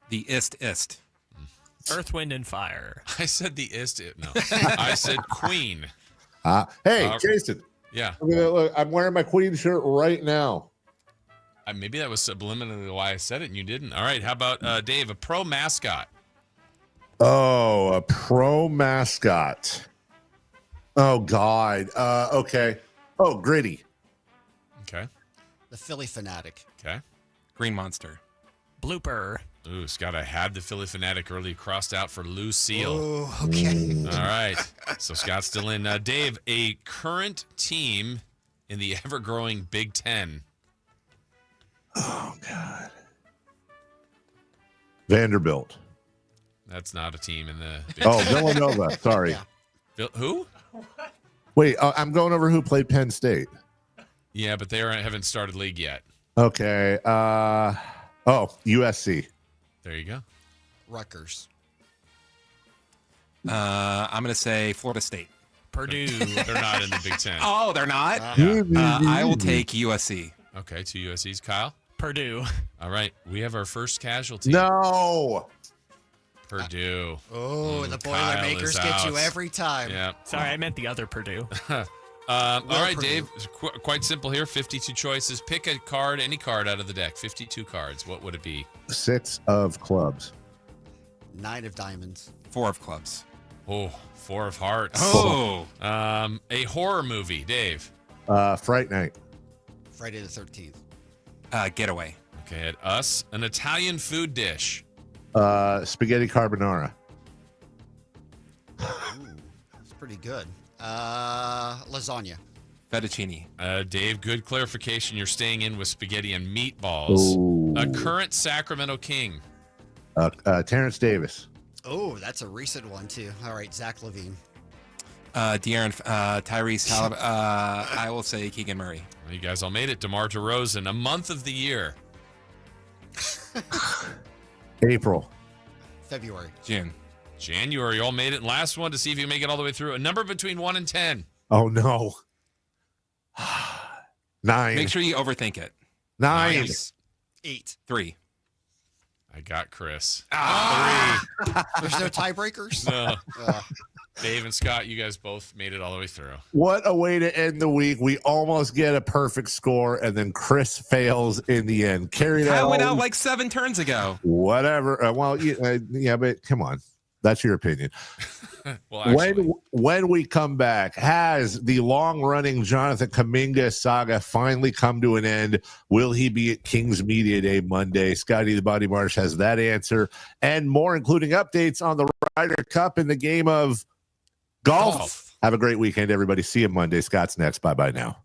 The Ist.
Earth, Wind, and Fire.
I said the Ist. No. I said Queen.
Hey, Jason.
Yeah.
I'm wearing my Queen shirt right now.
Maybe that was subliminally why I said it and you didn't. All right. How about Dave, a pro mascot?
Oh, a pro mascot. Oh, God. Okay. Oh, Gritty.
Okay.
The Philly Fanatic.
Okay.
Green Monster.
Blooper.
Ooh, Scott, I had the Philly Fanatic early crossed out for Lucille.
Oh, okay.
All right. So Scott's still in. Dave, a current team in the ever-growing Big Ten.
Oh, God. Vanderbilt.
That's not a team in the Big
Oh,
Ten.
Villanova. Sorry.
Yeah. Who?
Wait, I'm going over who played Penn State.
Yeah, but they haven't started league yet.
Okay. USC.
There you go.
Rutgers.
I'm going to say Florida State.
Purdue.
They're not in the Big Ten.
Oh, they're not?
Yeah.
I will take USC.
Okay, 2 USCs. Kyle?
Purdue.
All right. We have our first casualty.
No.
Purdue.
Oh, the
Kyle
Boilermakers
is
get you
out.
every time.
Yeah.
Sorry, I meant the other Purdue.
All right,
Purdue.
Dave. Quite simple here. 52 choices. Pick a card, any card out of the deck. 52 cards. What would it be?
6 of clubs.
9 of diamonds.
4 of clubs.
Oh, 4 of hearts.
Oh.
A horror movie, Dave.
Fright Night.
Friday the 13th.
Getaway.
Okay, at us, an Italian food dish.
Spaghetti carbonara.
It's pretty good. Lasagna.
Fettuccine.
Dave, good clarification. You're staying in with spaghetti and meatballs.
Ooh.
A current Sacramento King.
Terrence Davis.
Oh, that's a recent one, too. All right, Zach Levine.
De'Aaron, Tyrese Halliburton. I will say Keegan Murray.
Well, you guys all made it. DeMar DeRozan. A month of the year.
April.
February.
June.
January. You all made it. Last one to see if you can make it all the way through. A number between 1 and 10.
Oh, no. 9.
Make sure you overthink it.
9.
Nice.
8.
3.
I got Chris.
3. There's no tiebreakers?
No. Dave and Scott, you guys both made it all the way through.
What a way to end the week. We almost get a perfect score, and then Chris fails in the end. Carry that.
I went out
on.
like 7 turns ago.
Whatever. Yeah, but come on. That's your opinion.
Well, actually,
when we come back, has the long-running Jonathan Kuminga saga finally come to an end? Will he be at Kings Media Day Monday? Scotty the Body Marsh has that answer and more, including updates on the Ryder Cup and the game of golf. Have a great weekend, everybody. See you Monday. Scott's next. Bye-bye now.